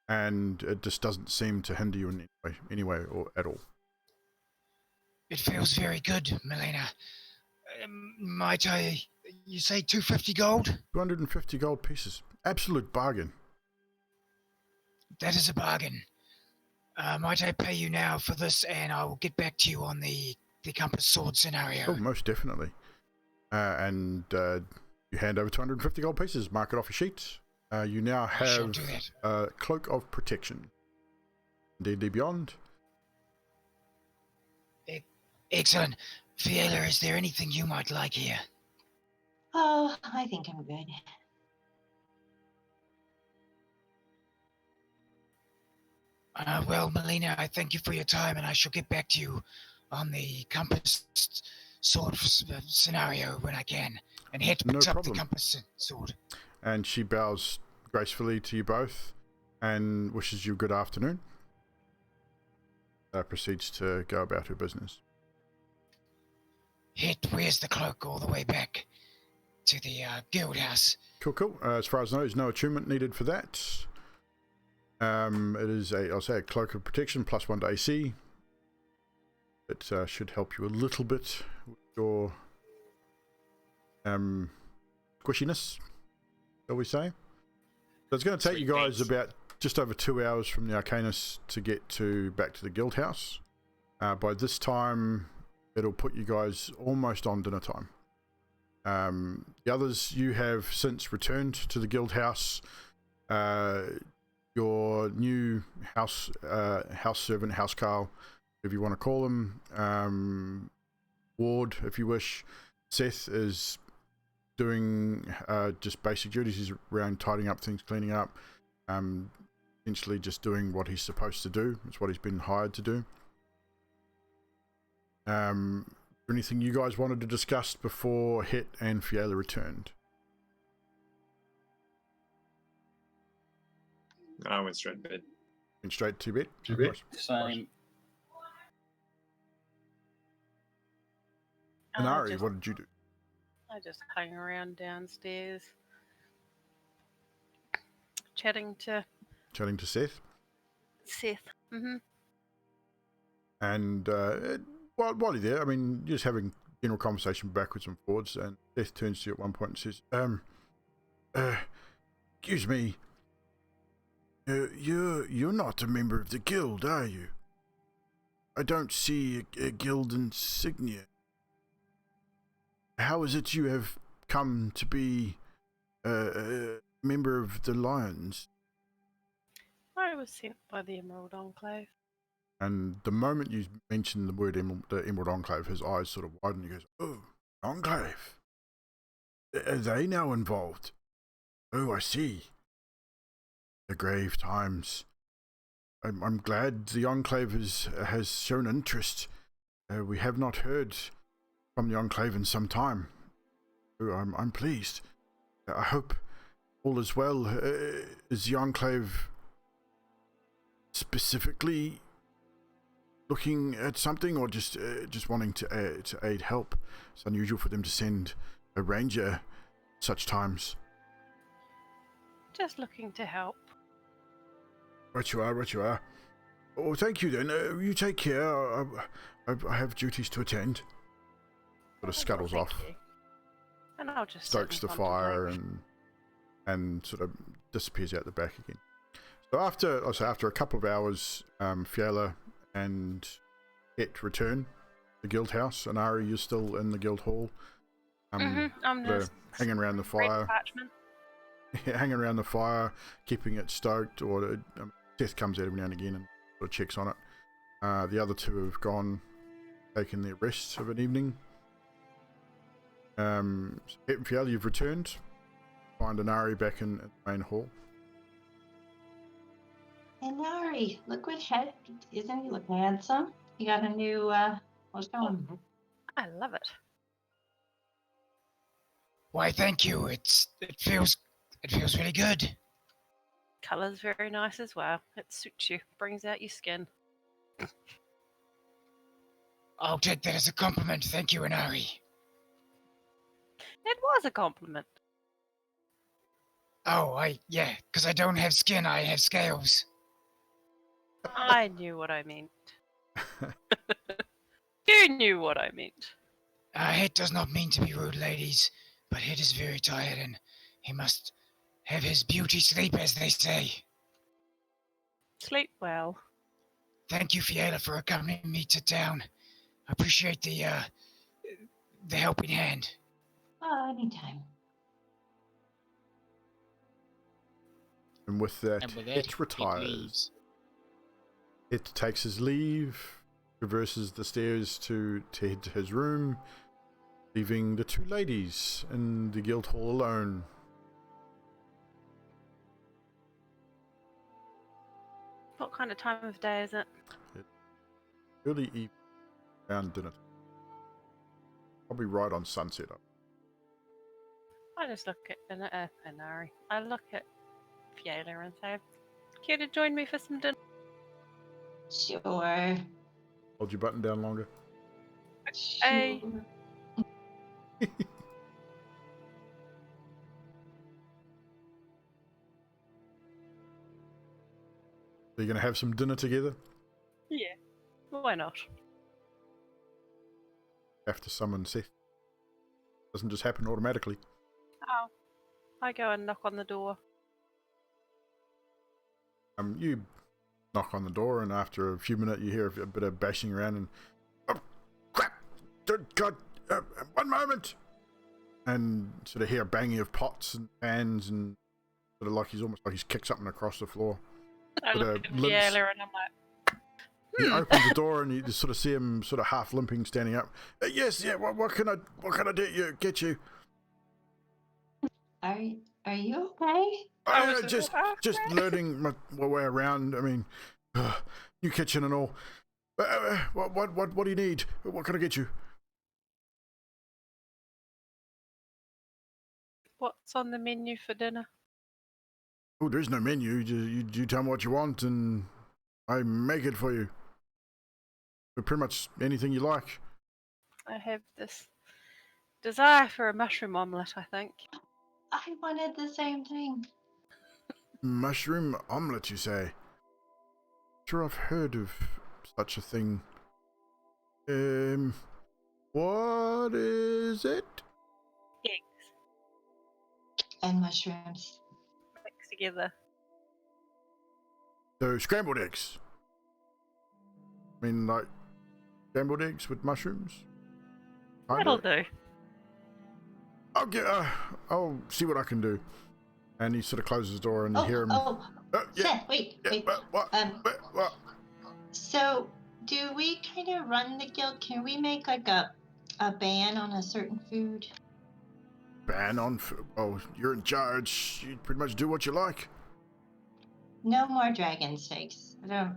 S1: and it just doesn't seem to hinder you in any way or at all.
S3: It feels very good, Melina. Might I? You say 250 gold?
S1: 250 gold pieces. Absolute bargain.
S3: That is a bargain. Might I pay you now for this, and I will get back to you on the compass sword scenario.
S1: Oh, most definitely. And you hand over 250 gold pieces. Mark it off your sheet. You now have a cloak of protection. D&D Beyond.
S3: Excellent. Fiala, is there anything you might like here?
S6: Oh, I think I'm good.
S3: Well, Melina, I thank you for your time, and I shall get back to you on the compass sword scenario when I can. And Hit
S1: No
S3: picks up the
S1: problem.
S3: compass sword.
S1: And she bows gracefully to you both and wishes you good afternoon. Proceeds to go about her business.
S3: Hit wears the cloak all the way back to the guild house.
S1: Cool. As far as I know, there's no attunement needed for that. It is I'll say a cloak of protection plus 1 to AC. It should help you a little bit with your squishiness, shall we say. So it's going to take you guys about just over 2 hours from the Arcanus to get back to the guild house. By this time, it'll put you guys almost on dinner time. The others, you have since returned to the guild house. Your new house servant, housecarl, if you want to call him, ward, if you wish. Seth is doing just basic duties. He's around tidying up things, cleaning up, essentially just doing what he's supposed to do. It's what he's been hired to do. Anything you guys wanted to discuss before Hit and Fiala returned?
S2: I went straight to bed.
S1: Went straight to bed?
S7: Same.
S1: And Ari,
S4: just-
S1: what did you do?
S4: I just hung around downstairs, chatting to
S1: Chatting to Seth.
S4: Seth.
S1: And while you're there, I mean, just having general conversation backwards and forwards, and Seth turns to you at one point and says, excuse me, you're not a member of the guild, are you? I don't see a guild insignia. How is it you have come to be a member of the Lions?
S4: I was sent by the Emerald Enclave.
S1: And the moment you mention the word the Emerald Enclave, his eyes sort of widen. He goes, "Oh, Enclave. Are they now involved? Oh, I see. The grave times. I'm glad the Enclave has shown interest. We have not heard from the Enclave in some time. Oh, I'm pleased. I hope all is well. Is the Enclave specifically looking at something, or just wanting to aid help? It's unusual for them to send a ranger such times."
S4: Just looking to help.
S1: Right you are. Oh, thank you then. You take care. I have duties to attend. Sort of scuttles
S4: Thank
S1: off,
S4: you. And I'll just sit
S1: stokes
S4: in
S1: the
S4: front of
S1: fire,
S4: Blake.
S1: and sort of disappears out the back again. So after a couple of hours, Fiala and Het return to the guild house, and Ari, you're still in the guild hall.
S4: I'm just
S1: hanging around the
S4: red
S1: fire.
S4: parchment.
S1: Hanging around the fire, keeping it stoked, or Seth comes out every now and again and sort of checks on it. The other two have gone, taken their rest of an evening. Het and Fiala, you've returned. Find Anari back in the main hall.
S6: And Ari, look what head, isn't he looking handsome? You got a new, what's going?
S4: I love it.
S3: Why, thank you. It feels really good.
S4: Colour's very nice as well. It suits you. Brings out your skin.
S3: I'll take that as a compliment. Thank you, Inari.
S4: It was a compliment.
S3: Oh, because I don't have skin, I have scales.
S4: I knew what I meant. You knew what I meant.
S3: Het does not mean to be rude, ladies, but Het is very tired and he must have his beauty sleep, as they say.
S4: Sleep well.
S3: Thank you, Fiala, for accompanying me to town. I appreciate the helping hand.
S6: Oh, anytime.
S1: And with that,
S3: And with that,
S1: it retires. It takes his leave, traverses the stairs to head to his room, leaving the two ladies in the guild hall alone.
S4: What kind of time of day is it?
S1: Early evening, around dinner time. Probably right on sunset.
S4: I just look at Inari. I look at Fiona and say, "Care to join me for some dinner?"
S6: Sure.
S1: Hold your button down longer.
S4: Hey.
S6: Sure.
S1: Are you going to have some dinner together?
S4: Yeah. Why not?
S1: Have to summon Seth. Doesn't just happen automatically.
S4: Oh. I go and knock on the door.
S1: You knock on the door, and after a few minutes, you hear a bit of bashing around, and oh crap! Good God! 1 moment! And sort of hear banging of pots and pans, and sort of like he's almost like he's kicked something across the floor.
S4: I
S1: But,
S4: look at
S1: limps.
S4: Fiona and I'm like,
S1: He opens the door, and you just sort of see him sort of half limping, standing up. Yes, yeah. What can I do? Get you?
S6: Are you okay?
S4: I was
S1: Just
S4: just
S1: learning my way around. I mean, new kitchen and all. What do you need? What can I get you?
S4: What's on the menu for dinner?
S1: Oh, there's no menu. You tell me what you want, and I make it for you. Pretty much anything you like.
S4: I have this desire for a mushroom omelette, I think.
S6: I wanted the same thing.
S1: Mushroom omelette, you say? Sure, I've heard of such a thing. What is it?
S4: Eggs
S6: And mushrooms.
S4: mixed together.
S1: So, scrambled eggs. I mean, like, scrambled eggs with mushrooms?
S4: That'll do.
S1: I'll see what I can do. And he sort of closes the door, and you hear him.
S6: Seth, wait.
S1: What?
S6: So, do we kind of run the guild? Can we make like a ban on a certain food?
S1: Ban on food? Oh, you're in charge. You pretty much do what you like.
S6: No more dragon steaks. No.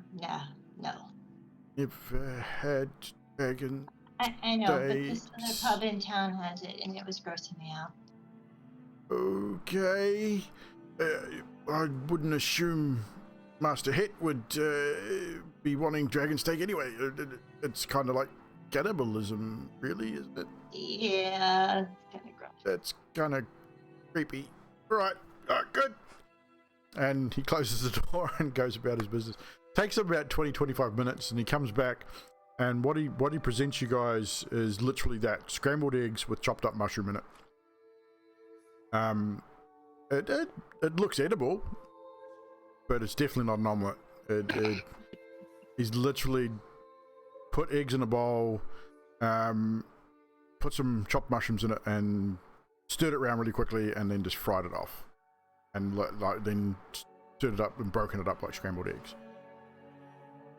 S1: You've had dragon
S6: I know, but this
S1: steaks.
S6: other pub in town has it, and it was grossing me out.
S1: Okay. I wouldn't assume Master Hit would be wanting dragon steak anyway. It's kind of like cannibalism, really, isn't it?
S6: Yeah, it's kind of gross.
S1: That's kind of creepy. Right, good. And he closes the door and goes about his business. Takes him about 20-25 minutes, and he comes back, and what he presents you guys is literally that: scrambled eggs with chopped up mushroom in it. It looks edible, but it's definitely not an omelette. He's literally put eggs in a bowl, put some chopped mushrooms in it, and stirred it around really quickly, and then just fried it off, and then stirred it up and broken it up like scrambled eggs.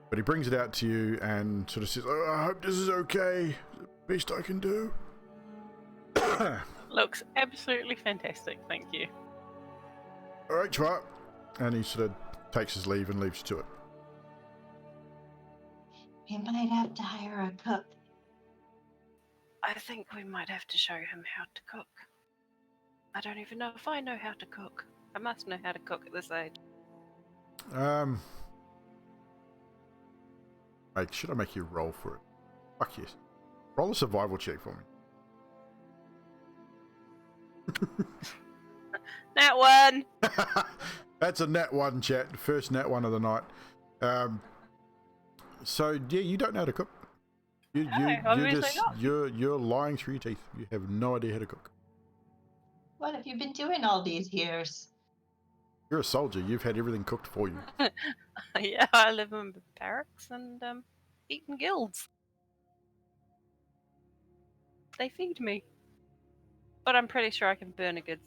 S1: But he brings it out to you and sort of says, "Oh, I hope this is okay. The best I can do."
S4: Looks absolutely fantastic, thank you.
S1: All right, Chwat. And he sort of takes his leave and leaves you to it.
S6: We might have to hire a cook.
S4: I think we might have to show him how to cook. I don't even know if I know how to cook. I must know how to cook at this age.
S1: Like, should I make you roll for it? Fuck yes. Roll a survival check for me.
S4: That one!
S1: That's a nat 1, chat. First nat 1 of the night. So yeah, you don't know how to cook. You're lying through your teeth. You have no idea how to cook.
S6: What have you been doing all these years?
S1: You're a soldier. You've had everything cooked for you.
S4: Yeah, I live in barracks and eat in guilds. They feed me. But I'm pretty sure I can burn a good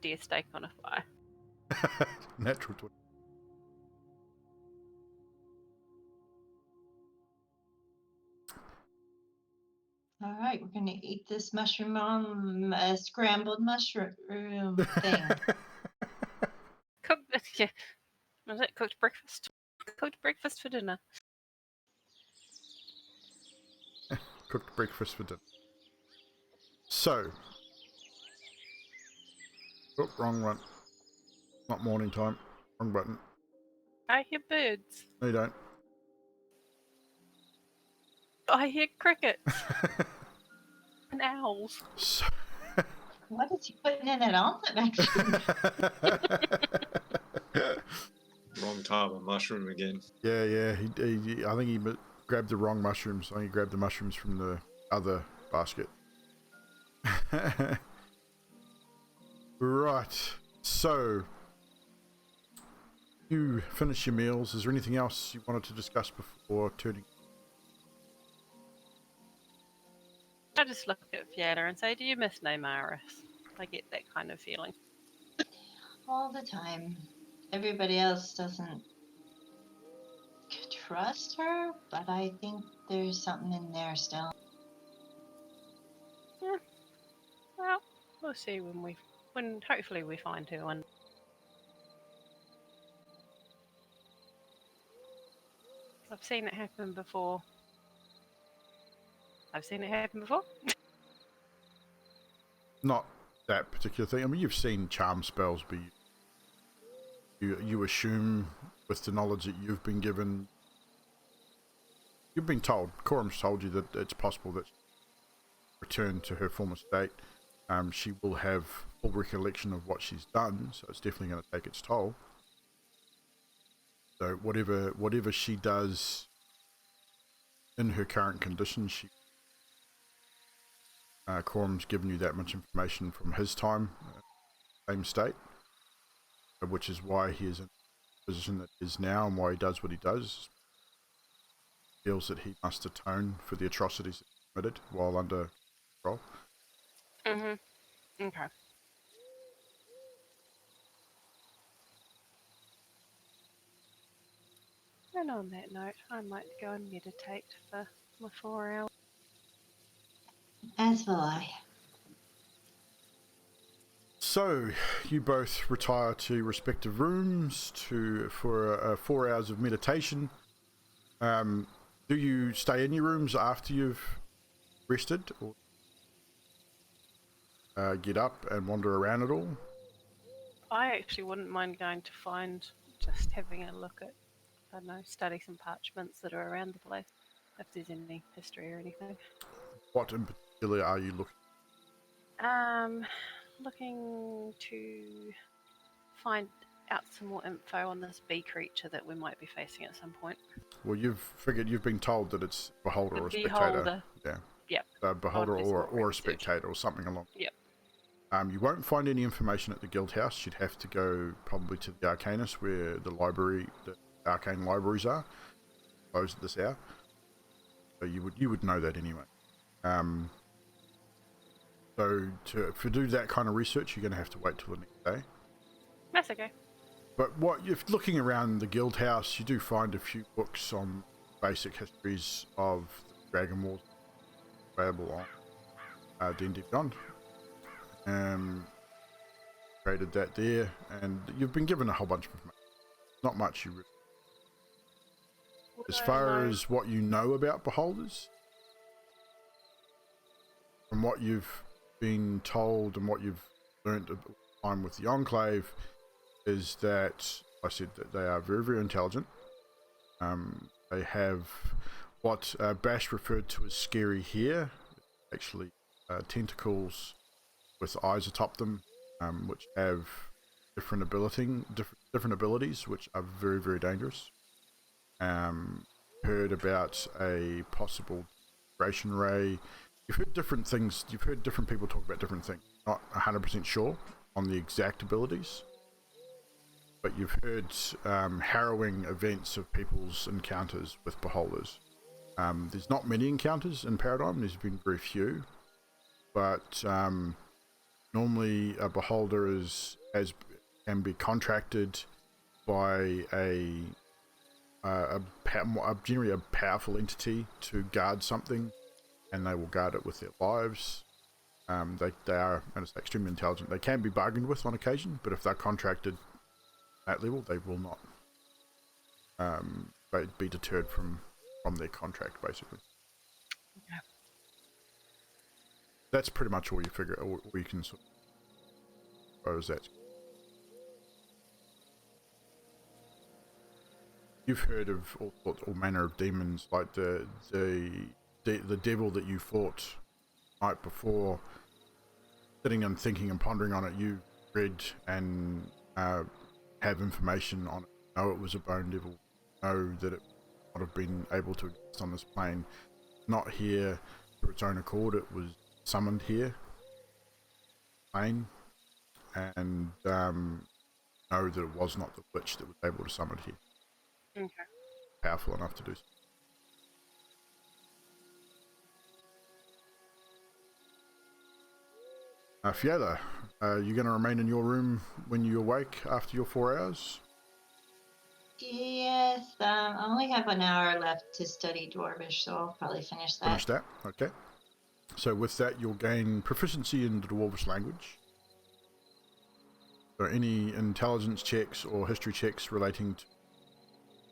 S4: deer steak on a fire.
S1: Natural 20.
S6: All right, we're gonna eat this scrambled mushroom thing.
S4: Yeah. Was it cooked breakfast? Cooked breakfast for dinner.
S1: Cooked breakfast for dinner. So, Oh, wrong one. Not morning time. Wrong button.
S4: I hear birds.
S1: No, you don't.
S4: I hear crickets and owls.
S1: So...
S6: What is he putting in an omelet actually?
S2: Wrong time of mushroom again.
S1: yeah. He I think he grabbed the wrong mushrooms. I think he grabbed the mushrooms from the other basket. Right. So, you finish your meals. Is there anything else you wanted to discuss before turning?
S4: I just look at Fiona and say, "Do you miss Neymaris?" I get that kind of feeling.
S6: All the time. Everybody else doesn't trust her, but I think there's something in there still.
S4: Yeah. Well, we'll see when hopefully we find her one. I've seen it happen before.
S1: Not that particular thing. I mean, you've seen charm spells, but you assume with the knowledge that you've been given, you've been told. Corum's told you that it's possible that she return to her former state. She will have full recollection of what she's done, so it's definitely going to take its toll. So whatever she does in her current condition, Corum's given you that much information from his time, same state, which is why he is in the position that he is now and why he does what he does. Feels that he must atone for the atrocities that he committed while under control.
S4: Okay. And on that note, I might go and meditate for my 4 hours.
S6: As will I.
S1: So, you both retire to respective rooms for 4 hours of meditation. Do you stay in your rooms after you've rested, or get up and wander around at all?
S4: I actually wouldn't mind going to just having a look at, I don't know, study some parchments that are around the place, if there's any history or anything.
S1: What in particular are you looking?
S4: Looking to find out some more info on this bee creature that we might be facing at some point.
S1: Well, you've been told that it's a beholder or a spectator.
S4: Beholder.
S1: Yeah.
S4: Yep.
S1: A beholder
S4: I'll do some
S1: or
S4: more
S1: a
S4: research.
S1: spectator or something along.
S4: Yep.
S1: You won't find any information at the guild house. You'd have to go probably to the Arcanus, where the arcane libraries are, closed at this hour. So you would know that anyway. So to do that kind of research, you're going to have to wait till the next day.
S4: That's okay.
S1: But if looking around the guild house, you do find a few books on basic histories of the Dragon Wars available on D&D Beyond. Created that there, and you've been given a whole bunch of information. Not much you. As far as what you know about beholders, from what you've been told and what you've learnt at the time with the Enclave, is that I said that they are very, very intelligent. They have what Bash referred to as scary hair, actually tentacles with eyes atop them, which have different abilities, which are very, very dangerous. Heard about a possible integration ray. You've heard different things. You've heard different people talk about different things. Not 100% sure on the exact abilities, but you've heard harrowing events of people's encounters with beholders. There's not many encounters in Paradigm. There's been very few, but normally a beholder can be contracted by generally a powerful entity to guard something, and they will guard it with their lives. They are, and it's extremely intelligent. They can be bargained with on occasion, but if they're contracted at that level, they will not be deterred from their contract, basically.
S4: Okay.
S1: That's pretty much all you figure, or you can sort of far as that. You've heard of all manner of demons, like the devil that you fought night before. Sitting and thinking and pondering on it, you read and have information on it. Know it was a bone devil. Know that it would have been able to exist on this plane. Not here for its own accord. It was summoned here. Plane. And know that it was not the witch that was able to summon it here.
S4: Okay.
S1: Powerful enough to do so. Fiona, you going to remain in your room when you awake after your 4 hours?
S6: Yes, I only have an hour left to study Dwarvish, so I'll probably finish that.
S1: Finish that, okay. So with that, you'll gain proficiency in the Dwarvish language. So any intelligence checks or history checks relating to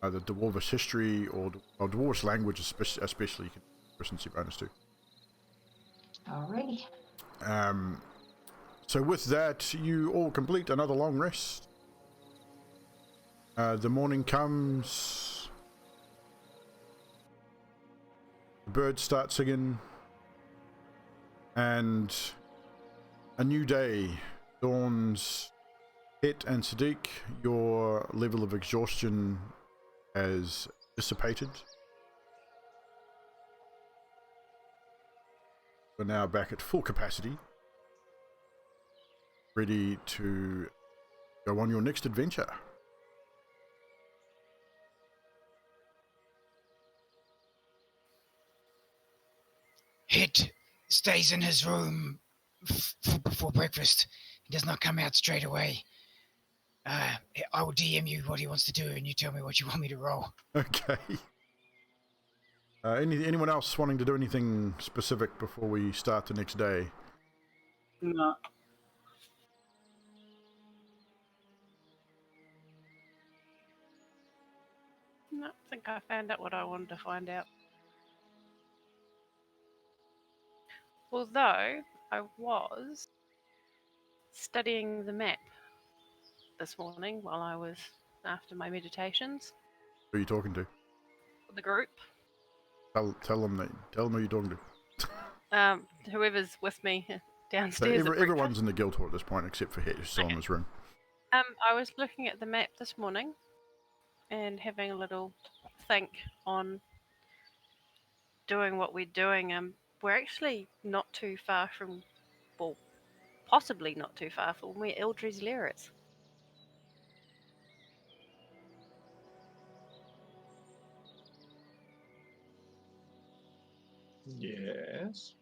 S1: either Dwarvish history or Dwarvish language especially, you can proficiency bonus too.
S6: Alrighty.
S1: So with that, you all complete another long rest. The morning comes. The birds start singing. And a new day dawns. Het and Sadiq, your level of exhaustion has dissipated. We're now back at full capacity. Ready to go on your next adventure.
S3: Het stays in his room before breakfast. He does not come out straight away. I will DM you what he wants to do, and you tell me what you want me to roll.
S1: Okay. Anyone else wanting to do anything specific before we start the next day?
S9: No.
S4: No, I think I found out what I wanted to find out. Although I was studying the map this morning while I was after my meditations.
S1: Who are you talking to?
S4: The group.
S1: Tell them who you're talking to.
S4: Whoever's with me
S1: So
S4: downstairs.
S1: everyone's in the guild hall at this point except for Het, who's still in his room.
S4: I was looking at the map this morning and having a little think on doing what we're doing. We're actually not too far from, well, possibly not too far from where Eldrid's lair is.
S2: Yes.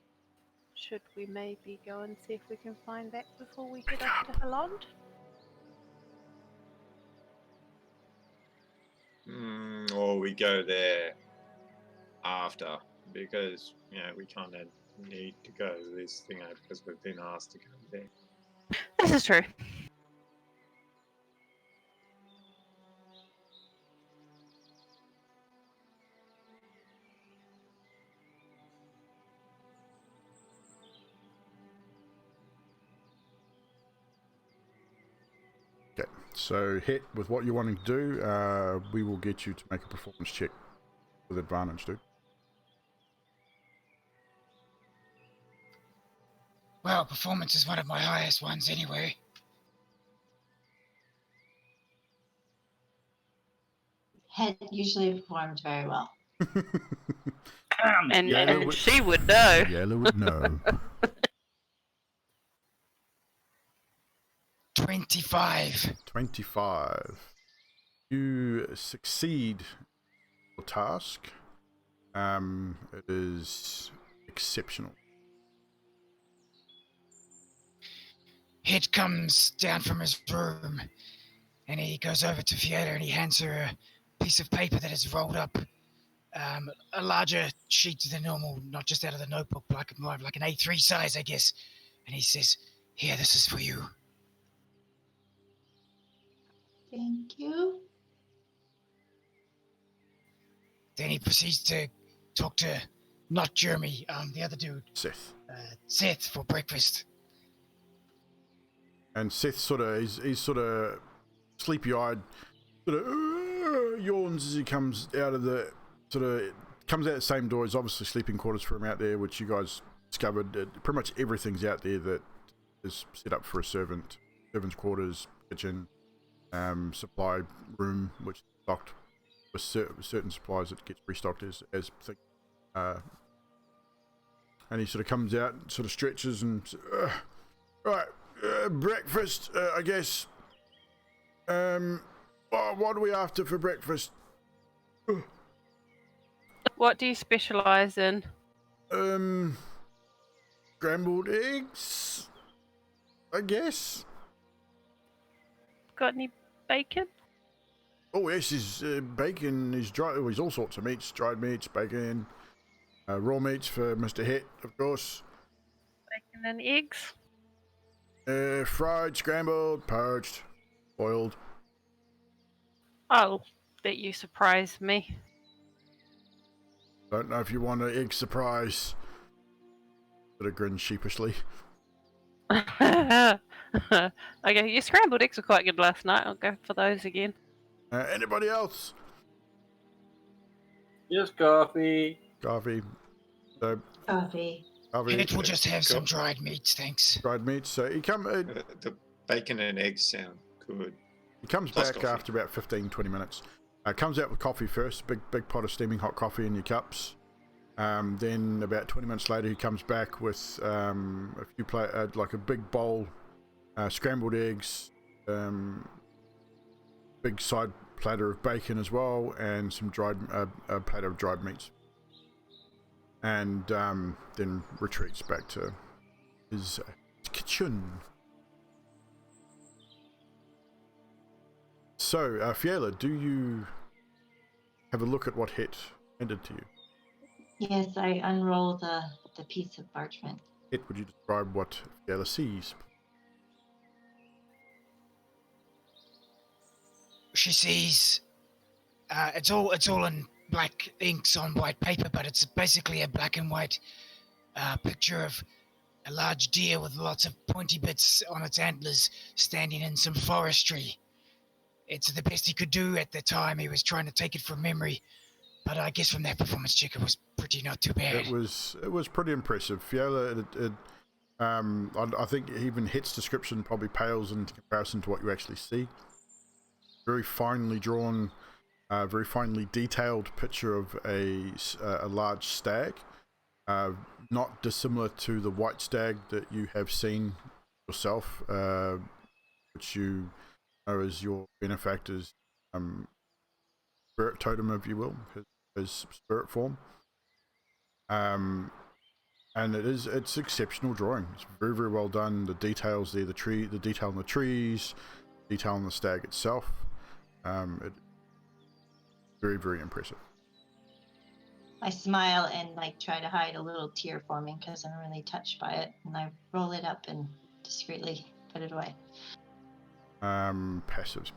S4: Should we maybe go and see if we can find that before we head off to Helonde?
S2: Or we go there after, because, we kind of need to go to this thing because we've been asked to go there.
S4: This is true.
S1: Okay, so Het, with what you're wanting to do, we will get you to make a performance check with advantage, dude.
S3: Well, performance is one of my highest ones anyway.
S6: Het usually performs very well.
S4: And
S1: Yellow
S4: she would know.
S1: Yellow would know.
S3: 25.
S1: 25. You succeed your task. It is exceptional.
S3: Het comes down from his room and he goes over to Fiona and he hands her a piece of paper that is rolled up, a larger sheet than normal, not just out of the notebook, but more like an A3 size, I guess. And he says, "Here, this is for you."
S6: Thank you.
S3: Then he proceeds to talk to, not Jeremy, the other dude,
S1: Seth.
S3: Seth, for breakfast.
S1: And Seth he's sort of sleepy-eyed, sort of yawns as he comes out of the comes out the same door. There's obviously sleeping quarters for him out there, which you guys discovered. Pretty much everything's out there that is set up for a servant's quarters, kitchen, supply room, which is stocked with certain supplies that gets restocked as things. And he sort of comes out, and sort of stretches and right, breakfast, I guess. What are we after for breakfast?
S4: What do you specialise in?
S1: Scrambled eggs, I guess.
S4: Got any bacon?
S1: Oh yes, his bacon is dry. Oh, he's all sorts of meats, dried meats, bacon, raw meats for Mr. Het, of course.
S4: Bacon and eggs?
S1: Fried, scrambled, poached, boiled.
S4: Oh, that you surprised me.
S1: Don't know if you want an egg surprise. Sort of grins sheepishly.
S4: Okay, your scrambled eggs were quite good last night. I'll go for those again.
S1: Anybody else?
S9: Just coffee.
S1: Coffee. So,
S6: Coffee.
S3: It will just have some dried meats, thanks.
S1: dried meats. So he
S2: The bacon and eggs sound good.
S1: He comes
S2: Plus
S1: back
S2: coffee.
S1: after about 15-20 minutes. Comes out with coffee first, big pot of steaming hot coffee in your cups. Then about 20 minutes later, he comes back with a few like a big bowl, scrambled eggs, big side platter of bacon as well, and some a platter of dried meats. And then retreats back to his kitchen. So, Fiela, do you have a look at what Het handed to you?
S6: Yes, I unroll the piece of parchment.
S1: Het, would you describe what Fiela sees?
S3: She sees it's all in black inks on white paper, but it's basically a black and white picture of a large deer with lots of pointy bits on its antlers standing in some forestry. It's the best he could do at the time. He was trying to take it from memory, but I guess from that performance check, it was pretty not too bad.
S1: It was pretty impressive. Fiela, I think even Het's description probably pales in comparison to what you actually see. Very finely drawn, very finely detailed picture of a large stag, not dissimilar to the white stag that you have seen yourself, which you know as your benefactor's spirit totem, if you will, his spirit form. And it's exceptional drawing. It's very, very well done. The details there, the detail on the trees, detail on the stag itself. Very, very impressive.
S6: I smile and like try to hide a little tear forming because I'm really touched by it, and I roll it up and discreetly put it away.
S1: Passives.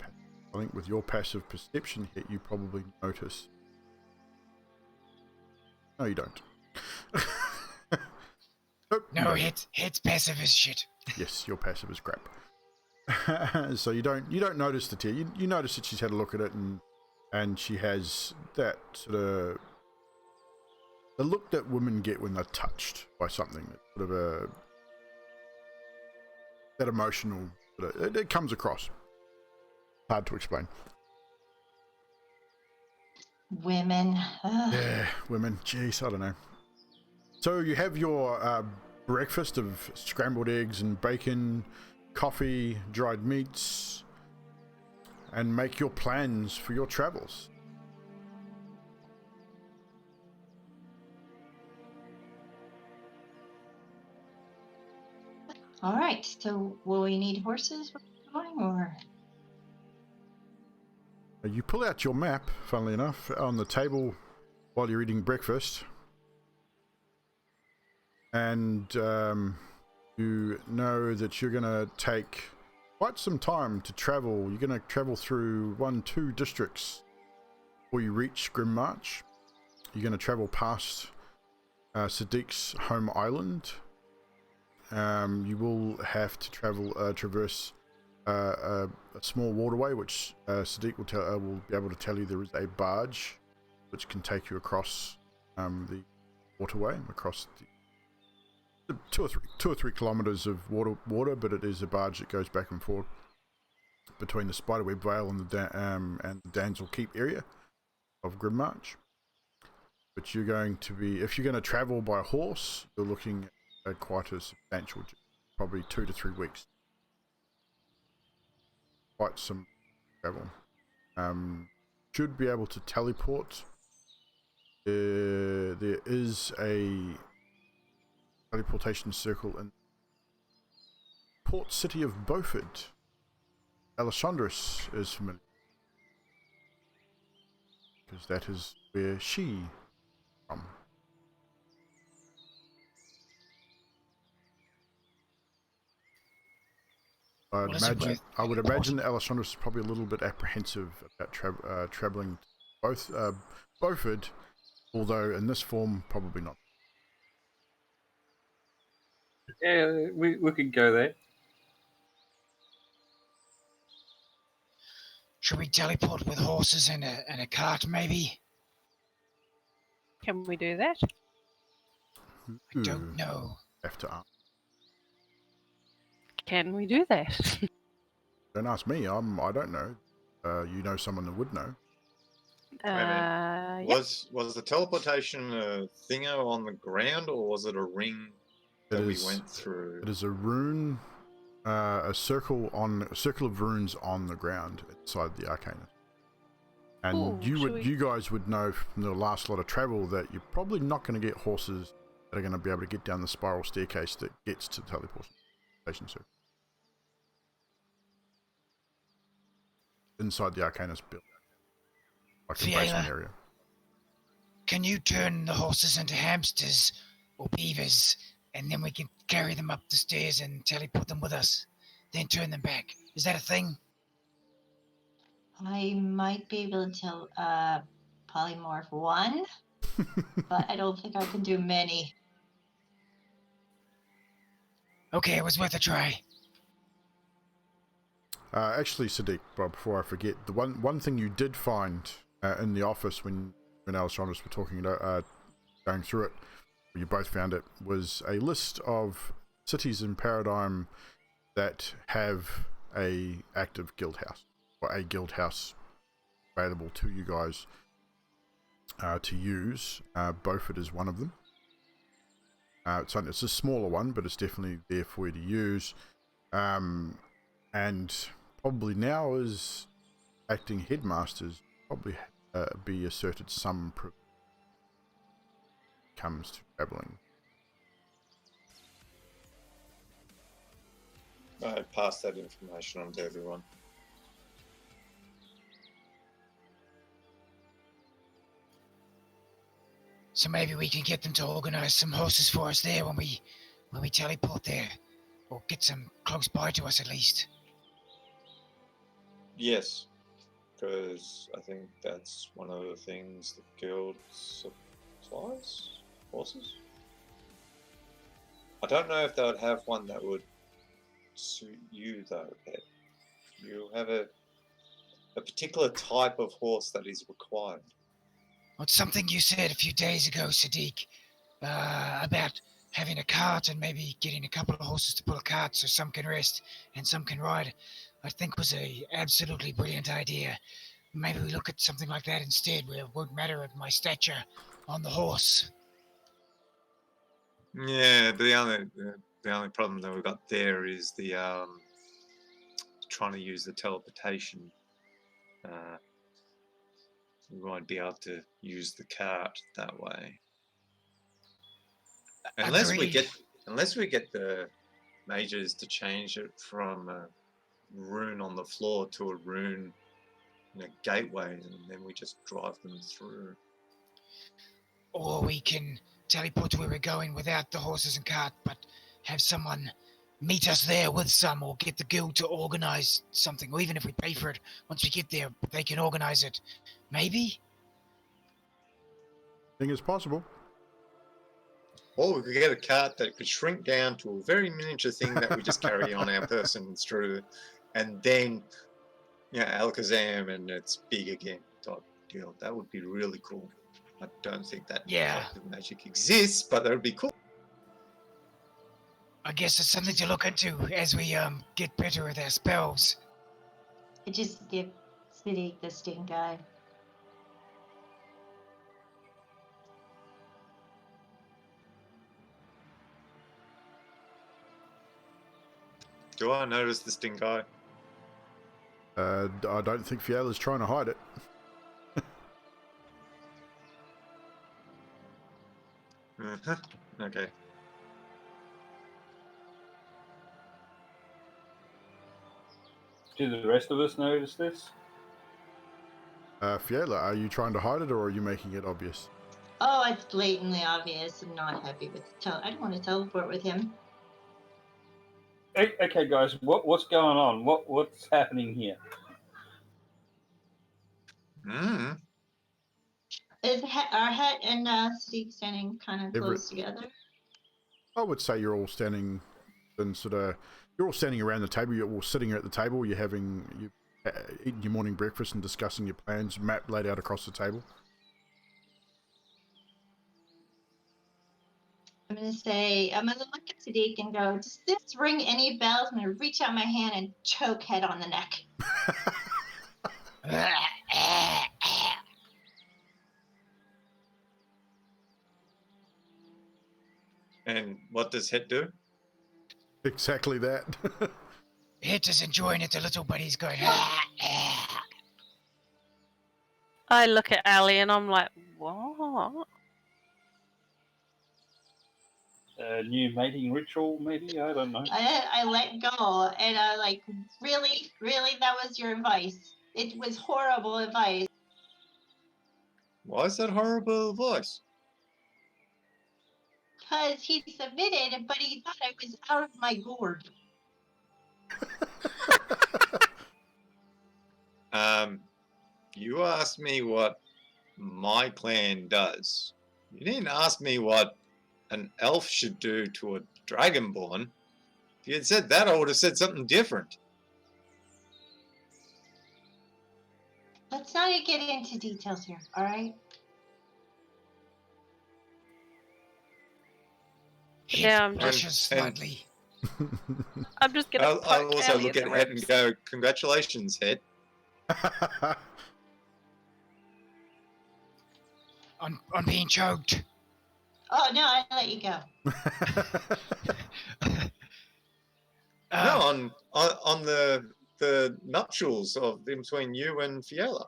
S1: I think with your passive perception hit, you probably notice. No, you don't. Nope, you
S3: No,
S1: don't.
S3: it's passive as shit.
S1: Yes, your passive is crap. So you don't notice the tear. You notice that she's had a look at it, and she has that sort of the look that women get when they're touched by something. Sort of that emotional. It comes across. Hard to explain.
S6: Women. Ugh.
S1: Yeah, women. Jeez, I don't know. So you have your breakfast of scrambled eggs and bacon, coffee, dried meats, and make your plans for your travels.
S6: All right. So, will we need horses or?
S1: You pull out your map, funnily enough, on the table while you're eating breakfast. And you know that you're going to take quite some time to travel. You're going to travel through 2 districts before you reach Grim March. You're going to travel past Sadiq's home island. you will have to traverse a small waterway, which Sadiq will be able to tell you there is a barge which can take you across the waterway, across the 2 or 3 kilometers of water, but it is a barge that goes back and forth between the Spiderweb Vale and the Dansel Keep area of Grimmarch. But you're going to be, if you're going to travel by horse, you're looking at quite a substantial journey, probably 2 to 3 weeks. Quite some travel. Should be able to teleport. There is a teleportation circle in port city of Beaufort. Alessandris is familiar, because that is where she from. I would imagine that Alessandris is probably a little bit apprehensive about traveling both Beaufort, although in this form probably not.
S9: Yeah, we could go there.
S3: Should we teleport with horses and a cart, maybe?
S4: Can we do that?
S3: I don't know.
S1: Have to ask.
S4: Can we do that?
S1: Don't ask me. I don't know. You know someone that would know.
S4: Yep.
S2: Was the teleportation a thingo on the ground, or was it a ring that we went through?
S1: It is a rune, a circle of runes on the ground inside the Arcanus. And you guys would know from the last lot of travel that you're probably not going to get horses that are going to be able to get down the spiral staircase that gets to the teleportation circle. Inside the Arcanus building, like a basement area.
S3: Can you turn the horses into hamsters or beavers, and then we can carry them up the stairs and teleport them with us, then turn them back? Is that a thing?
S6: I might be able to polymorph one, but I don't think I can do many.
S3: Okay, it was worth a try.
S1: Actually, Sadiq, before I forget, the one thing you did find in the office when Alessandros were talking about going through it, you both found it, was a list of cities in Paradigm that have a active guild house, or a guild house available to you guys to use. Beaufort is one of them. It's a smaller one, but it's definitely there for you to use. And probably now as acting headmasters, probably be asserted some privilege when it comes to travelling.
S2: I pass that information on to everyone.
S3: So maybe we can get them to organize some horses for us there when we teleport there, or get some close by to us at least.
S2: Yes, because I think that's one of the things the guild supplies horses. I don't know if they would have one that would suit you though, Ed. You have a particular type of horse that is required.
S3: Well, it's something you said a few days ago, Sadiq, about having a cart and maybe getting a couple of horses to pull a cart so some can rest and some can ride. I think was a absolutely brilliant idea. Maybe we look at something like that instead, where it won't matter my stature on the horse.
S2: Yeah, the only problem that we've got there is the trying to use the teleportation. We won't be able to use the cart that way, unless we get the mages to change it from a rune on the floor to a rune in a gateway, and then we just drive them through.
S3: Or we can teleport to where we're going without the horses and cart, but have someone meet us there with some, or get the guild to organize something, or even if we pay for it, once we get there, they can organize it. Maybe?
S1: I think it's possible.
S2: Or we could get a cart that could shrink down to a very miniature thing that we just carry on our person through, and then, Alakazam and it's big again type deal. That would be really cool. I don't think that type of magic exists, but that would be cool.
S3: I guess it's something to look into as we get better with our spells.
S6: I just give City the stink eye.
S2: Do I notice the stink eye?
S1: I don't think Fiela's trying to hide it.
S2: Okay.
S9: Do the rest of us notice this?
S1: Fiela, are you trying to hide it or are you making it obvious?
S6: Oh, it's blatantly obvious. I'm not happy with I don't want to teleport with him.
S9: Hey, okay, guys, what's going on? What's happening here?
S6: Is our Het and Sadiq standing kind of close together?
S1: I would say you're all standing and you're all standing around the table. You're all sitting at the table. You're eating your morning breakfast and discussing your plans, map laid out across the table.
S6: I'm going to look at Sadiq and go, does this ring any bells? I'm going to reach out my hand and choke Het on the neck.
S2: And what does Het do?
S1: Exactly that.
S3: Het is enjoying it, the little buddy's going.
S4: I look at Alli and I'm like, what?
S9: New mating ritual, maybe? I don't know.
S6: I let go, and I like, really, that was your advice. It was horrible advice.
S2: Why is that horrible advice?
S6: Because he submitted, but he thought I was out of my gourd.
S2: You asked me what my clan does. You didn't ask me what an elf should do to a dragonborn. If you had said that, I would have said something different.
S6: Let's not get into details here, all right?
S4: Yeah, I'm
S3: just slightly.
S4: I'm just gonna.
S2: I'll also
S4: Alli
S2: look
S4: in
S2: at
S4: the
S2: Het
S4: ribs.
S2: and go, "Congratulations, Het."
S3: On being choked.
S6: Oh, no, I let you go.
S2: No, on the nuptials between you and Fiela.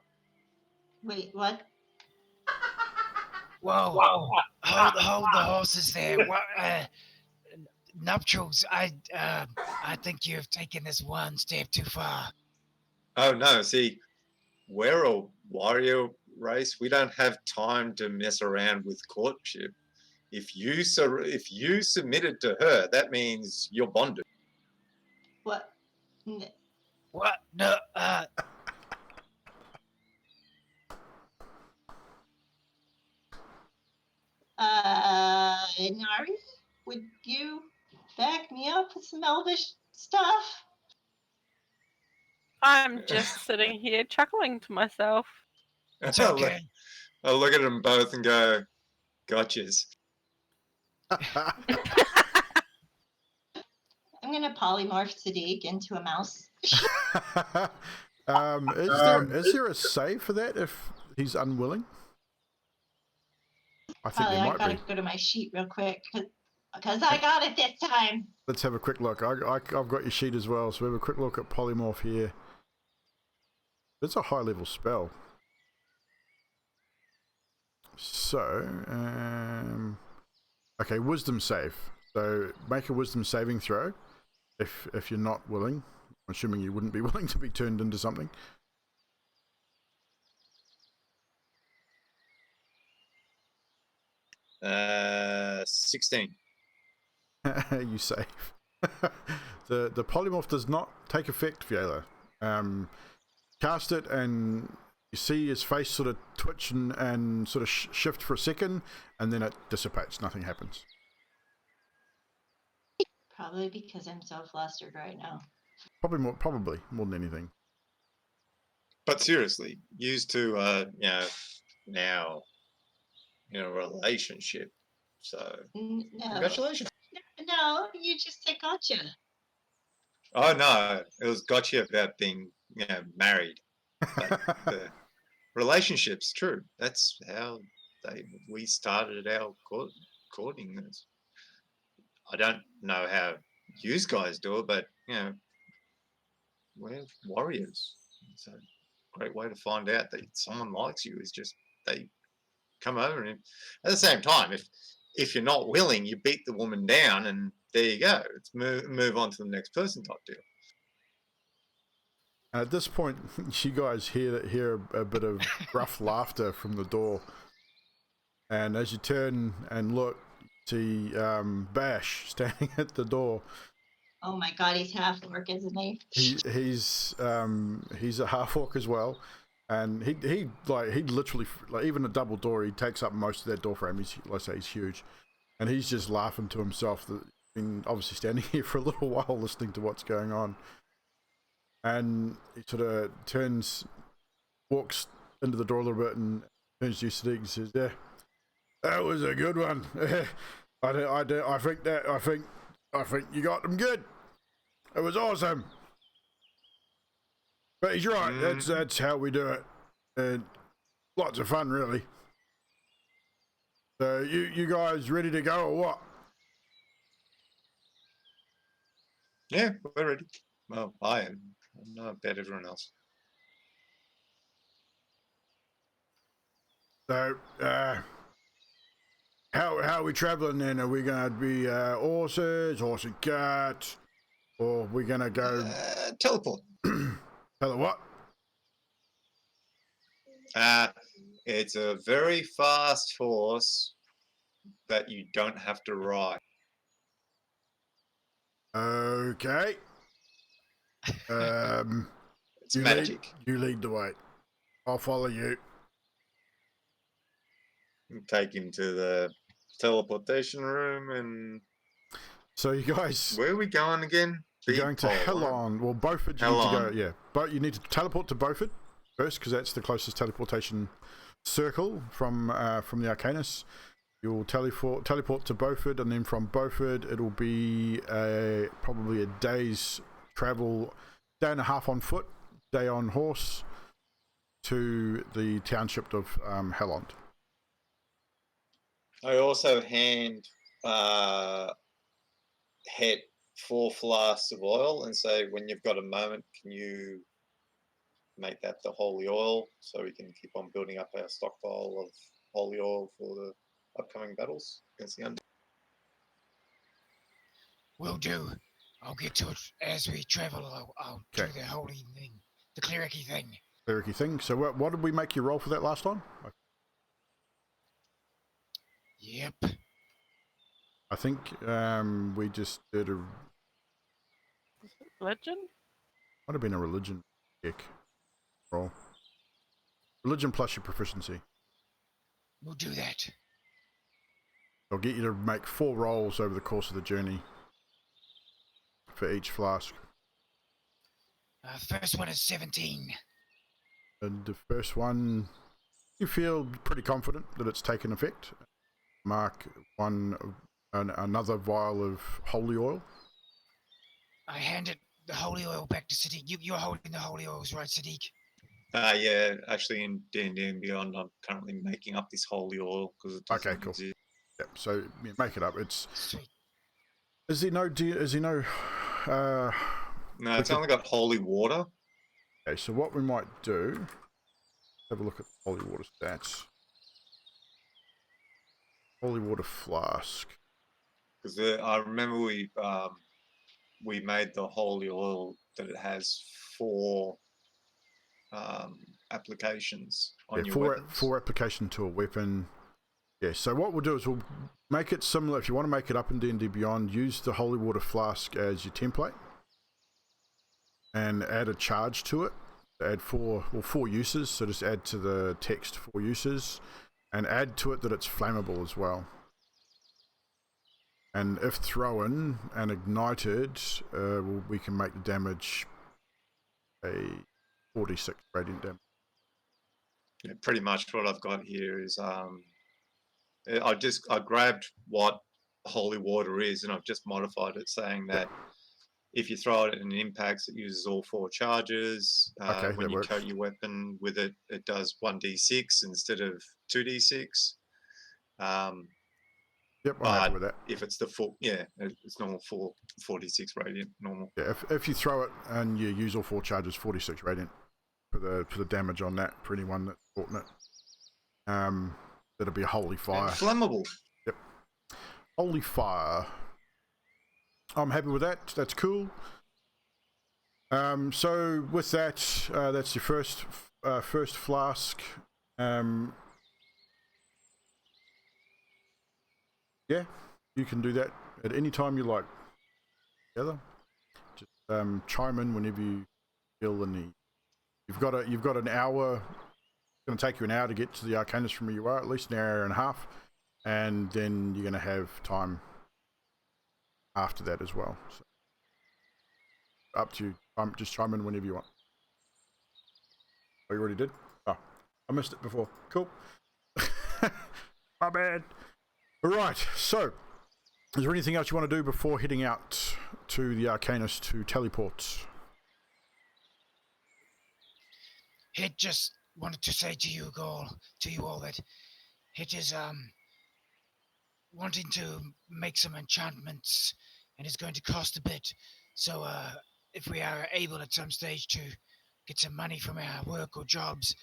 S6: Wait, what?
S3: Whoa. Hold the horses there. What, nuptials. I think you've taken this one step too far.
S2: Oh no, see, we're a warrior race. We don't have time to mess around with courtship. If you submitted to her, that means you're bonded.
S6: What?
S3: What? No.
S6: Nari, would you back me up with some elvish stuff?
S4: I'm just sitting here chuckling to myself.
S3: It's okay.
S2: I'll look at them both and go, "Gotchas."
S6: I'm gonna polymorph Sadiq into a mouse.
S1: Is there a save for that if he's unwilling? I think there might
S6: gotta
S1: be.
S6: go to my sheet real quick because I got it this time.
S1: Let's have a quick look. I've got your sheet as well, so we have a quick look at polymorph here. It's a high level spell. So, okay, wisdom save. So make a wisdom saving throw if you're not willing. I'm assuming you wouldn't be willing to be turned into something.
S2: 16.
S1: You save. The polymorph does not take effect, Fiela. Cast it and you see his face sort of twitch and sort of shift for a second, and then it dissipates. Nothing happens.
S6: Probably because I'm so flustered right now.
S1: Probably more than anything.
S2: But seriously, used to, now in a relationship. So,
S6: No.
S2: congratulations.
S6: No, you just said gotcha.
S2: Oh, no, it was gotcha about being, married. But the relationship's true. That's how we started our courting. I don't know how you guys do it, but, we're warriors. It's a great way to find out that someone likes you is just they come over, and at the same time, if you're not willing, you beat the woman down, and there you go. It's move on to the next person type deal.
S1: At this point, you guys hear a bit of gruff laughter from the door, and as you turn and look, see Bash standing at the door.
S6: Oh my god, he's half orc, isn't he?
S1: He's a half orc as well, and he literally, like, even a double door, he takes up most of that door frame. He's huge, and he's just laughing to himself that he's been obviously standing here for a little while listening to what's going on, and he sort of walks into the door a little bit and turns to you, Sadiq, and says, "Yeah, that was a good one. I think you got them good. It was awesome." But he's right. That's how we do it, and lots of fun, really. So you guys ready to go or what?
S2: Yeah, we're ready. Well, I am. I'm not about everyone else.
S1: So how are we traveling then? Are we gonna be horse and cart, or are we gonna go
S2: Teleport?
S1: Tell her what?
S2: It's a very fast horse that you don't have to ride.
S1: Okay.
S2: It's magic.
S1: You lead the way. I'll follow you.
S2: Take him to the teleportation room, and
S1: so you guys,
S2: where are we going again?
S1: You're going to Helonde. Well, Beaufort. You need to go. Yeah, but you need to teleport to Beaufort first because that's the closest teleportation circle from the Arcanus. You'll teleport to Beaufort, and then from Beaufort it'll be probably a day's travel, day and a half on foot, day on horse, to the township of Helonde.
S2: I also hand Het 4 flasks of oil and say, when you've got a moment, can you make that the holy oil so we can keep on building up our stockpile of holy oil for the upcoming battles against the undead?
S3: Will do. I'll get to it as we travel. I'll do the holy thing, the clericy thing.
S1: Clericy thing. So what did we make you roll for that last time?
S3: Yep.
S1: I think we just did a
S4: religion.
S1: Might have been a religion check roll. Religion plus your proficiency.
S3: We'll do that.
S1: I'll get you to make 4 rolls over the course of the journey for each flask.
S3: First one is 17.
S1: And the first one, you feel pretty confident that it's taken effect. Mark another vial of holy oil.
S3: I handed the holy oil back to Sadiq. You're holding the holy oils, right, Sadiq?
S2: Yeah, actually in D&D and Beyond, I'm currently making up this holy oil because it doesn't exist.
S1: Yep, so make it up. It's
S3: sweet.
S1: Is he no?
S2: No, it's only got holy water.
S1: Okay, so what we might do, have a look at the holy water stats. Holy water flask.
S2: Because I remember we made the holy oil that it has 4 applications on your weapons.
S1: 4 application to a weapon. Yeah, so what we'll do is we'll make it similar. If you want to make it up in D&D Beyond, use the holy water flask as your template and add a charge to it. Add 4 uses, so just add to the text 4 uses and add to it that it's flammable as well. And if thrown and ignited, we can make the damage a 46 radiant damage.
S2: Yeah, pretty much what I've got here is I grabbed what holy water is, and I've just modified it, saying that if you throw it and it impacts, it uses all 4 charges.
S1: Okay,
S2: when
S1: that
S2: you
S1: works.
S2: coat your weapon with it, it does 1d6 instead of 2d6.
S1: Yep, I'm
S2: But
S1: happy with that.
S2: if it's the full, it's normal 46 radiant normal.
S1: Yeah, if you throw it and you use all 4 charges, 46 radiant for the damage on that for anyone that's caught in it. That'll be a holy fire.
S2: And flammable.
S1: Yep. Holy fire. I'm happy with that. That's cool. So with that, that's your first flask. Yeah, you can do that at any time you like. Together, just chime in whenever you feel the need. You've got an hour. It's going to take you an hour to get to the Arcanist from where you are, at least an hour and a half, and then you're going to have time after that as well. So, up to you. Just chime in whenever you want. Oh, you already did? Oh, I missed it before. Cool. My bad. All right. So, is there anything else you want to do before heading out to the Arcanist to teleport?
S3: Hit just wanted to say to you all that Hit is wanting to make some enchantments, and it's going to cost a bit. So if we are able at some stage to get some money from our work or jobs,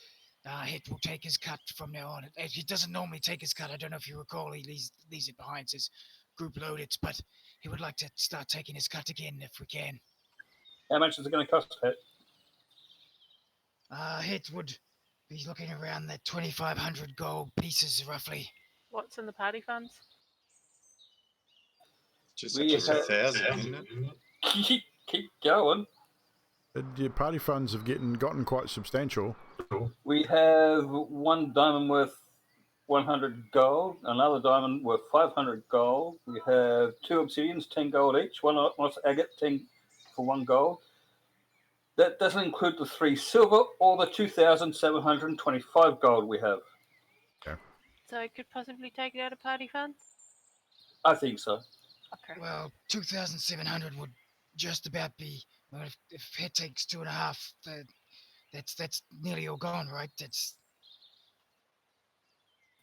S3: Hit will take his cut from now on. He doesn't normally take his cut. I don't know if you recall. He leaves it behind, says group loaded, but he would like to start taking his cut again if we can.
S9: How much is it going to cost, Hit?
S3: Hit would be looking around the 2,500 gold pieces, roughly.
S4: What's in the party funds?
S2: Just
S9: We
S2: over
S9: have-
S2: 1,000, isn't it?
S9: Keep going.
S1: Your party funds have gotten quite substantial.
S9: We have 1 diamond worth 100 gold, another diamond worth 500 gold. We have 2 obsidians, 10 gold each. One agate, 10 for 1 gold. That doesn't include the 3 silver or the 2,725 gold we have.
S1: Okay.
S4: So I could possibly take it out of party funds?
S9: I think so.
S4: Okay.
S3: Well, 2,700 would just about be. Well, if Hit takes 2.5, that's nearly all gone, right?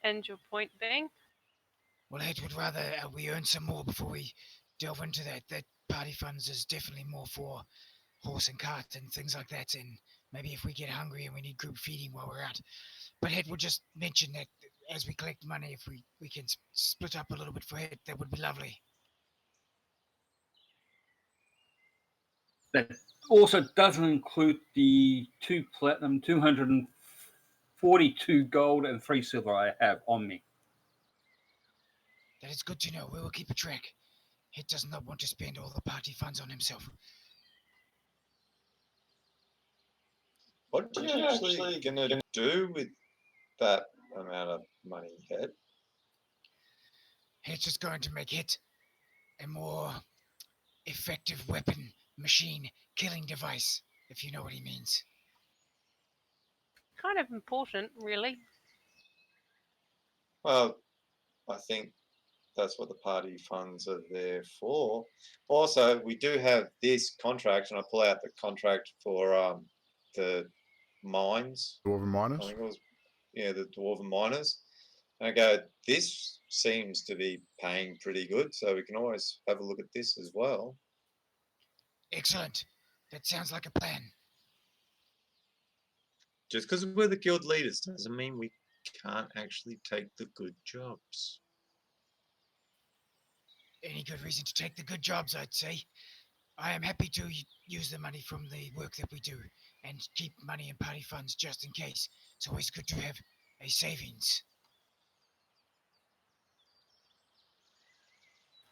S4: And your point being?
S3: Well, Hit would rather we earn some more before we delve into that. That party funds is definitely more for horse and cart and things like that, and maybe if we get hungry and we need group feeding while we're out. But Hit would just mention that as we collect money, if we can split up a little bit for Hit, that would be lovely.
S9: That also doesn't include the 2 platinum, 242 gold, and 3 silver I have on me.
S3: That is good to know. We will keep a track. Hit does not want to spend all the party funds on himself.
S2: What are you actually going to do with that amount of money, Head?
S3: Hit's just going to make Hit a more effective weapon, machine, killing device, if you know what he means.
S4: Kind of important, really.
S2: Well, I think that's what the party funds are there for. Also, we do have this contract, and I pull out the contract for the mines.
S1: Dwarven miners.
S2: I think it was, the Dwarven miners. And I go, this seems to be paying pretty good, so we can always have a look at this as well.
S3: Excellent. That sounds like a plan.
S2: Just because we're the guild leaders doesn't mean we can't actually take the good jobs.
S3: Any good reason to take the good jobs, I'd say. I am happy to use the money from the work that we do and keep money in party funds just in case. It's always good to have a savings.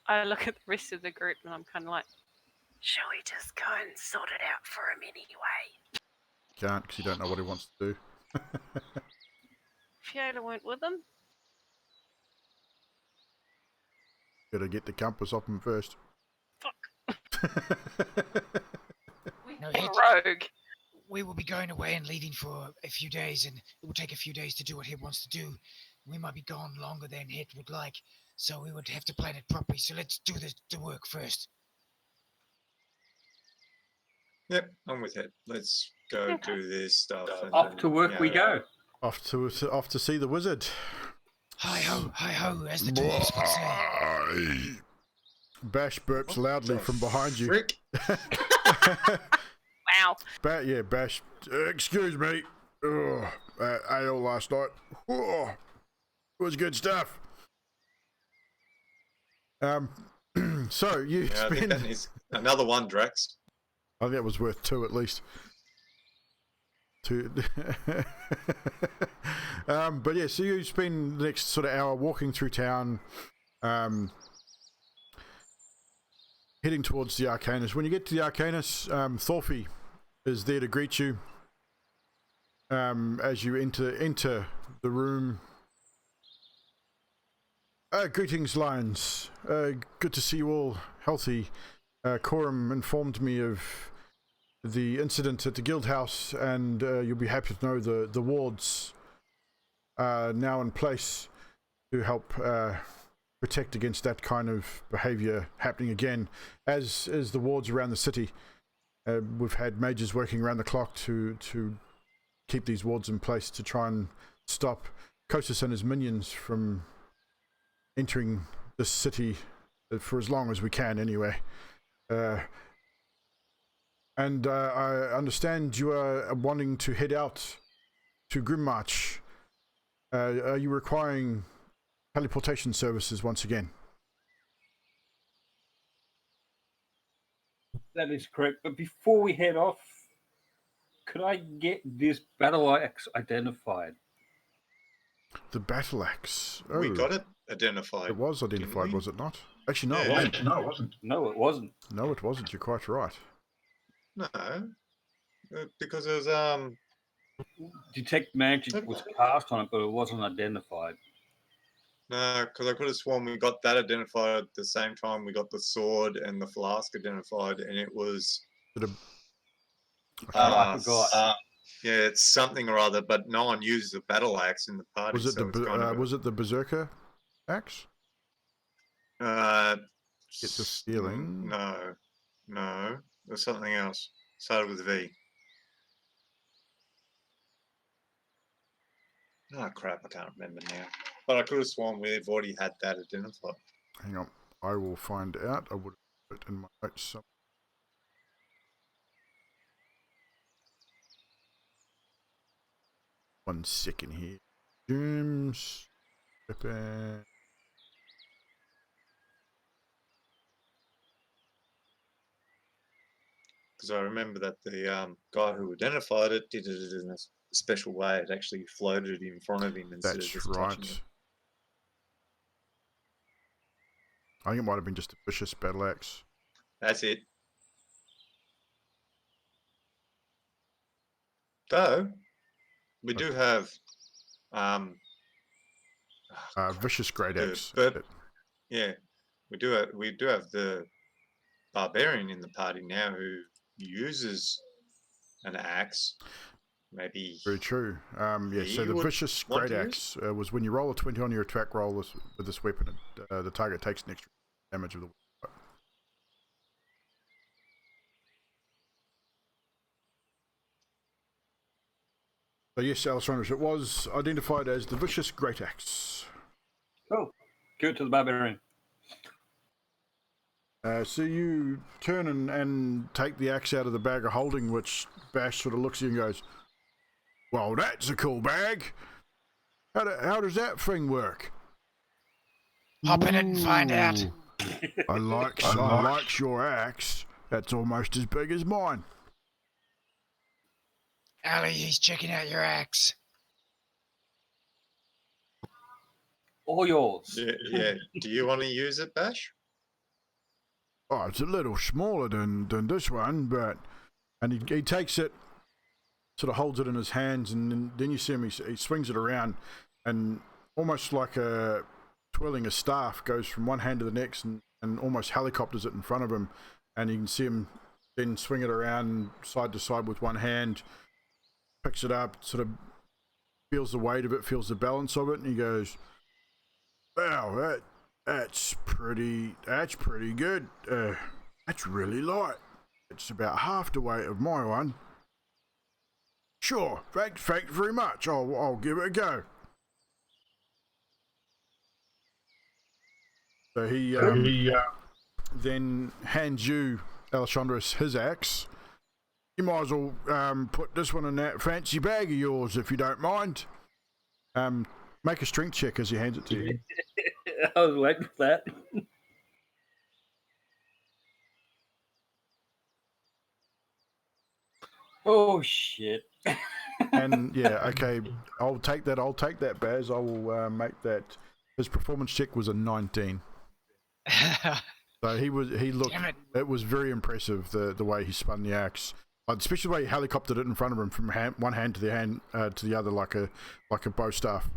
S4: I look at the rest of the group and I'm kind of like, shall we just go and sort it out for him anyway?
S1: Can't, because you don't know what he wants to do.
S4: Fiona went with him.
S1: Gotta get the compass off him first.
S3: No, Head,
S4: Rogue.
S3: we will be going away and leaving for a few days, and it will take a few days to do what Head wants to do. We might be gone longer than Head would like, so we would have to plan it properly. So let's do the work first.
S2: Yep, I'm with it. Let's go do this stuff. And
S9: Off
S2: then,
S9: to work we go.
S1: Off to see the wizard.
S3: Hi ho, as the dwarves would say.
S1: Bash burps loudly from behind you.
S2: Frick.
S4: Wow.
S1: Bash. Excuse me. Ale last night. It was good stuff. So you
S2: Yeah, I think that needs another one, Drax.
S1: I think that was worth 2 at least. 2. But yeah, so you spend the next sort of hour walking through town, heading towards the Arcanus. When you get to the Arcanus, Thorfey is there to greet you as you enter the room. Greetings, Lions. Good to see you all healthy. Coram informed me of the incident at the guild house, and you'll be happy to know the wards are now in place to help protect against that kind of behaviour happening again, as is the wards around the city. We've had mages working around the clock to keep these wards in place to try and stop Kosis and his minions from entering this city for as long as we can anyway. And I understand you are wanting to head out to Grimmarch. Are you requiring teleportation services once again?
S9: That is correct. But before we head off, could I get this battle axe identified?
S1: The battle axe. Oh,
S2: We got it identified.
S1: It was identified,
S2: we?
S1: was it not? Actually, no,
S2: Yeah.
S1: it wasn't.
S9: No, it wasn't. No, it wasn't.
S1: No, it wasn't. You're quite right.
S2: No, because it was
S9: Detect magic was cast on it, but it wasn't identified.
S2: no, because I could have sworn we got that identified at the same time we got the sword and the flask identified, and it was.
S9: I forgot.
S2: Yeah, it's something or other, but no one uses a battle axe in the party.
S1: Was it
S2: so it's kind of
S1: was it the berserker axe? Get the feeling.
S2: No, there's something else. Started with V. Oh crap, I can't remember now. But I could have sworn we've already had that identified.
S1: Hang on, I will find out. I would have put it in my notes somewhere. One second here. Dooms. Weapon.
S2: Because I remember that the guy who identified it did it in a special way. It actually floated in front of him instead of
S1: That's
S2: just touching
S1: right.
S2: it.
S1: I think it might have been just a vicious battle axe.
S2: That's it. Though, we do have
S1: Vicious great axe.
S2: but yeah, we do have the barbarian in the party now who uses an axe. Maybe
S1: Very true. Yeah, so
S2: he
S1: the
S2: would
S1: vicious
S2: want
S1: great
S2: to
S1: axe was when you roll a 20 on your attack roll with this weapon, the target takes an extra damage of the weapon. So yes, Alessandro, it was identified as the vicious great axe.
S9: Cool. Give it to the barbarian.
S1: So you turn and take the axe out of the bag of holding, which Bash sort of looks at you and goes, "Well, that's a cool bag. How does that thing work?"
S3: Hop in it and find out.
S1: I like your axe. That's almost as big as mine.
S3: Alli, he's checking out your axe.
S9: All yours.
S2: yeah. Do you want to use it, Bash?
S1: Oh, it's a little smaller than this one, but... And he takes it, sort of holds it in his hands, and then you see him, he swings it around, and almost like a twirling a staff, goes from one hand to the next and almost helicopters it in front of him, and you can see him then swing it around side to side with one hand, picks it up, sort of feels the weight of it, feels the balance of it, and he goes, "Wow, that's pretty good. That's really light. It's about half the weight of my one. Sure, thanks very much. I'll give it a go." So he then hands you, Alessandros, his axe. "You might as well put this one in that fancy bag of yours, if you don't mind. Make a strength check as he hands it to you."
S9: I was waiting for that. Oh shit.
S1: And yeah, okay, I'll take that, Baz. I will make that. His performance check was a 19. So he looked.
S3: Damn it.
S1: It was very impressive the way he spun the axe, especially the way he helicoptered it in front of him from one hand to the other like a bow staff.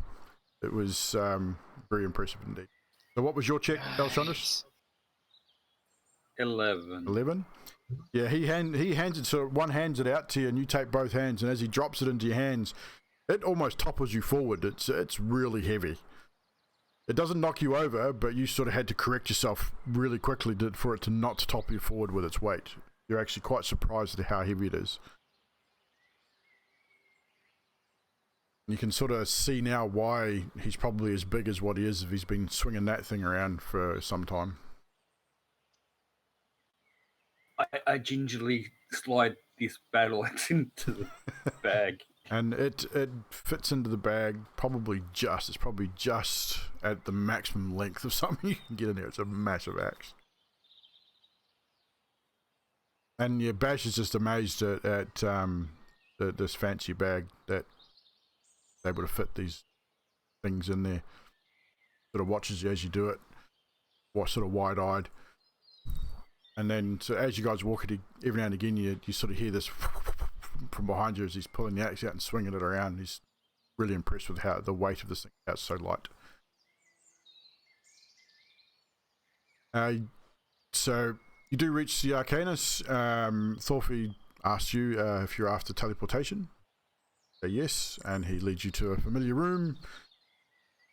S1: It was very impressive indeed. So what was your check, Alessandros?
S9: 11.
S1: 11. Yeah, he hands it, so one hands it out to you, and you take both hands, and as he drops it into your hands, it almost topples you forward. It's really heavy. It doesn't knock you over, but you sort of had to correct yourself really quickly for it to not topple you forward with its weight. You're actually quite surprised at how heavy it is. You can sort of see now why he's probably as big as what he is if he's been swinging that thing around for some time.
S9: I gingerly slide this battle axe into the bag.
S1: And it fits into the bag it's probably just at the maximum length of something you can get in there. It's a massive axe. And yeah, Bash is just amazed at this fancy bag that they're able to fit these things in there. Sort of watches you as you do it, sort of wide-eyed. And then, so as you guys walk it, every now and again, you sort of hear this from behind you as he's pulling the axe out and swinging it around. He's really impressed with how the weight of this thing, how it's so light. So you do reach the Arcanus. Thorfinn asks you if you're after teleportation. Say yes, and he leads you to a familiar room,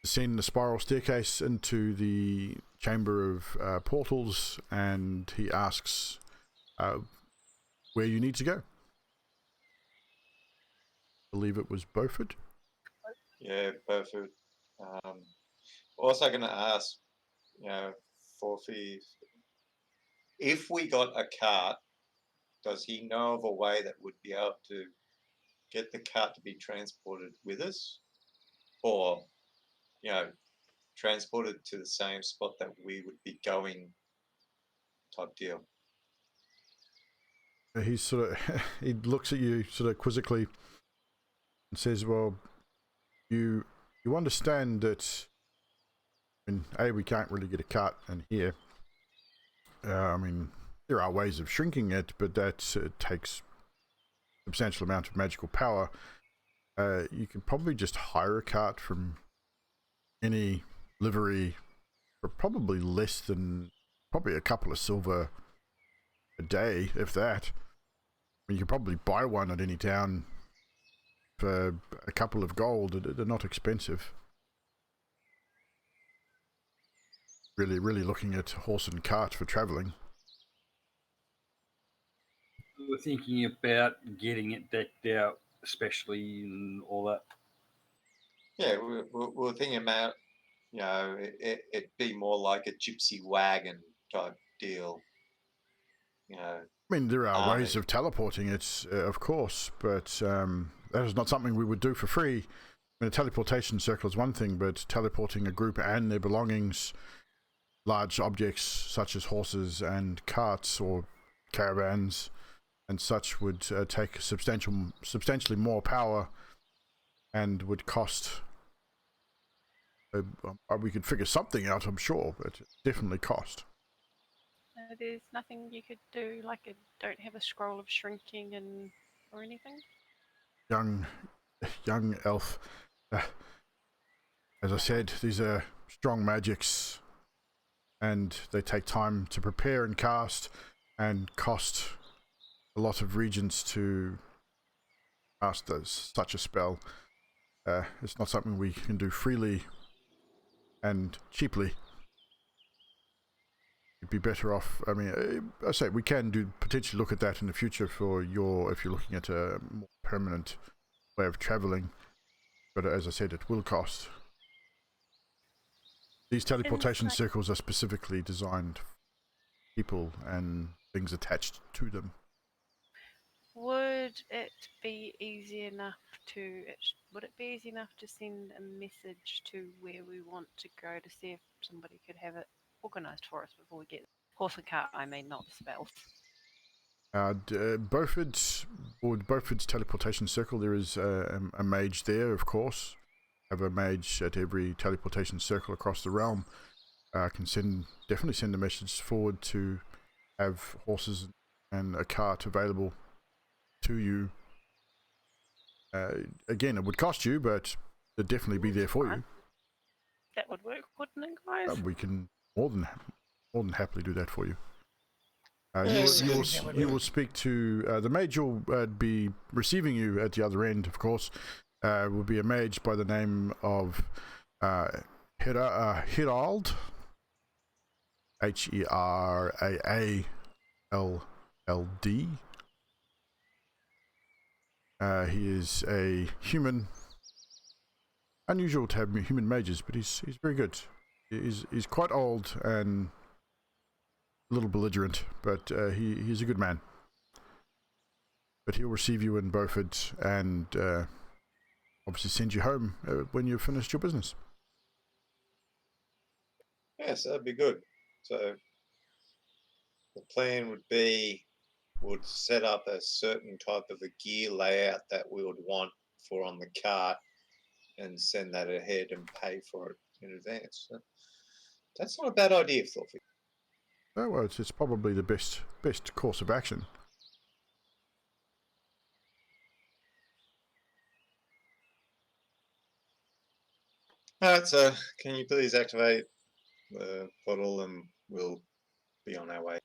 S1: descend the spiral staircase into the chamber of portals, and he asks where you need to go. I believe it was Beaufort.
S2: Yeah, Beaufort. Also going to ask, Forfy, if we got a cart, does he know of a way that would be able to get the cart to be transported with us, or transported to the same spot that we would be going, type deal?
S1: He sort of he looks at you sort of quizzically and says, "Well, you understand that, I mean, we can't really get a cart in here. I mean, there are ways of shrinking it, but that takes a substantial amount of magical power. You can probably just hire a cart from any livery for probably less than a couple of silver a day, if that. I mean, you can probably buy one at any town for a couple of gold. They're not expensive. Really looking at horse and cart for travelling."
S9: We're thinking about getting it decked out, especially and all that.
S2: Yeah, we're thinking about, it'd be more like a gypsy wagon type deal.
S1: I mean, there are ways of teleporting it, of course, but that is not something we would do for free. I mean, a teleportation circle is one thing, but teleporting a group and their belongings, large objects such as horses and carts or caravans and such, would take substantially more power and would cost. We could figure something out, I'm sure, but it definitely cost.
S4: There's nothing you could do, like don't have a scroll of shrinking or anything?
S1: Young elf. As I said, these are strong magics, and they take time to prepare and cast, and cost a lot of regions to cast such a spell. It's not something we can do freely and cheaply. You'd be better off. I mean, I say we can potentially look at that in the future if you're looking at a more permanent way of traveling. But as I said, it will cost. These teleportation circles are specifically designed for people and things attached to them.
S4: Would it be easy enough to send a message to where we want to go to see if somebody could have it organised for us before we get horse and cart? I mean, not the spells.
S1: Beaufort's teleportation circle, there is a mage there, of course. Have a mage at every teleportation circle across the realm. Can definitely send a message forward to have horses and a cart available to you. Again, it would cost you, but it'd definitely be there for you.
S4: That would work, wouldn't it, guys?
S1: We can more than happily do that for you. You will speak to the mage. Will be receiving you at the other end, of course. Will be a mage by the name of Herald, Heraald. He is a human. Unusual to have human mages, but he's very good. He's quite old and a little belligerent, but he's a good man. But he'll receive you in Beaufort and obviously send you home when you've finished your business.
S2: Yes, that'd be good. So the plan would set up a certain type of a gear layout that we would want for on the cart and send that ahead and pay for it in advance. So that's not a bad idea, Thorfinn.
S1: Oh, well, it's probably the best course of action.
S2: Alright, so can you please activate the portal and we'll be on our way.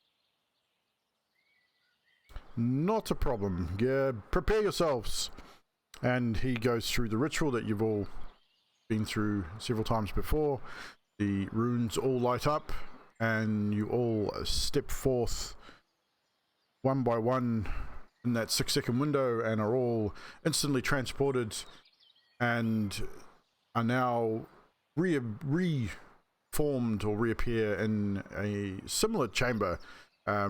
S1: Not a problem. Yeah, prepare yourselves. And he goes through the ritual that you've all been through several times before. The runes all light up, and you all step forth one by one in that 6-second window and are all instantly transported and are now reformed or reappear in a similar chamber. A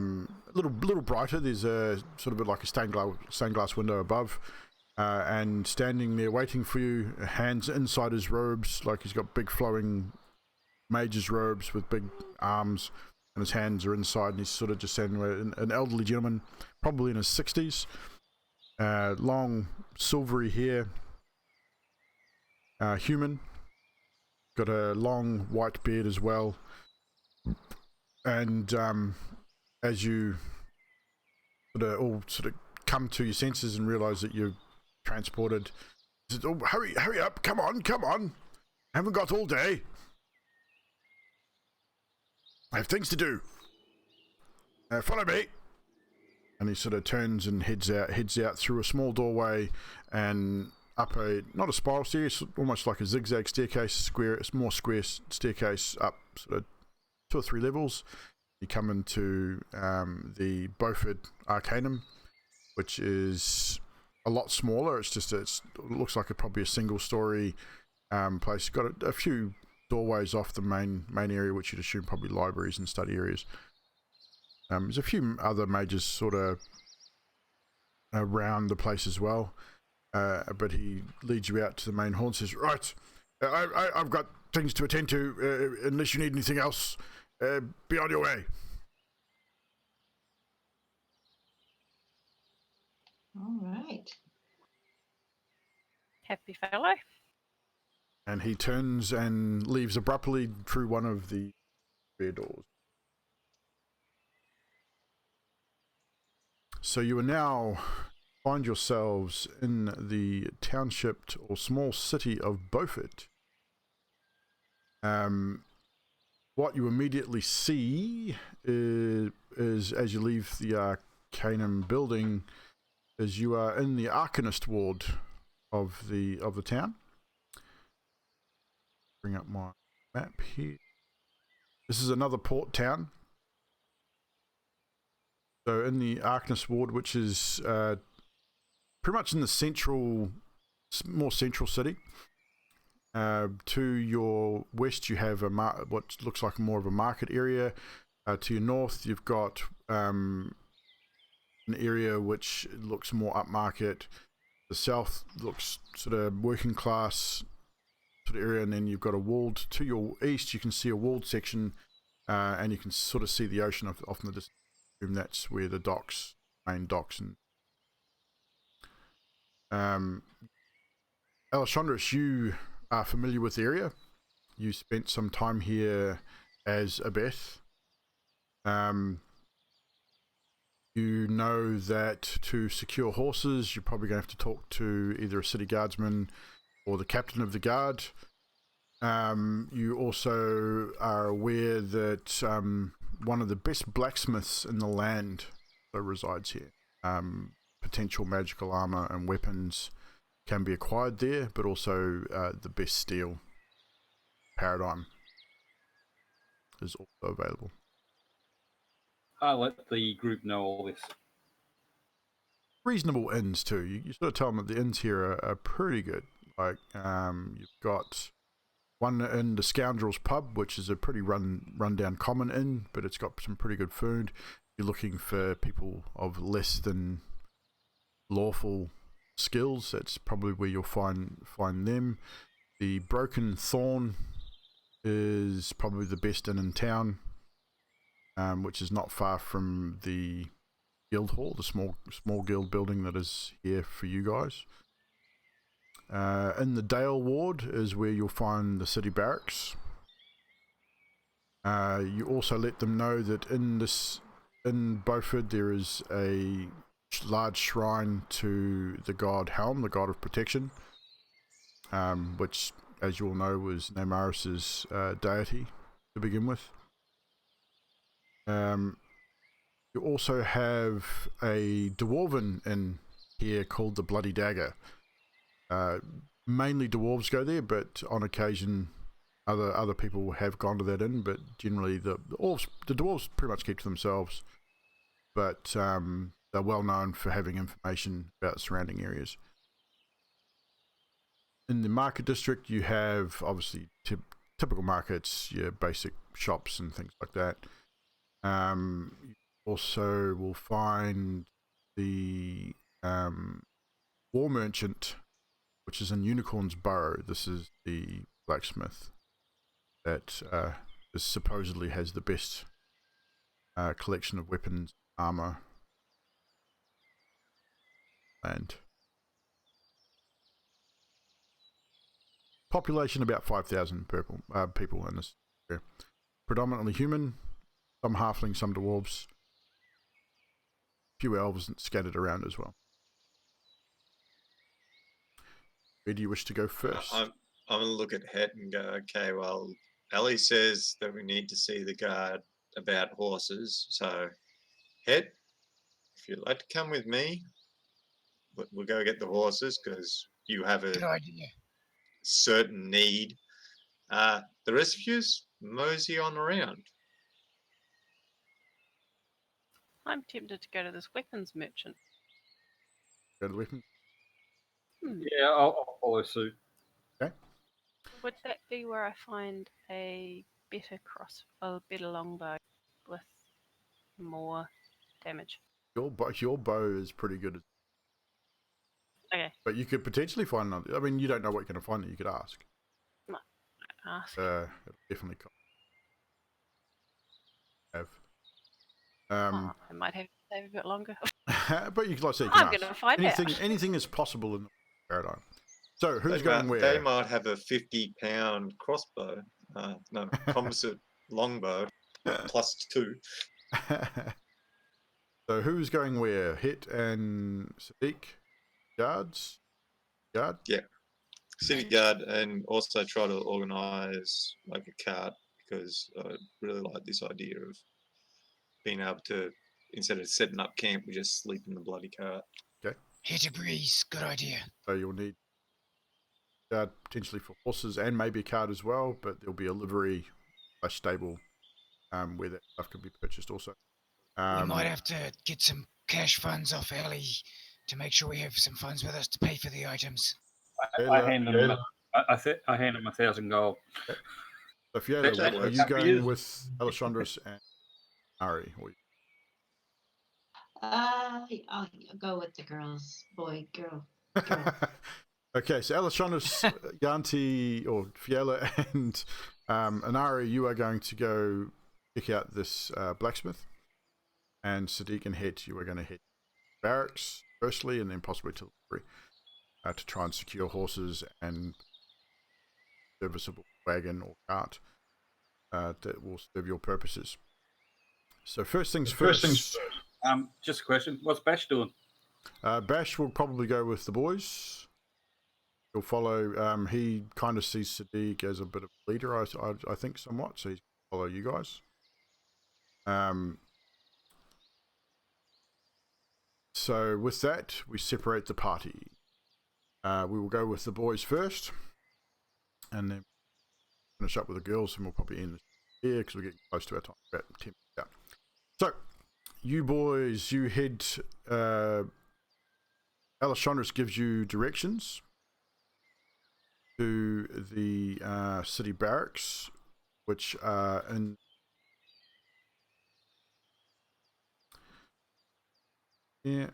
S1: little brighter. There's a sort of like a stained glass window above, and standing there waiting for you, hands inside his robes, like he's got big flowing mage's robes with big arms, and his hands are inside, and he's sort of just standing there. An elderly gentleman, probably in his 60s, long silvery hair, human, got a long white beard as well, and as you all come to your senses and realize that you're transported, he says, "Oh, hurry up, come on, haven't got all day. I have things to do. Follow me." And he sort of turns and heads out through a small doorway and up not a spiral staircase, almost like a zigzag staircase, more square staircase up sort of 2 or 3 levels. You come into the Beaufort Arcanum, which is a lot smaller. It looks like probably a single-story place. It's got a few doorways off the main area, which you'd assume probably libraries and study areas. There's a few other mages sort of around the place as well, but he leads you out to the main hall and says, "Right, I've got things to attend to. Unless you need anything else, be on your way."
S6: All right.
S4: Happy fellow.
S1: And he turns and leaves abruptly through one of the rear doors. So you are now find yourselves in the township or small city of Beaufort. What you immediately see is as you leave the Arcanum building, is you are in the Arcanist ward of the town. Bring up my map here. This is another port town. So in the Arcanist ward, which is pretty much in the more central city. To your west, you have what looks like more of a market area. To your north, you've got an area which looks more upmarket. The south looks sort of working class sort of area, and then you've got a walled. To your east, you can see a walled section, and you can sort of see the ocean off in the distance. That's where the main docks, and Alessandros, you are familiar with the area. You spent some time here as a Beth. You know that to secure horses, you're probably going to have to talk to either a city guardsman or the captain of the guard. You also are aware that one of the best blacksmiths in the land resides here. Potential magical armor and weapons can be acquired there, but also the best steel paradigm is also available.
S9: I'll let the group know all this.
S1: Reasonable inns too. You sort of tell them that the inns here are pretty good. Like you've got one in the Scoundrels Pub, which is a pretty rundown common inn, but it's got some pretty good food. You're looking for people of less than lawful skills, that's probably where you'll find them. The Broken Thorn is probably the best inn in town, which is not far from the guild hall, the small guild building that is here for you guys. In the Dale ward is where you'll find the city barracks. You also let them know that in Beaufort there is a large shrine to the god Helm, the god of protection, which, as you all know, was Namaris's deity to begin with. You also have a dwarven inn here called the Bloody Dagger. Mainly dwarves go there, but on occasion other people have gone to that inn, but generally the dwarves pretty much keep to themselves, but they're well known for having information about surrounding areas. In the market district, you have obviously typical markets, your basic shops and things like that. You also will find the war merchant, which is in Unicorn's Burrow. This is the blacksmith that supposedly has the best collection of weapons, armor, and population about 5,000 people in this area. Predominantly human, some halflings, some dwarves, a few elves scattered around as well. Where do you wish to go first?
S2: I'm going to look at Het and go, okay, well, Alli says that we need to see the guard about horses. So, Het, if you'd like to come with me, we'll go get the horses because you have
S3: Good
S2: a
S3: idea.
S2: certain need. The rest of yous, mosey on around.
S4: I'm tempted to go to this weapons merchant.
S1: Go to the weapons.
S9: Yeah, I'll follow suit.
S1: Okay.
S4: Would that be where I find a better longbow with more damage?
S1: Your bow is pretty good.
S4: Okay.
S1: But you could potentially find another. I mean, you don't know what you're going to find that you could ask.
S4: No, ask.
S1: It'll definitely have.
S4: I might have to save a bit longer.
S1: But you could, like I say, you
S4: I'm
S1: can
S4: going to
S1: ask.
S4: find out.
S1: Anything is possible in the paradigm. So who's
S2: They
S1: going
S2: might,
S1: where?
S2: They might have a 50-pound crossbow. No, composite longbow, +2.
S1: So who's going where? Het and Sadiq? Guards? Guard?
S2: Yeah. city guard, and also try to organise like a cart, because I really like this idea of being able to, instead of setting up camp, we just sleep in the bloody cart.
S3: Hit a breeze. Good idea.
S1: So you'll need potentially for horses and maybe a cart as well, but there'll be a livery / stable where that stuff can be purchased also.
S3: We might have to get some cash funds off Alli to make sure we have some funds with us to pay for the items.
S9: I hand him. I hand him 1,000 gold.
S1: So Fiona,
S2: That
S1: are
S2: works.
S1: you going with Alessandros and Ari?
S6: I'll go with the girls. Boy, girl.
S1: Okay, so Alessandros, Yanti, or Fiela, and Anari, you are going to go check out this blacksmith. And Sadiq and Het, you are going to head to barracks firstly, and then possibly to the livery to try and secure horses and serviceable wagon or cart that will serve your purposes. So first things first.
S9: Just a question. What's Bash doing?
S1: Bash will probably go with the boys. He'll follow. He kind of sees Sadiq as a bit of a leader, I think, somewhat. So he's going to follow you guys. So with that, we separate the party. We will go with the boys first, and then finish up with the girls, and we'll probably end here because we're getting close to our time, about 10 minutes out. So, you boys, you head. Alessandros gives you directions to the city barracks, which are in. Yeah.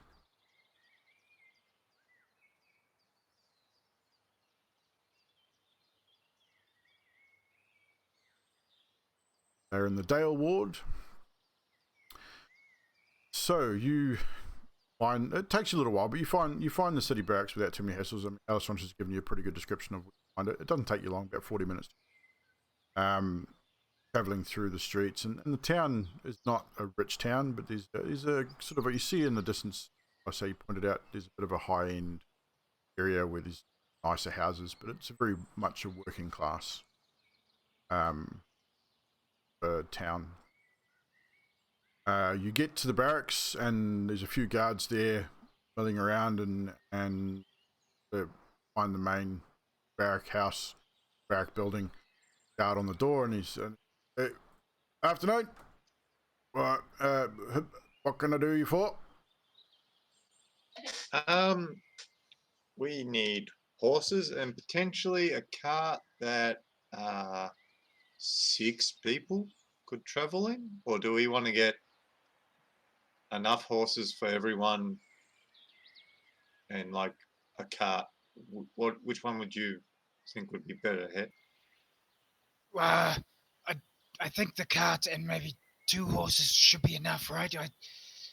S1: They're in the Dale ward. So you find it takes you a little while, but you find the city barracks without too many hassles. I mean, Alessandros has given you a pretty good description of where you find it. It doesn't take you long, about 40 minutes. Traveling through the streets, and the town is not a rich town, but there's a sort of, you see in the distance, I say you pointed out, there's a bit of a high end area where there's nicer houses, but it's very much a working class town. You get to the barracks, and there's a few guards there milling around, and find the main barrack building. Guard on the door, and he's hey, afternoon. What can I do you for?
S2: We need horses and potentially a cart that 6 people could travel in, or do we want to get enough horses for everyone and like a cart? Which one would you think would be better, Het?
S3: I think the cart and maybe 2 horses should be enough, right?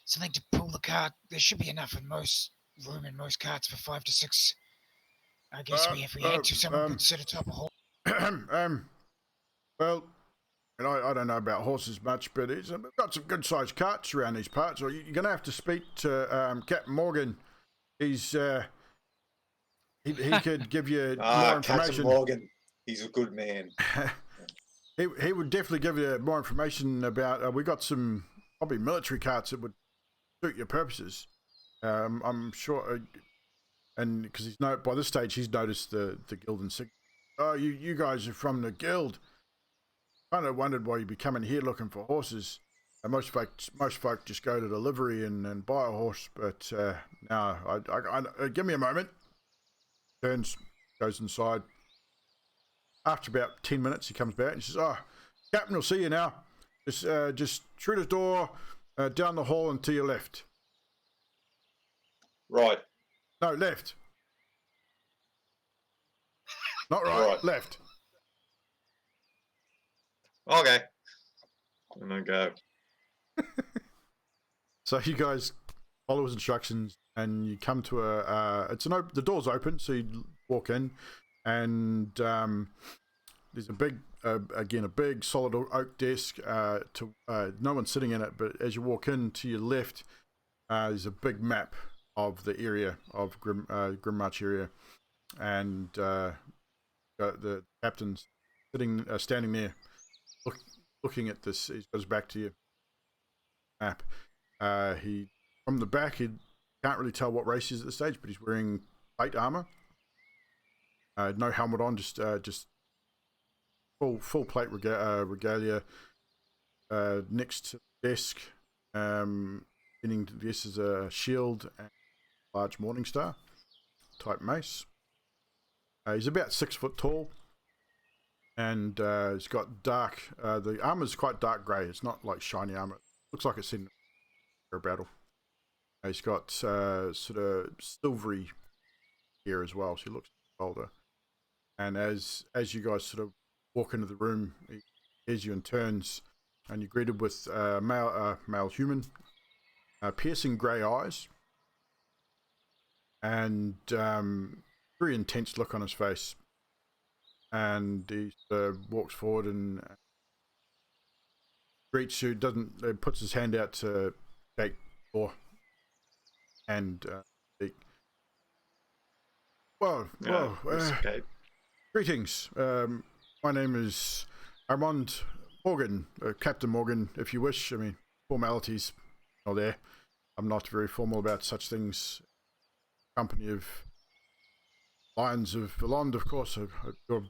S3: Something to pull the cart. There should be enough in most room in most carts for 5 to 6. I guess if we had to, someone could sit atop a horse.
S1: Well, and I don't know about horses much, but we've got some good sized carts around these parts. Or you're going to have to speak to Captain Morgan. He's he could give you more information.
S2: Captain Morgan, he's a good man.
S1: He would definitely give you more information about. We got some probably military carts that would suit your purposes. I'm sure, and because by this stage he's noticed the guild insignia. Oh, you guys are from the guild. Kind of wondered why you'd be coming here looking for horses. Most folk just go to the livery and buy a horse, but now I give me a moment. Goes inside. After about 10 minutes, he comes back and he says, "Oh, Captain will see you now. Just through the door, down the hall and to your left."
S2: Right.
S1: No, left. Not right. Left.
S2: Okay. I'm gonna go.
S1: So you guys follow his instructions, and you come to the door's open, so you walk in, and there's a big solid oak desk. No one's sitting in it, but as you walk in to your left, there's a big map of the area of Grimmarch area, and the captain's standing there, looking at this. He goes back to your map. He from the back, he can't really tell what race he's at this stage, but he's wearing plate armor. No helmet on, just full plate regalia. Next to the desk, pinning to this is a shield and a large morning star type mace. He's about 6 foot tall, and he's got dark. The armor's quite dark grey. It's not like shiny armor. Looks like it's in a battle. He's got sort of silvery hair as well, so he looks older. And as you guys sort of walk into the room, he hears you and turns, and you're greeted with male human, piercing grey eyes, and very intense look on his face. And he walks forward and greets you. Puts his hand out to shake the door and speak. Greetings. My name is Armand Morgan, Captain Morgan, if you wish. I mean, formalities are there. I'm not very formal about such things. Company of Lions of Helonde, of course. Your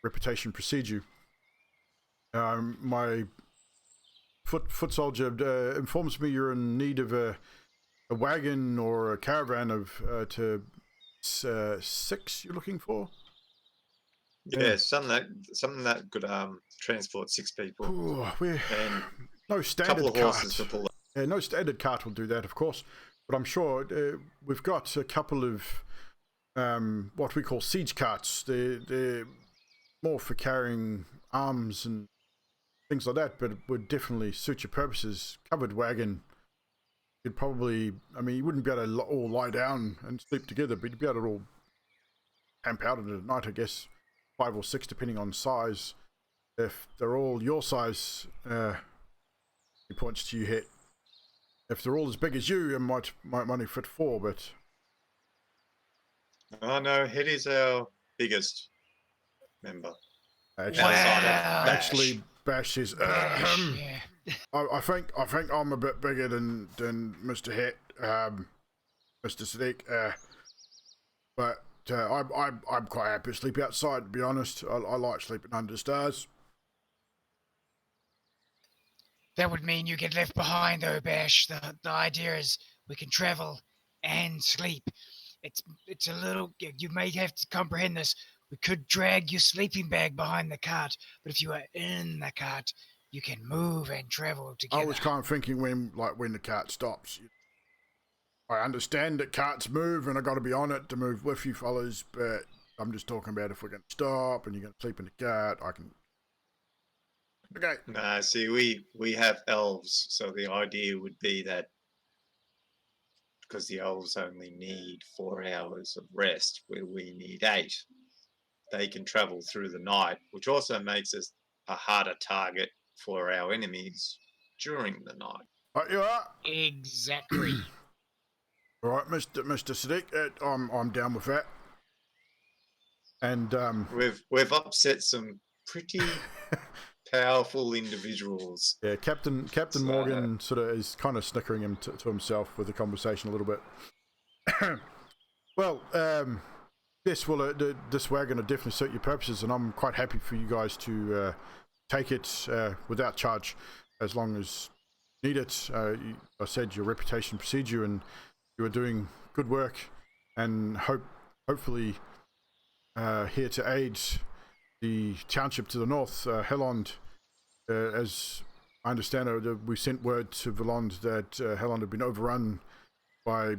S1: reputation precedes you. My foot soldier informs me you're in need of a wagon or a caravan of to 6 you're looking for?
S2: Yeah, something that could transport 6 people.
S1: Ooh,
S2: and
S1: no standard
S2: couple of
S1: cart.
S2: horses to pull.
S1: Yeah, no standard cart will do that, of course. But I'm sure we've got a couple of what we call siege carts. They're more for carrying arms and things like that, but it would definitely suit your purposes. Covered wagon. You'd probably, I mean, you wouldn't be able to all lie down and sleep together, but you'd be able to all camp out at night, I guess. 5 or 6, depending on size. If they're all your size, he points to you, Het. If they're all as big as you, it might only fit 4, but...
S2: Oh no, Het is our biggest member.
S1: Actually, Bash is...
S3: Yeah.
S1: I think I'm a bit bigger than Mr. Het, Mr. Sadiq, but I'm quite happy to sleep outside, to be honest. I like sleeping under the stars.
S3: That would mean you get left behind, though, Bash. The idea is we can travel and sleep. It's a little. You may have to comprehend this. We could drag your sleeping bag behind the cart, but if you are in the cart, you can move and travel together.
S1: I was kind of thinking when the cart stops. I understand that carts move, and I got to be on it to move with you fellas, but I'm just talking about if we're going to stop and you're going to sleep in the cart, I can... Okay.
S2: Nah, see, we have elves, so the idea would be that because the elves only need 4 hours of rest, where we need 8, they can travel through the night, which also makes us a harder target for our enemies during the night.
S1: Right, you are?
S3: Exactly.
S1: All right, Mr. Sadiq, I'm down with that. And
S2: we've upset some pretty powerful individuals.
S1: Yeah, Captain Morgan sort of is kind of snickering him to himself with the conversation a little bit. Well, yes, well, this wagon will definitely suit your purposes, and I'm quite happy for you guys to take it without charge, as long as you need it. I said your reputation precedes you, and you are doing good work, and hopefully here to aid the township to the north, Helonde. As I understand it, we sent word to Helonde that Helonde had been overrun by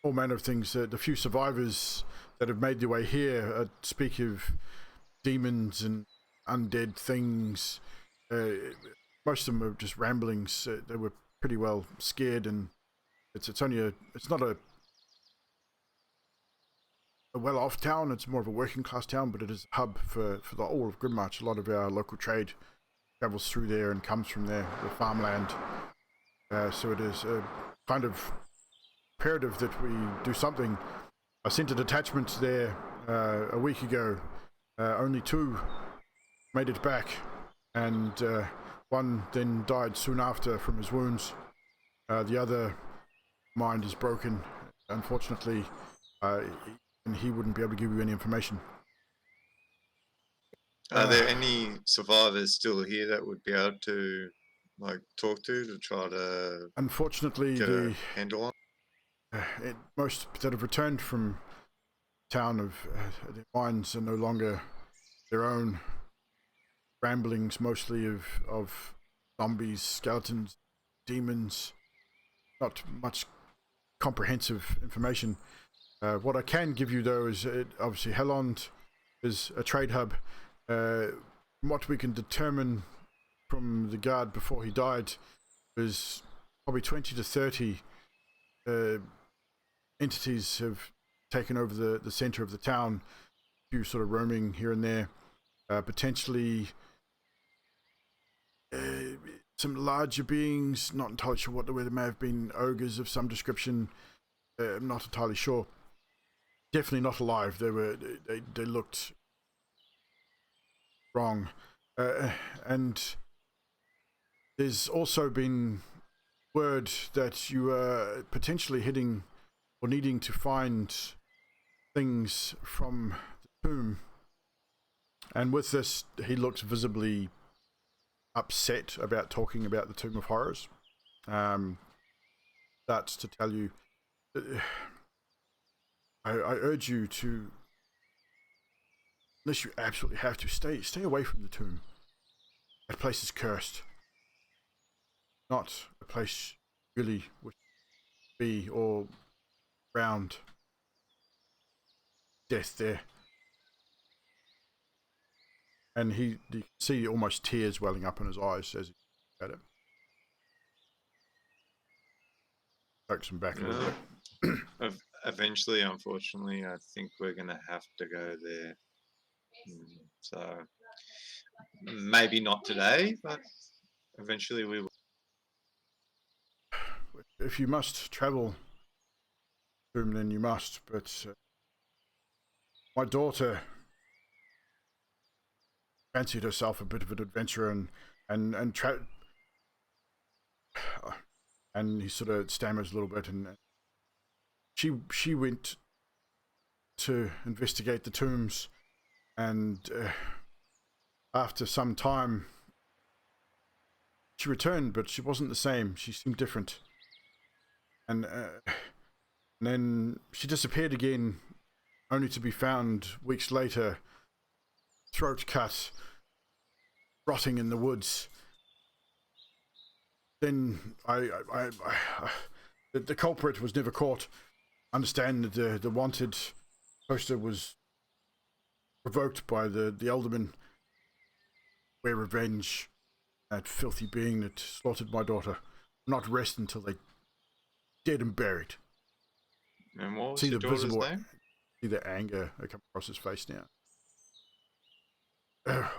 S1: all manner of things. The few survivors that have made their way here speak of demons and undead things. Most of them are just ramblings. They were pretty well scared, and it's not a well-off town. It's more of a working-class town, but it is a hub for the all of Grimmarch. A lot of our local trade travels through there and comes from there, the farmland. So it is kind of imperative that we do something I sent a detachment there a week ago. Only 2 made it back, and one then died soon after from his wounds. The other mind is broken. Unfortunately, and he wouldn't be able to give you any information.
S2: Are there any survivors still here that would be able to like talk to try to
S1: Unfortunately,
S2: get a handle on?
S1: most that have returned from town of their minds are no longer their own. Ramblings mostly of zombies, skeletons, demons. Not much comprehensive information. What I can give you though is obviously Helonde is a trade hub. From what we can determine from the guard before he died, was probably 20 to 30 entities have taken over the center of the town. A few sort of roaming here and there. Potentially some larger beings, not entirely sure whether they may have been ogres of some description. I'm not entirely sure. Definitely not alive. They looked wrong. And there's also been word that you are potentially hitting or needing to find things from the tomb. And with this, he looks visibly upset about talking about the Tomb of Horrors. That's to tell you, I urge you to, unless you absolutely have to, stay away from the tomb. That place is cursed. Not a place you really wish to be or around. Death there. And you can see almost tears welling up in his eyes as he looks at it. Pokes him back a little bit.
S2: Eventually, unfortunately, I think we're going to have to go there. So maybe not today, but eventually we will.
S1: If you must travel to him, then you must. But my daughter fancied herself a bit of an adventurer, and he sort of stammers a little bit, and she went to investigate the tombs, and after some time she returned, but she wasn't the same. She seemed different, and then she disappeared again, only to be found weeks later, throat cut, rotting in the woods. Then the culprit was never caught. I understand that the wanted poster was provoked by the alderman. Wear revenge. That filthy being that slaughtered my daughter. Not rest until they dead and buried.
S2: And what was
S1: See
S2: your
S1: the
S2: daughter's
S1: visible,
S2: name?
S1: see the anger that comes across his face now.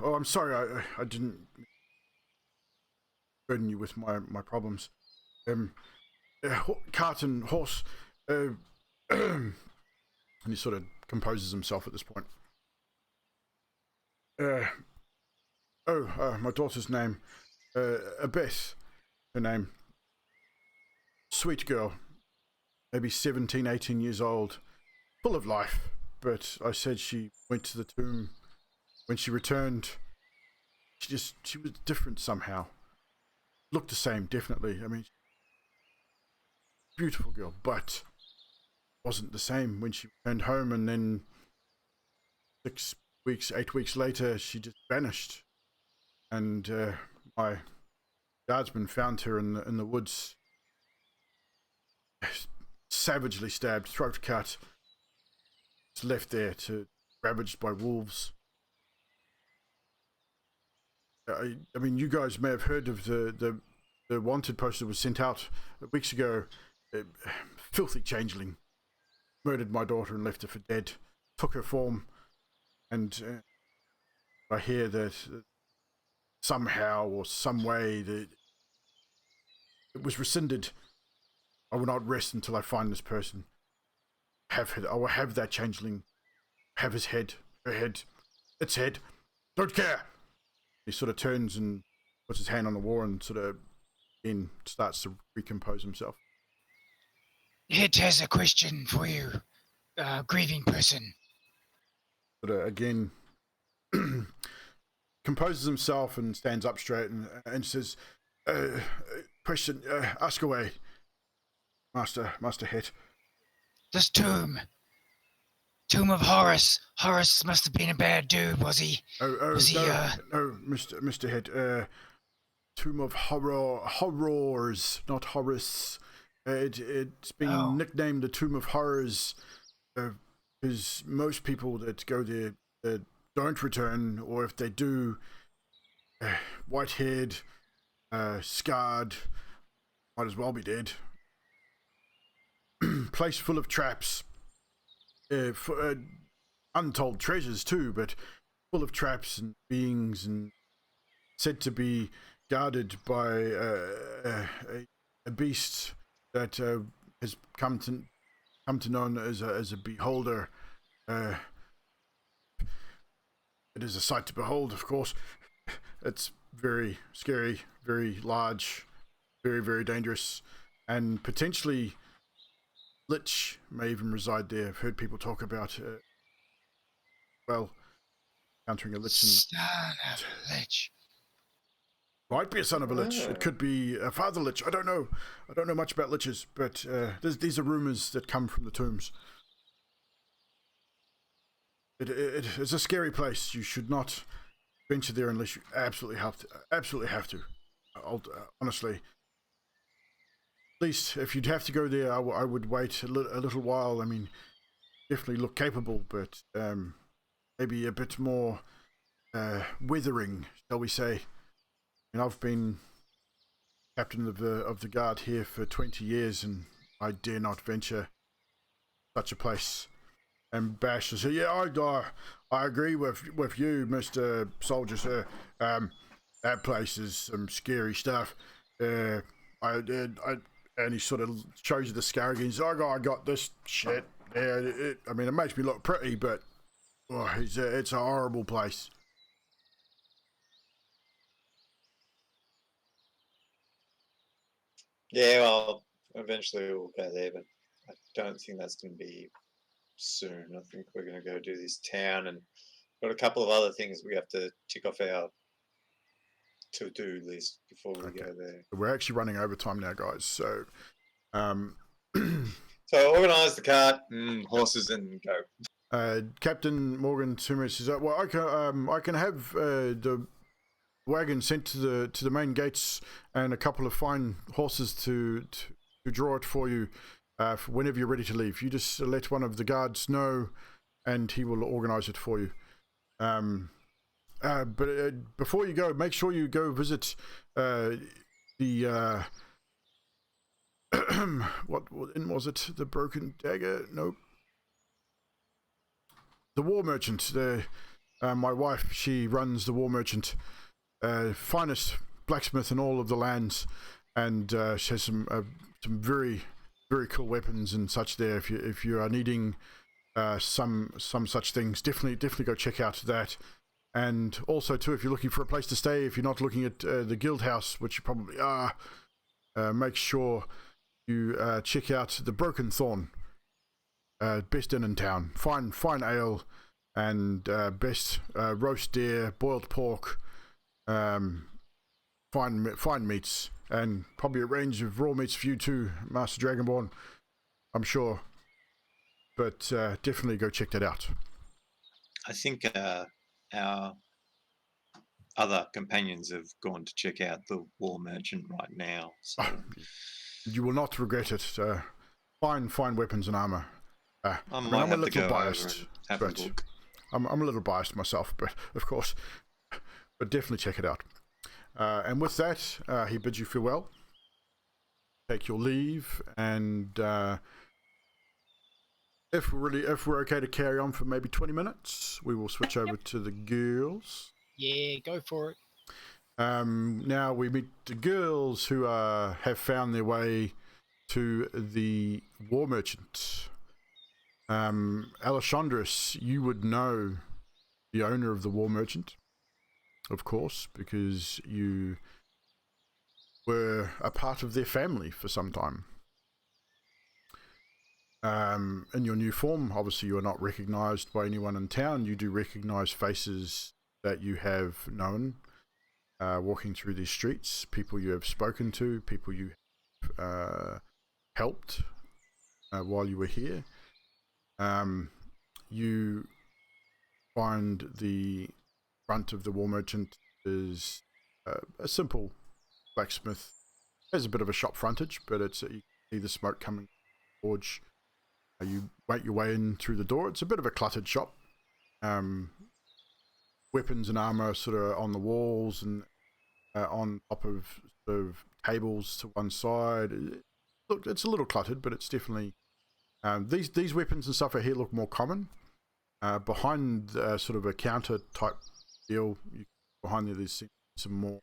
S1: Oh, I'm sorry. I didn't burden you with my problems. Cart and horse. And he sort of composes himself at this point. My daughter's name. Beth, her name. Sweet girl. Maybe 17, 18 years old. Full of life. But I said she went to the tomb. When she returned, she was different somehow. Looked the same, definitely. I mean, beautiful girl, but wasn't the same when she returned home, and then 6 weeks, 8 weeks later, she just vanished. And my guardsman found her in the woods, savagely stabbed, throat cut, just left there to ravaged by wolves. I mean, you guys may have heard of the wanted poster that was sent out weeks ago. Filthy changeling murdered my daughter and left her for dead. Took her form, and I hear that somehow or some way that it was rescinded. I will not rest until I find this person. I will have that changeling have his head, her head, its head. Don't care. He sort of turns and puts his hand on the wall and sort of starts to recompose himself.
S3: It has a question for you, grieving person.
S1: Sort of again composes himself and stands up straight and says, question, ask away, Master Het.
S3: This tomb of Horus. Horus must have been a bad dude, was he?
S1: No, Mr. Het, Tomb of Horrors, not Horus. It's been nicknamed the Tomb of Horrors because most people that go there don't return, or if they do, white-haired, scarred, might as well be dead. Place full of traps, for untold treasures too, but full of traps and beings, and said to be guarded by a beast that has come to known as a beholder. It is a sight to behold, of course. It's very scary, very large, very, very dangerous, and potentially Lich may even reside there. I've heard people talk about, encountering a Lich.
S3: Son of a Lich.
S1: Might be a son of a Lich. It could be a father Lich. I don't know. I don't know much about Liches, but these are rumors that come from the tombs. It is a scary place. You should not venture there unless you absolutely have to. Absolutely have to. Honestly. At least if you'd have to go there, I would wait a little while. I mean, definitely look capable, but maybe a bit more withering, shall we say. And I've been captain of the guard here for 20 years, and I dare not venture such a place. And Bash says, "Yeah, I agree with you, Mr. Soldier, sir. That place is some scary stuff. And he sort of shows you the scar again. He says, I got this shit. Yeah, it makes me look pretty, but it's a horrible place."
S2: Yeah, well, eventually we'll go there, but I don't think that's going to be soon. I think we're going to go do this town, and got a couple of other things we have to tick off our to-do list before we go there.
S1: We're actually running overtime now, guys. So,
S2: so organise the cart, horses, and go.
S1: Captain Morgan Sumer says, "Well, I can have the wagon sent to the main gates and a couple of fine horses to draw it for you whenever you're ready to leave. You just let one of the guards know, and he will organise it for you. But before you go, make sure you go visit the what was it? The Broken Dagger? Nope. The War Merchant. My wife, she runs the War Merchant, finest blacksmith in all of the lands, and she has some very, very cool weapons and such there. If you are needing some such things, definitely go check out that. And also too, if you're looking for a place to stay, if you're not looking at the guild house, which you probably are, make sure you check out the Broken Thorn. Best inn in town. Fine ale and best roast deer, boiled pork, fine meats, and probably a range of raw meats for you too, Master Dragonborn, I'm sure. But definitely go check that out.
S2: I think our other companions have gone to check out the War Merchant right now. So.
S1: You will not regret it. Fine weapons and armor. I'm a little biased, but I'm a little biased myself, but of course, but definitely check it out. And with that, he bids you farewell. Take your leave, and if we're okay to carry on for maybe 20 minutes, we will switch over to the girls.
S3: Yeah, go for it.
S1: Now we meet the girls who have found their way to the War Merchant. Alessandrus, you would know the owner of the War Merchant, of course, because you were a part of their family for some time. In your new form, obviously you are not recognized by anyone in town. You do recognize faces that you have known walking through these streets, people you have spoken to, people you have helped while you were here. You find the front of the War Merchant is a simple blacksmith. Has a bit of a shop frontage, but it's you can see the smoke coming from the forge. You make your way in through the door. It's a bit of a cluttered shop. Weapons and armor sort of on the walls and on top of sort of tables to one side. Look, it's a little cluttered, but it's definitely these weapons and stuff out here look more common. Behind sort of a counter type deal, behind there's some more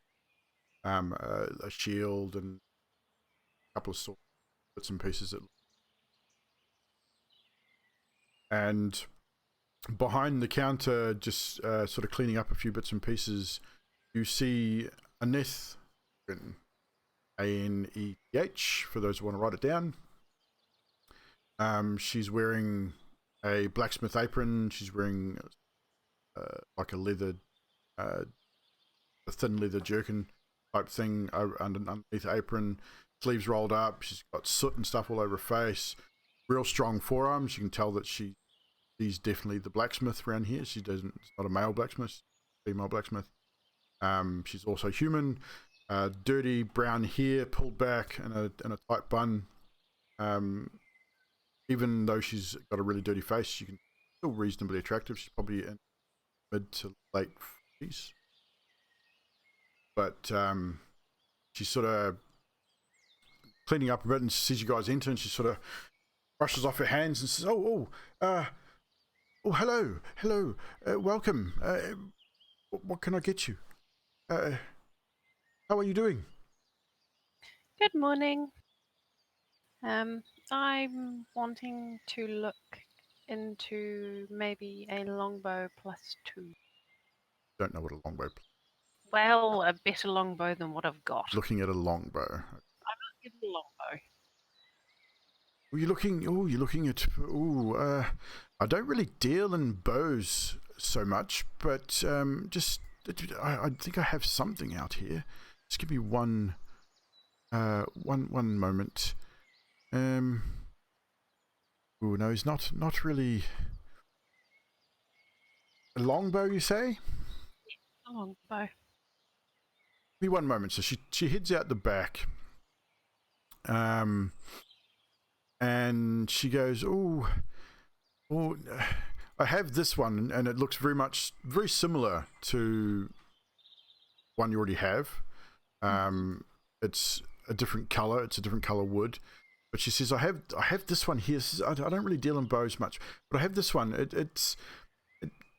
S1: a shield and a couple of swords, bits and pieces. And behind the counter, just sort of cleaning up a few bits and pieces, you see Aneth, A-N-E-T-H, for those who want to write it down. She's wearing a blacksmith apron. She's wearing like a leather, a thin leather jerkin type thing underneath the apron. Sleeves rolled up. She's got soot and stuff all over her face. Real strong forearms. You can tell that she's definitely the blacksmith around here. It's not a male blacksmith, female blacksmith. She's also human. Dirty brown hair pulled back in a tight bun. Even though she's got a really dirty face, she can still reasonably attractive. She's probably in mid to late 40s. But she's sort of cleaning up a bit and sees you guys enter, and she sort of brushes off her hands and says, "Oh, hello, welcome. What can I get you? How are you doing?"
S4: Good morning. I'm wanting to look into maybe a longbow +2.
S1: Don't know what a longbow.
S4: Well, a better longbow than what I've got.
S1: Looking at a longbow.
S4: I'm not getting a longbow.
S1: You're looking at. I don't really deal in bows so much, but I think I have something out here. Just give me one moment. No, he's not really a longbow, you say?
S4: A longbow.
S1: Give me one moment. So she heads out the back. And she goes, oh, I have this one, and it looks very similar to one you already have. It's a different color. It's a different color wood. But she says, I have this one here. Says, I don't really deal in bows much, but I have this one. It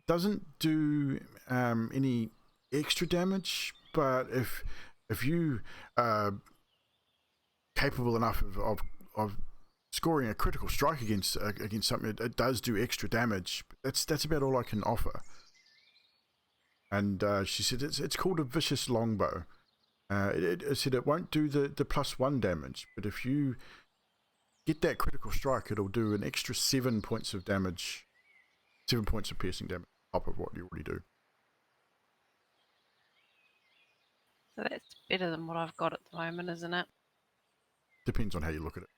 S1: doesn't do any extra damage, but if you are capable enough of scoring a critical strike against something, it does do extra damage. That's about all I can offer. And she said it's called a vicious longbow. It said it won't do the +1 damage, but if you get that critical strike, it'll do an extra 7 points of damage, 7 points of piercing damage on top of what you already do.
S4: So that's better than what I've got at the moment, isn't it?
S1: Depends on how you look at it.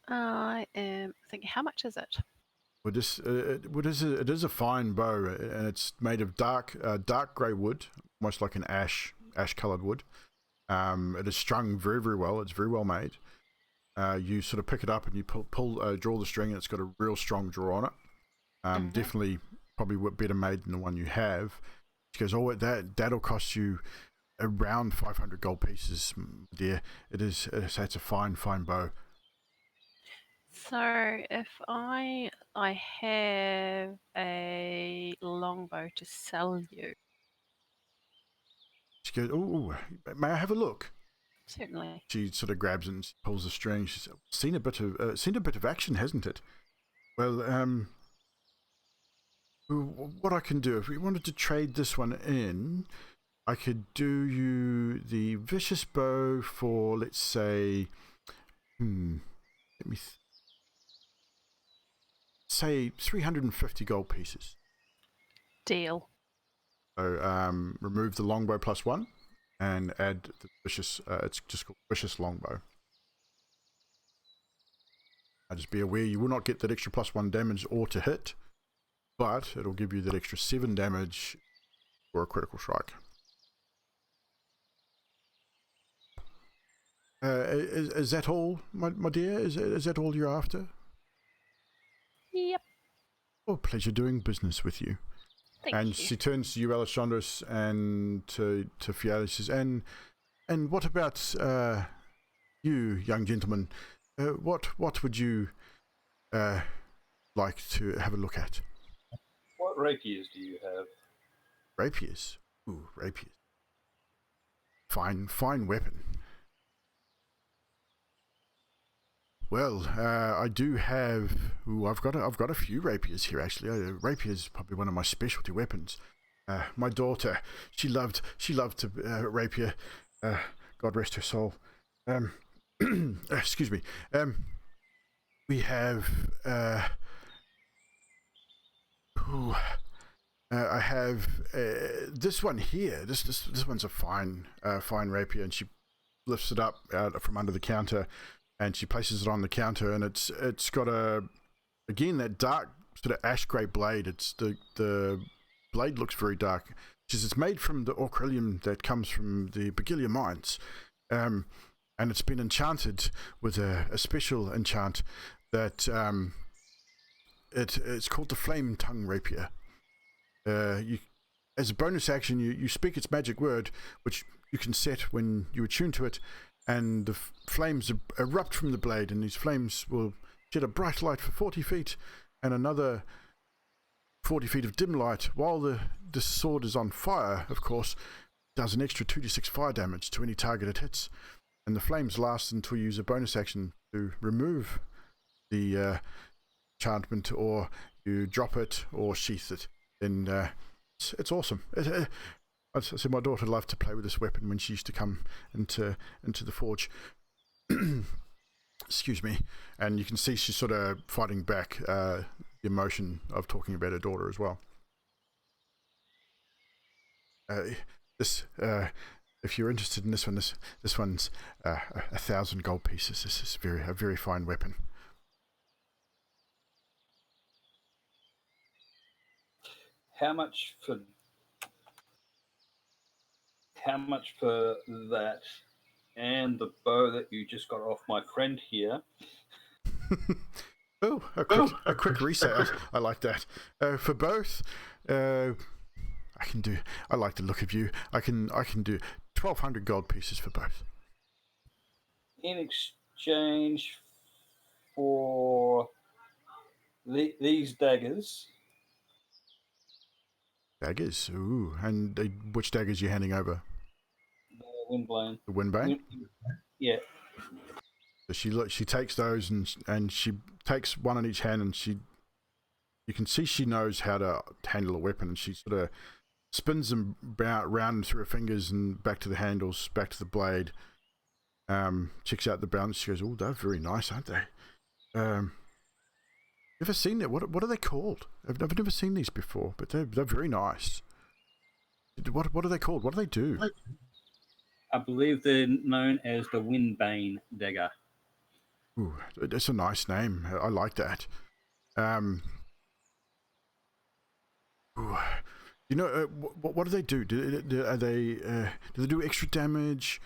S4: I am thinking, how much is it?
S1: Well, it is a fine bow, and it's made of dark grey wood, almost like an ash coloured wood. It is strung very, very well. It's very well made. You sort of pick it up and you draw the string, and it's got a real strong draw on it. Definitely, probably better made than the one you have. She goes, "Oh, that'll cost you around 500 gold pieces, dear. It's a fine bow."
S4: So if I have a longbow to sell you,
S1: She goes, "Oh, may I have a look?"
S4: Certainly.
S1: She sort of grabs it and she pulls the string. She said, seen a bit of action, hasn't it? Well, what I can do, if we wanted to trade this one in, I could do you the vicious bow for, let's say, say 350 gold pieces.
S4: Deal.
S1: So remove the longbow +1 and add the vicious. It's just called vicious longbow. Just be aware you will not get that extra +1 damage or to hit, but it'll give you that extra 7 damage for a critical strike. Is that all, my dear? Is that all you're after?
S4: Yep.
S1: Oh, pleasure doing business with you.
S4: Thank you.
S1: She turns to you, Alessandros, and to Fiala. She says, and what about you, young gentleman? What would you like to have a look at?
S9: What rapiers do you have?
S1: Rapiers. Ooh, rapiers. Fine weapon. Well, I do have. Ooh, I've got a few rapiers here actually. Rapier is probably one of my specialty weapons. My daughter, she loved to rapier. God rest her soul. Excuse me. We have. I have this one here. This one's a fine rapier, and she lifts it up out from under the counter, and she places it on the counter, and it's got again that dark sort of ash grey blade. It's the blade looks very dark. It's made from the orchrillium that comes from the Begilia mines, and it's been enchanted with a special enchant that it's called the Flame Tongue Rapier. As a bonus action, you speak its magic word, which you can set when you attune to it, and the flames erupt from the blade, and these flames will shed a bright light for 40 feet, and another 40 feet of dim light, while the sword is on fire, of course, does an extra 2d6 fire damage to any target it hits, and the flames last until you use a bonus action to remove the enchantment, or you drop it or sheath it. And it's awesome. I said my daughter loved to play with this weapon when she used to come into the forge. Excuse me. And you can see she's sort of fighting back the emotion of talking about her daughter as well. If you're interested in this one, this one's 1,000 gold pieces. This is a very fine weapon.
S9: How much for that, and the bow that you just got off my friend here?
S1: Oh, a quick reset. I like that. For both, I like the look of you. I can do 1,200 gold pieces for both.
S9: In exchange for these daggers.
S1: Daggers? Ooh, and which daggers are you handing over?
S9: The Windbane.
S1: The Windbane?
S9: Yeah.
S1: So she takes those and she takes one in each hand, and you can see she knows how to handle a weapon, and she sort of spins them round through her fingers and back to the handles, back to the blade. Checks out the balance. She goes, "Oh, they're very nice, aren't they?" Ever seen it? What are they called? I've never seen these before, but they're very nice. What are they called? What do they do?
S9: I believe they're known as the Windbane dagger.
S1: Ooh, that's a nice name. I like that. Ooh, you know, what do they do? Do they do extra damage?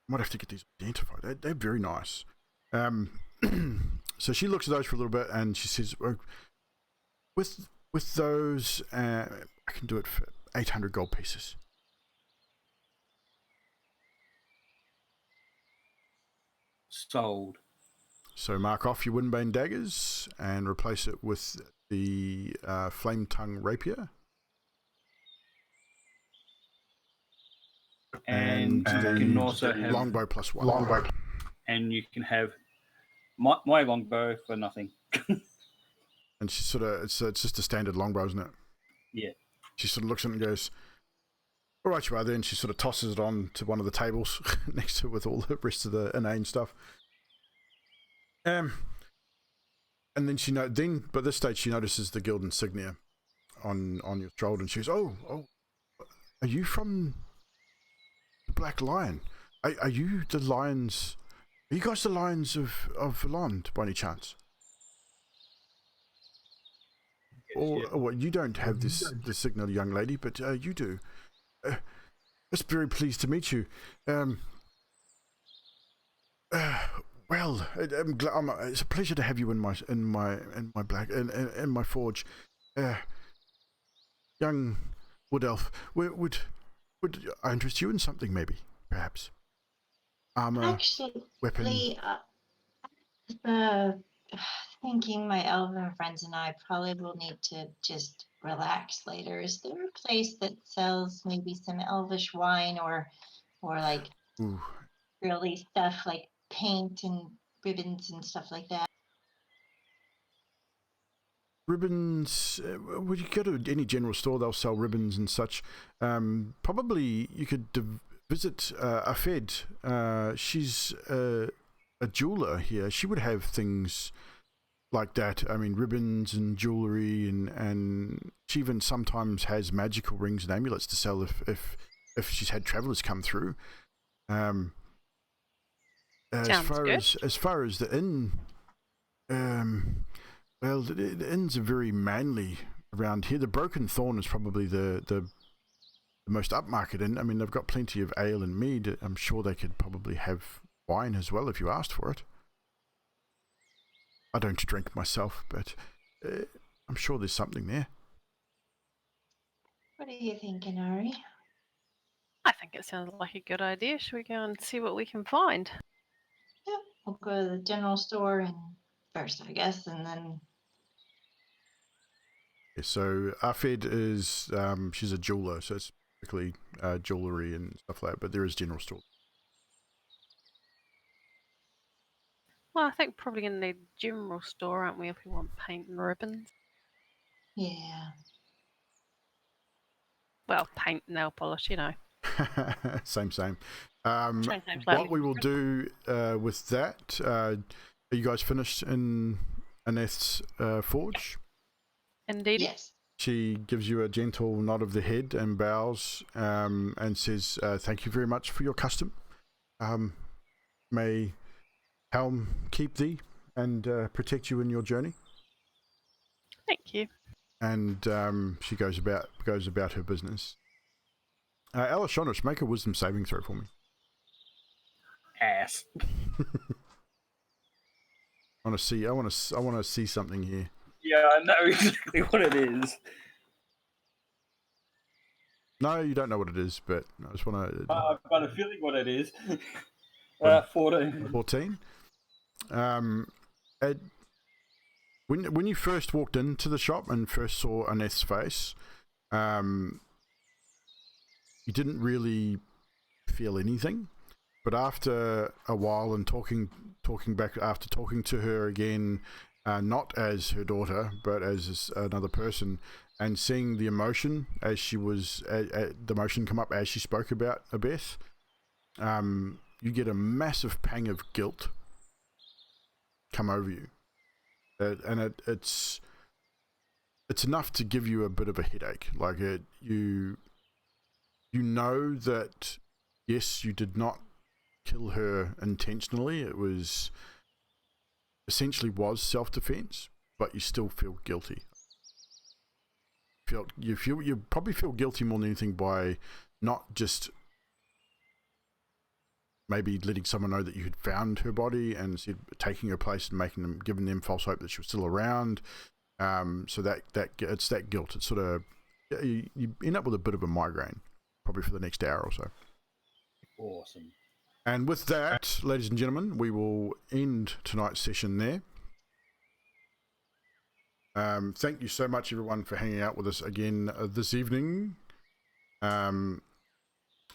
S1: Might have to get these identified. They're very nice. So she looks at those for a little bit, and she says, "With those, I can do it for 800 gold pieces."
S9: Sold.
S1: So mark off your Windbane daggers and replace it with the Flame Tongue Rapier.
S9: And you
S1: the
S9: can also have
S1: longbow plus 1.
S9: And you can have my longbow for nothing.
S1: And she sort of, it's just a standard longbow, isn't it?
S9: Yeah.
S1: She sort of looks at it and goes, all right, you are there. And she sort of tosses it on to one of the tables next to it with all the rest of the inane stuff. And then but at this stage she notices the guild insignia on your shoulder, and she goes, oh, are you from the Black Lion? Are you the lions? Are you guys the lions of Helonde by any chance? Or what? You don't have this signal, young lady, but you do. Just very pleased to meet you. Well, it's a pleasure to have you in my forge, young wood elf. Would I interest you in something, maybe, perhaps? Armor,
S6: Actually,
S1: weapon.
S6: Thinking my elven friends and I probably will need to just relax later. Is there a place that sells maybe some elvish wine or like
S1: Ooh.
S6: really stuff like paint and ribbons and stuff like that?
S1: Ribbons, would you go to any general store? They'll sell ribbons and such. Probably you could visit a Fed. She's a jeweler here. She would have things like that. I mean, ribbons and jewelry, and she even sometimes has magical rings and amulets to sell if she's had travelers come through. As far as the inn, well, the inns are very manly around here. The Broken Thorn is probably the most upmarket inn. I mean, they've got plenty of ale and mead. I'm sure they could probably have wine as well if you asked for it. I don't drink myself, but I'm sure there's something there.
S6: What are you thinking, Ari?
S4: I think it sounds like a good idea. Should we go and see what we can find?
S6: Yeah, we'll go to the general store and first, I guess, and then.
S1: Yeah, so Afed is she's a jeweler, so it's basically jewelry and stuff like that. But there is general store.
S4: Well, I think probably in the general store, aren't we, if we want paint and ribbons?
S6: Yeah.
S4: Well, paint, nail polish, you know.
S1: Same.
S4: Same.
S1: What we will do with that, are you guys finished in Aneth's forge?
S4: Indeed.
S6: Yes.
S1: She gives you a gentle nod of the head and bows and says, thank you very much for your custom. May Helm keep thee and protect you in your journey.
S4: Thank you.
S1: And she goes about her business. Alishonish, make a wisdom saving throw for me.
S9: Ass.
S1: I want to see something here.
S9: Yeah, I know exactly what it is.
S1: No, you don't know what it is, but I just want to.
S9: I've got a feeling what it is. 14.
S1: 14. When you first walked into the shop and first saw Aneth's face, you didn't really feel anything. But after a while and talking back, after talking to her again, not as her daughter, but as another person, and seeing the emotion as she was, the emotion come up as she spoke about Abeth, you get a massive pang of guilt come over you. And it's enough to give you a bit of a headache. Like you know that, yes, you did not kill her intentionally. It was essentially self-defense, but you still feel guilty. You probably feel guilty more than anything by not just maybe letting someone know that you had found her body and taking her place and giving them false hope that she was still around. So that it's that guilt. It's sort of you end up with a bit of a migraine probably for the next hour or so.
S9: Awesome.
S1: And with that, ladies and gentlemen, we will end tonight's session there. Thank you so much, everyone, for hanging out with us again this evening.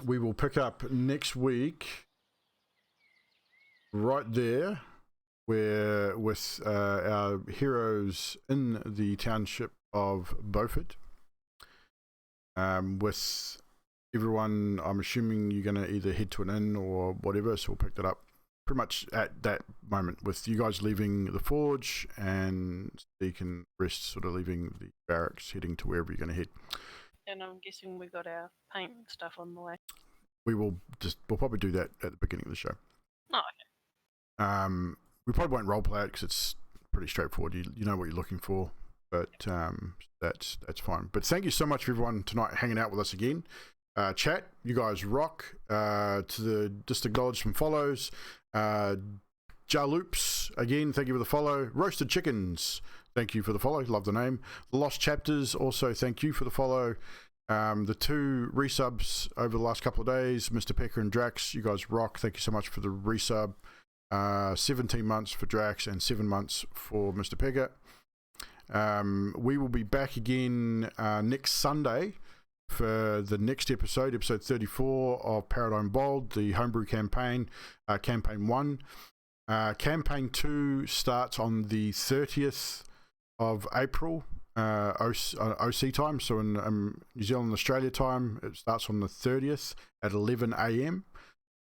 S1: we will pick up next week right there, where with our heroes in the township of Beaufort. With everyone, I'm assuming you're going to either head to an inn or whatever, so we'll pick that up pretty much at that moment, with you guys leaving the forge and Zeke and rest sort of leaving the barracks, heading to wherever you're going to head.
S4: And I'm guessing we got our paint and stuff on the way.
S1: We'll probably do that at the beginning of the show.
S4: Oh, okay.
S1: We probably won't roleplay it because it's pretty straightforward. You know what you're looking for, but that's fine. But thank you so much for everyone tonight hanging out with us again. Chat, you guys rock. Just acknowledge some follows. Jaloops, again, thank you for the follow. Roasted Chickens, thank you for the follow. Love the name. The Lost Chapters, also thank you for the follow. The 2 resubs over the last couple of days, Mr. Pecker and Drax, you guys rock. Thank you so much for the resub. 17 months for Drax and 7 months for Mr. Pecker. We will be back again next Sunday for the next episode 34 of Paradigm Bold, the homebrew campaign, campaign 1. Campaign 2 starts on the 30th of April, OC time, so in New Zealand and Australia time, it starts on the 30th at 11 a.m.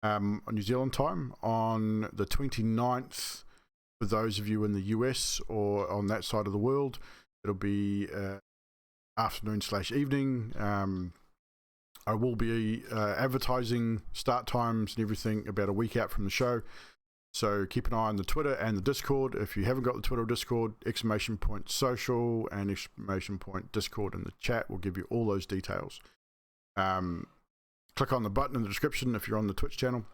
S1: On New Zealand time. On the 29th, for those of you in the US or on that side of the world, it'll be afternoon/evening. I will be advertising start times and everything about a week out from the show, so keep an eye on the Twitter and the Discord. If you haven't got the Twitter or Discord, !social and !discord in the chat will give you all those details. Click on the button in the description if you're on the Twitch channel.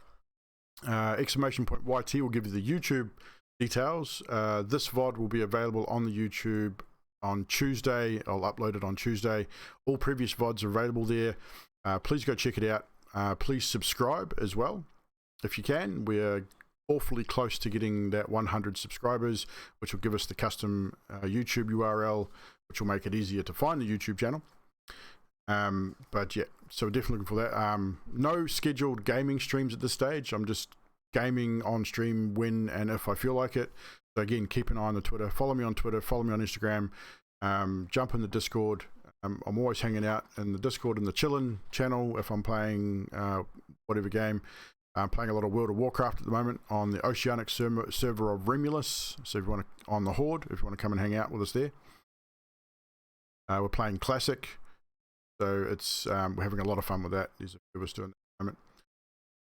S1: !YT will give you the YouTube details. This VOD will be available on the YouTube on Tuesday. I'll upload it on Tuesday. All previous VODs are available there. Please go check it out. Please subscribe as well if you can. We're awfully close to getting that 100 subscribers, which will give us the custom YouTube URL, which will make it easier to find the YouTube channel. But yeah, so we're definitely looking for that. No scheduled gaming streams at this stage. I'm just gaming on stream when and if I feel like it. So again, keep an eye on the Twitter. Follow me on Twitter. Follow me on Instagram. Jump in the Discord. I'm always hanging out in the Discord and the Chillin' channel if I'm playing whatever game. I'm playing a lot of World of Warcraft at the moment on the Oceanic server of Remulus. So if you want to, on the Horde, if you want to come and hang out with us there. We're playing Classic. So it's we're having a lot of fun with that. There's a few of us doing that at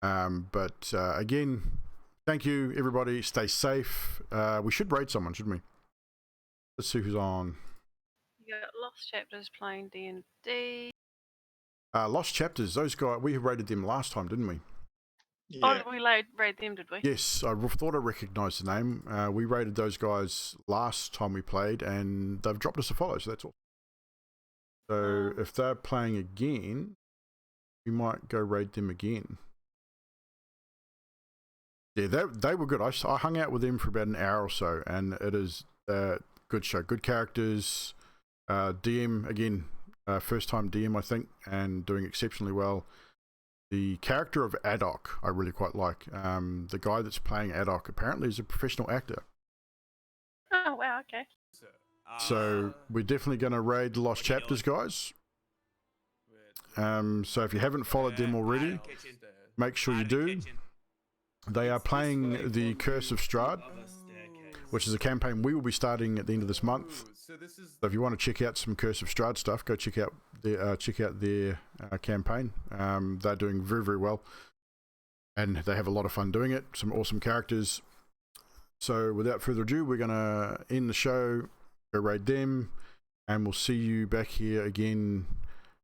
S1: the moment. But again, thank you, everybody. Stay safe. We should raid someone, shouldn't we? Let's see who's on.
S4: You got Lost Chapters playing D&D.
S1: Lost Chapters, those guys, we raided them last time, didn't we?
S2: Yeah.
S4: Oh, we raid them, did we?
S1: Yes, I thought I recognised the name. We raided those guys last time we played, and they've dropped us a follow, so that's all. So if they're playing again, we might go raid them again. Yeah, they were good. I hung out with them for about an hour or so, and it is a good show. Good characters. DM, again, first time DM, I think, and doing exceptionally well. The character of Adok, I really quite like. The guy that's playing Adok apparently is a professional actor.
S4: Oh, wow, okay.
S1: So we're definitely going to raid the Lost Chapters, guys. So if you haven't followed them already, make sure you do. They are playing the Curse of Strahd, which is a campaign we will be starting at the end of this month. So if you want to check out some Curse of Strahd stuff, go check out their campaign. They're doing very, very well, and they have a lot of fun doing it. Some awesome characters. So without further ado, we're going to end the show, go raid them, and we'll see you back here again,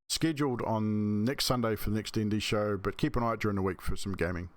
S1: scheduled on next Sunday for the next D&D show, but keep an eye out during the week for some gaming.